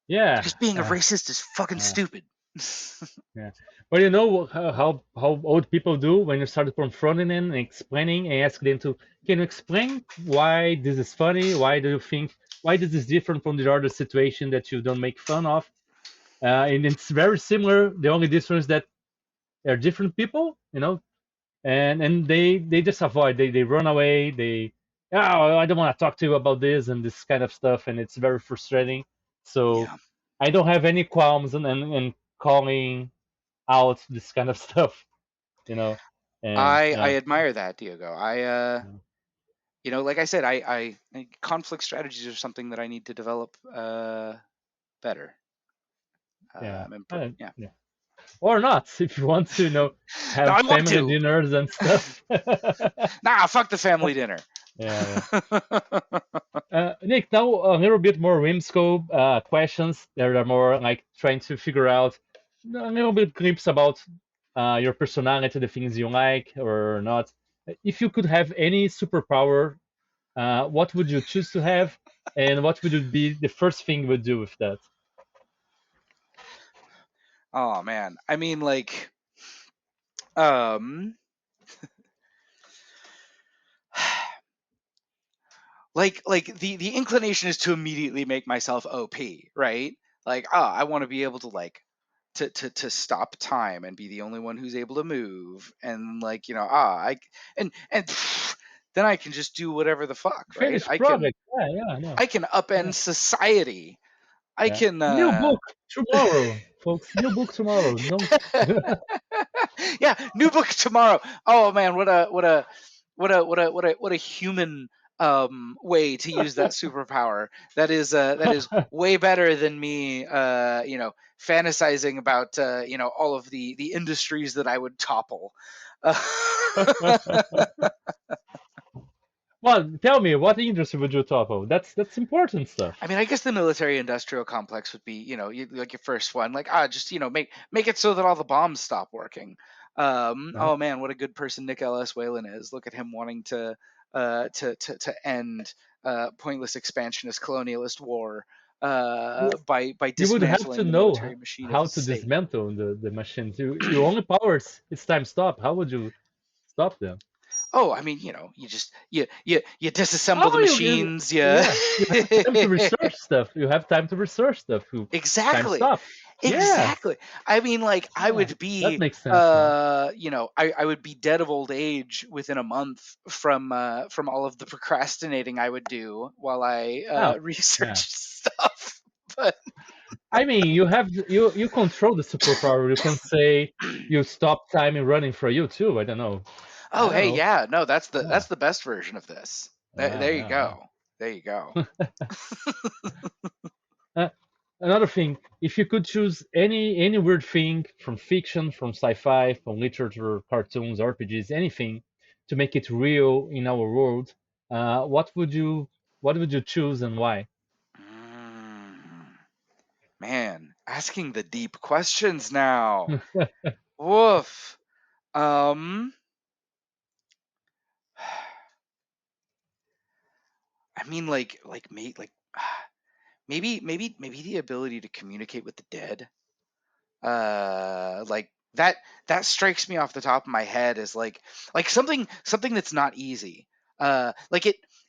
[SPEAKER 1] yeah,
[SPEAKER 3] because being a racist is fucking
[SPEAKER 1] uh,
[SPEAKER 3] stupid.
[SPEAKER 1] yeah. Well, you know how old people do when you start confronting them and explaining and ask them to, can you explain why this is funny? Why do you think why this is different from the other situation that you don't make fun of? And it's very similar. The only difference that they're different people, and they just avoid. They run away. Oh, I don't want to talk to you about this and this kind of stuff, and it's very frustrating. So
[SPEAKER 3] Yeah,
[SPEAKER 1] I don't have any qualms and calling out this kind of stuff, you know. And
[SPEAKER 3] I
[SPEAKER 1] yeah,
[SPEAKER 3] admire that, Diego. Like I said, conflict strategies are something that I need to develop better.
[SPEAKER 1] yeah,
[SPEAKER 3] Yeah.
[SPEAKER 1] yeah. Or not if you want to,
[SPEAKER 3] No,
[SPEAKER 1] have
[SPEAKER 3] I want
[SPEAKER 1] family
[SPEAKER 3] to.
[SPEAKER 1] dinners and stuff.
[SPEAKER 3] Nah, fuck the family dinner.
[SPEAKER 1] Yeah, yeah. Nick, now a little bit more whimsical questions that are more like trying to figure out a little bit glimpse about your personality, the things you like or not. If you could have any superpower, what would you choose to have, and what would it be the first thing you would do with that?
[SPEAKER 3] Oh man, I mean, um, the inclination is to immediately make myself OP, right? Like, I want to be able to, like, to stop time and be the only one who's able to move, and, like, and then I can just do whatever the fuck, right?
[SPEAKER 1] Finished project. Yeah, yeah, no.
[SPEAKER 3] I can
[SPEAKER 1] Yeah,
[SPEAKER 3] upend society. I
[SPEAKER 1] yeah.
[SPEAKER 3] can
[SPEAKER 1] New book tomorrow, folks. New book tomorrow. No.
[SPEAKER 3] yeah, new book tomorrow. Oh man, what a human way to use that superpower. That is way better than me fantasizing about all of the industries that I would topple. Uh,
[SPEAKER 1] Well, tell me, what industry would you top of? That's important stuff.
[SPEAKER 3] I mean, I guess the military-industrial complex would be, like your first one. Like, just make it so that all the bombs stop working.
[SPEAKER 1] Uh-huh.
[SPEAKER 3] Oh man, what a good person Nick LS Whelan is. Look at him wanting to end pointless expansionist colonialist war
[SPEAKER 1] You
[SPEAKER 3] by
[SPEAKER 1] you would have to
[SPEAKER 3] dismantling the
[SPEAKER 1] know
[SPEAKER 3] military machine of
[SPEAKER 1] how
[SPEAKER 3] the
[SPEAKER 1] to
[SPEAKER 3] state.
[SPEAKER 1] dismantle the machines. You only powers it's time stop. How would you stop them?
[SPEAKER 3] Oh, I mean, you just you disassemble the
[SPEAKER 1] Oh, you
[SPEAKER 3] machines. Yeah,
[SPEAKER 1] yeah. You have time to research stuff. You have time to research stuff. You time
[SPEAKER 3] exactly.
[SPEAKER 1] stop. Yeah,
[SPEAKER 3] Exactly. I mean, like, I
[SPEAKER 1] yeah,
[SPEAKER 3] would
[SPEAKER 1] that
[SPEAKER 3] be,
[SPEAKER 1] makes sense now.
[SPEAKER 3] I would be dead of old age within a month from all of the procrastinating I would do while I
[SPEAKER 1] Oh,
[SPEAKER 3] research
[SPEAKER 1] yeah.
[SPEAKER 3] stuff. But
[SPEAKER 1] I mean, you control the superpower. You can say you stop time in running for you too. I don't know. I
[SPEAKER 3] oh,
[SPEAKER 1] don't
[SPEAKER 3] hey,
[SPEAKER 1] know.
[SPEAKER 3] yeah, no,
[SPEAKER 1] Yeah,
[SPEAKER 3] that's the best version of this.
[SPEAKER 1] yeah,
[SPEAKER 3] There you
[SPEAKER 1] yeah,
[SPEAKER 3] go. There you go.
[SPEAKER 1] yeah. Uh, Another thing, if you could choose any weird thing from fiction, from sci-fi, from literature, cartoons, RPGs, anything, to make it real in our world, what would you choose and why?
[SPEAKER 3] Mm, man, asking the deep questions now. Woof. Um, I mean, maybe the ability to communicate with the dead. Like that strikes me off the top of my head as like something that's not easy. Like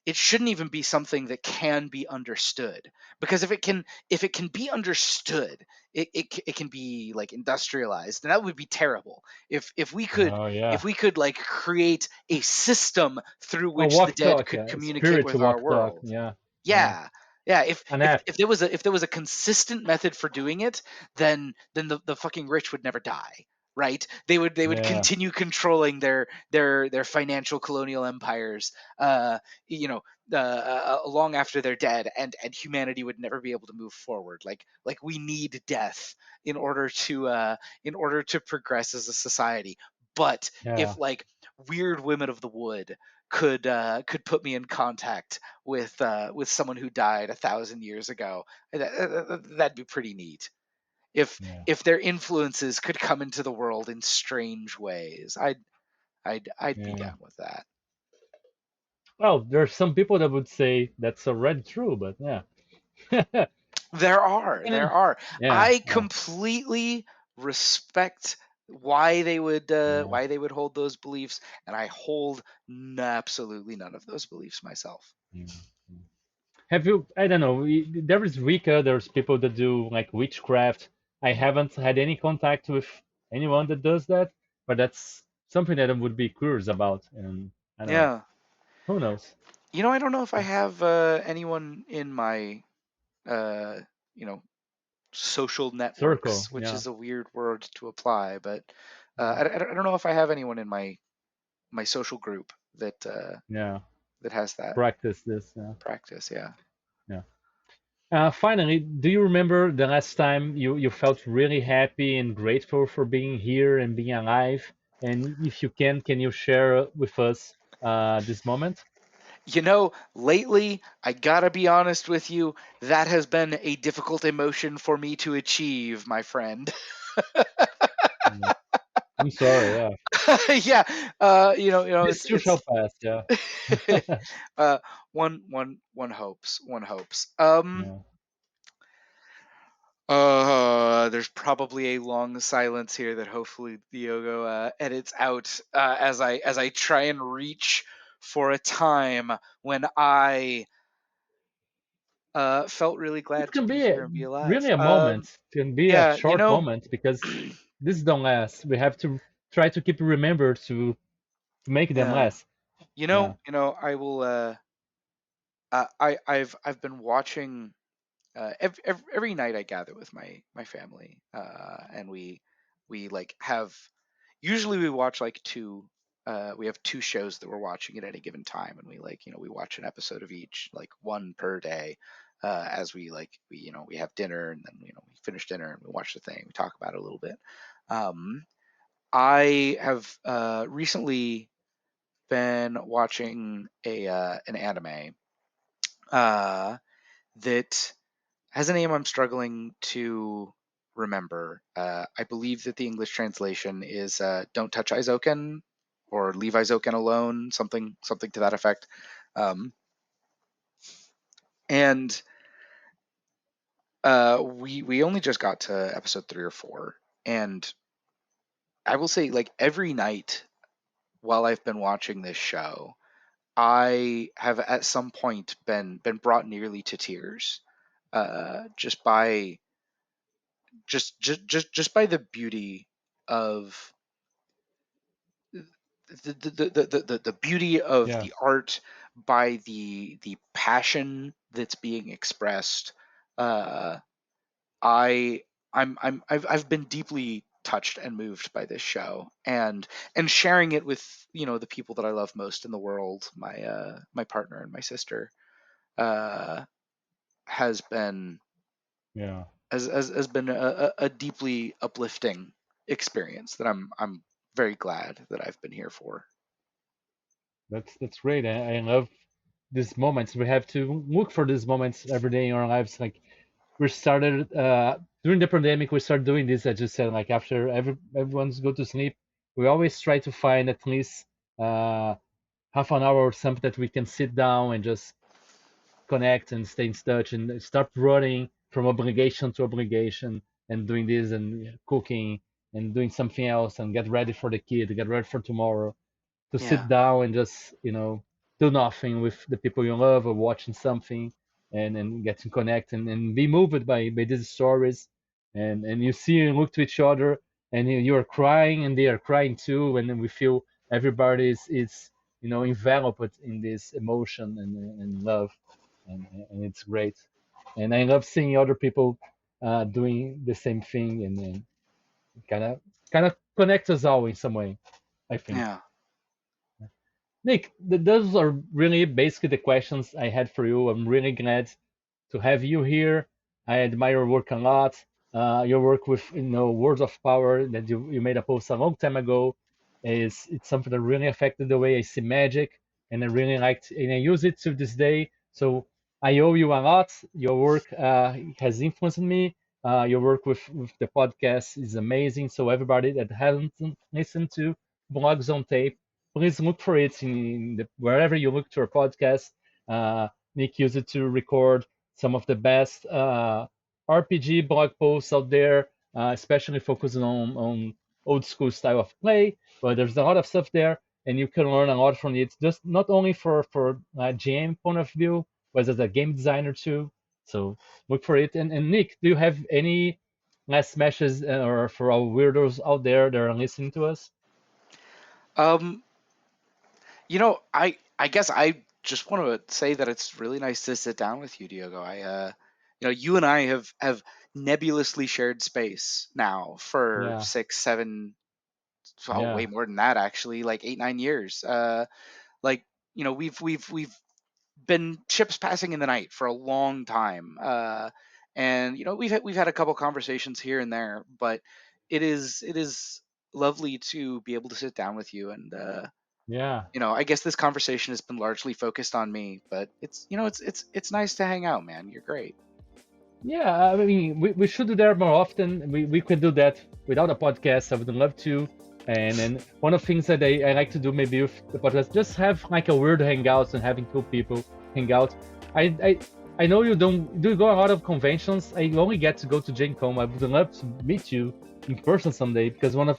[SPEAKER 3] it shouldn't even be something that can be understood, because if it can be understood, it can be like industrialized, and that would be terrible. If we could
[SPEAKER 1] Oh
[SPEAKER 3] if
[SPEAKER 1] yeah,
[SPEAKER 3] we could like create a system through
[SPEAKER 1] a
[SPEAKER 3] which the
[SPEAKER 1] walk
[SPEAKER 3] dead
[SPEAKER 1] talk,
[SPEAKER 3] could
[SPEAKER 1] yeah,
[SPEAKER 3] communicate
[SPEAKER 1] spirit to
[SPEAKER 3] with our
[SPEAKER 1] walk talk,
[SPEAKER 3] world.
[SPEAKER 1] yeah, yeah,
[SPEAKER 3] Yeah. Yeah,
[SPEAKER 1] an
[SPEAKER 3] if
[SPEAKER 1] app,
[SPEAKER 3] if there was a consistent method for doing it, then the fucking rich would never die, right? They would
[SPEAKER 1] yeah,
[SPEAKER 3] continue controlling their financial colonial empires, you know, long after they're dead, and humanity would never be able to move forward. Like we need death in order to progress as a society. But
[SPEAKER 1] yeah,
[SPEAKER 3] if like weird women of the wood could put me in contact with someone who died 1,000 years ago, that'd be pretty neat. If
[SPEAKER 1] yeah,
[SPEAKER 3] if their influences could come into the world in strange ways, I'd be
[SPEAKER 1] yeah.
[SPEAKER 3] down with that.
[SPEAKER 1] Well, there are some people that would say that's already true, but yeah.
[SPEAKER 3] There are,
[SPEAKER 1] And
[SPEAKER 3] there
[SPEAKER 1] then,
[SPEAKER 3] are.
[SPEAKER 1] yeah,
[SPEAKER 3] I
[SPEAKER 1] yeah,
[SPEAKER 3] completely respect
[SPEAKER 1] yeah.
[SPEAKER 3] why they would hold those beliefs, and I hold absolutely none of those beliefs myself.
[SPEAKER 1] Yeah. Have you? I don't know. There is Wicca. There's people that do like witchcraft. I haven't had any contact with anyone that does that, but that's something that I would be curious about. And I don't know.
[SPEAKER 3] Yeah.
[SPEAKER 1] Who knows?
[SPEAKER 3] I don't know if I
[SPEAKER 1] It's
[SPEAKER 3] have anyone in my uh, you know, social
[SPEAKER 1] circle.
[SPEAKER 3] networks, which
[SPEAKER 1] Yeah.
[SPEAKER 3] is a weird word to apply, but I don't know if I have anyone in my social group
[SPEAKER 1] Yeah.
[SPEAKER 3] that has that
[SPEAKER 1] Practice this. Yeah.
[SPEAKER 3] practice. Yeah.
[SPEAKER 1] Yeah. Finally, do you remember the last time you felt really happy and grateful for being here and being alive? And if you can you share with us this moment?
[SPEAKER 3] Lately, I gotta be honest with you, that has been a difficult emotion for me to achieve, my friend.
[SPEAKER 1] Yeah. I'm sorry. Yeah.
[SPEAKER 3] Yeah,
[SPEAKER 1] This too shall
[SPEAKER 3] it's
[SPEAKER 1] pass. Yeah.
[SPEAKER 3] uh, one hopes, one hopes.
[SPEAKER 1] Yeah.
[SPEAKER 3] There's probably a long silence here that hopefully Diogo edits out as I try and reach for a time when I felt really
[SPEAKER 1] It
[SPEAKER 3] glad to
[SPEAKER 1] can
[SPEAKER 3] be
[SPEAKER 1] be
[SPEAKER 3] here and be alive.
[SPEAKER 1] really a moment. It can be a
[SPEAKER 3] Yeah,
[SPEAKER 1] short moment because this don't last. We have to try to keep remember to make them
[SPEAKER 3] yeah,
[SPEAKER 1] last. Yeah.
[SPEAKER 3] I will. I've been watching every night. I gather with my family, and we like have usually we watch like two. We have two shows that we're watching at any given time, and we watch an episode of each, like one per day. As we have dinner, and then we finish dinner and we watch the thing. We talk about it a little bit. Um, I have recently been watching a an anime uh, that has a name I'm struggling to remember. I believe that the English translation is "Don't touch Izoken" or "Leave Izoken alone," something to that effect. Um, and we only just got to episode 3 or 4, and I will say, like, every night while I've been watching this show, I have at some point been brought nearly to tears, just by just by the beauty of the beauty of
[SPEAKER 1] Yeah.
[SPEAKER 3] the art, by the passion that's being expressed. uh I I've been deeply touched and moved by this show, and sharing it with, the people that I love most in the world, my partner and my sister, uh has been
[SPEAKER 1] Yeah.
[SPEAKER 3] has been a deeply uplifting experience that I'm very glad that I've been here for.
[SPEAKER 1] That's great. I love these moments. We have to look for these moments every day in our lives. Like we started during the pandemic, we started doing this. I just said like after everyone's go to sleep, we always try to find at least uh, half an hour or something that we can sit down and just connect and stay in touch and start running from obligation to obligation and doing this and cooking and doing something else and get ready for the kid, get ready for tomorrow to sit
[SPEAKER 3] Yeah,
[SPEAKER 1] down and just do nothing with the people you love or watching something and get to connect and be moved by these stories and you see and look to each other and you are crying and they are crying too and then we feel everybody is enveloped in this emotion and love and it's great and I love seeing other people doing the same thing and kind of connect us all in some way, I think.
[SPEAKER 3] yeah.
[SPEAKER 1] Nick, those are really basically the questions I had for you. I'm really glad to have you here. I admire your work a lot. Your work with Words of Power that you made a post a long time ago is it's something that really affected the way I see magic, and I really liked and I use it to this day. So I owe you a lot. Your work has influenced me. Your work with the podcast is amazing. So everybody that hasn't listened to Blogs on Tape, please look for it wherever you look to our podcast. Nick used it to record some of the best RPG blog posts out there, especially focusing on old school style of play. But there's a lot of stuff there, and you can learn a lot from it. Just not only for GM point of view, but as a game designer too. So look for it. And Nick, do you have any last messages or for our weirdos out there that are listening to us?
[SPEAKER 3] um I guess I just want to say that it's really nice to sit down with you, Diogo. You and I have nebulously shared space now for
[SPEAKER 1] Yeah,
[SPEAKER 3] 6, 7, oh, way
[SPEAKER 1] yeah,
[SPEAKER 3] more than that, actually, like 8, 9 years. Like, we've been ships passing in the night for a long time. And we've had a couple conversations here and there, but it is lovely to be able to sit down with you. And
[SPEAKER 1] yeah.
[SPEAKER 3] I guess this conversation has been largely focused on me, but it's nice to hang out, man. You're great.
[SPEAKER 1] Yeah, I mean, we should do that more often. We could do that without a podcast. I would love to. And then one of the things that I like to do maybe with the podcast, just have like a weird hangouts and having cool people hang out. I know you don't do go a lot of conventions. I only get to go to Gen Con. I would love to meet you in person someday because one of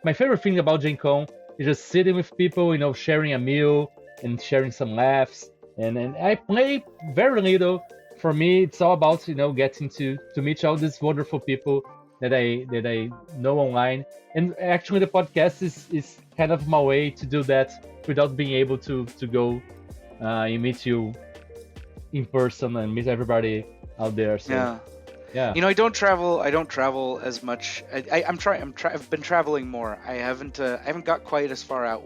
[SPEAKER 1] my favorite thing about Gen Con is just sitting with people, sharing a meal and sharing some laughs. And I play very little. For me, it's all about getting to meet all these wonderful people that I know online. And actually, the podcast is kind of my way to do that without being able to go and meet you in person and meet everybody out there. So
[SPEAKER 3] Yeah.
[SPEAKER 1] yeah,
[SPEAKER 3] I don't travel as much. I've been traveling more. I haven't got quite as far out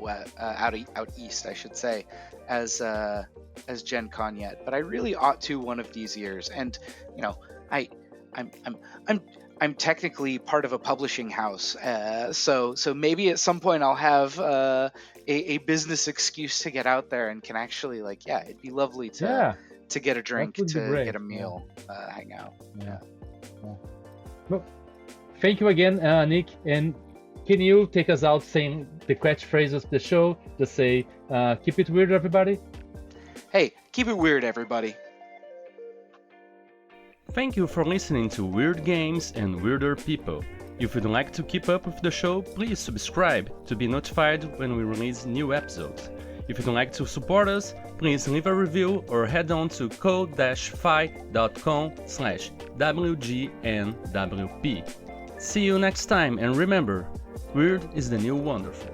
[SPEAKER 3] east, I should say, as Gen Con yet. But I really ought to one of these years. And I I'm I'm I'm I'm technically part of a publishing house. So maybe at some point I'll have a business excuse to get out there and can actually, like, yeah, it'd be lovely
[SPEAKER 1] yeah,
[SPEAKER 3] to get a
[SPEAKER 1] that
[SPEAKER 3] drink,
[SPEAKER 1] would be
[SPEAKER 3] to
[SPEAKER 1] great.
[SPEAKER 3] get a meal, hang out.
[SPEAKER 1] Yeah, yeah. Well, thank you again, Nick. And can you take us out saying the catchphrase of the show? Just say, keep it weird, everybody.
[SPEAKER 3] Hey, keep it weird, everybody.
[SPEAKER 2] Thank you for listening to Weird Games and Weirder People. If you'd like to keep up with the show, please subscribe to be notified when we release new episodes. If you'd like to support us, please leave a review or head on to code-fi.com/WGNWP. See you next time, and remember, weird is the new wonderful.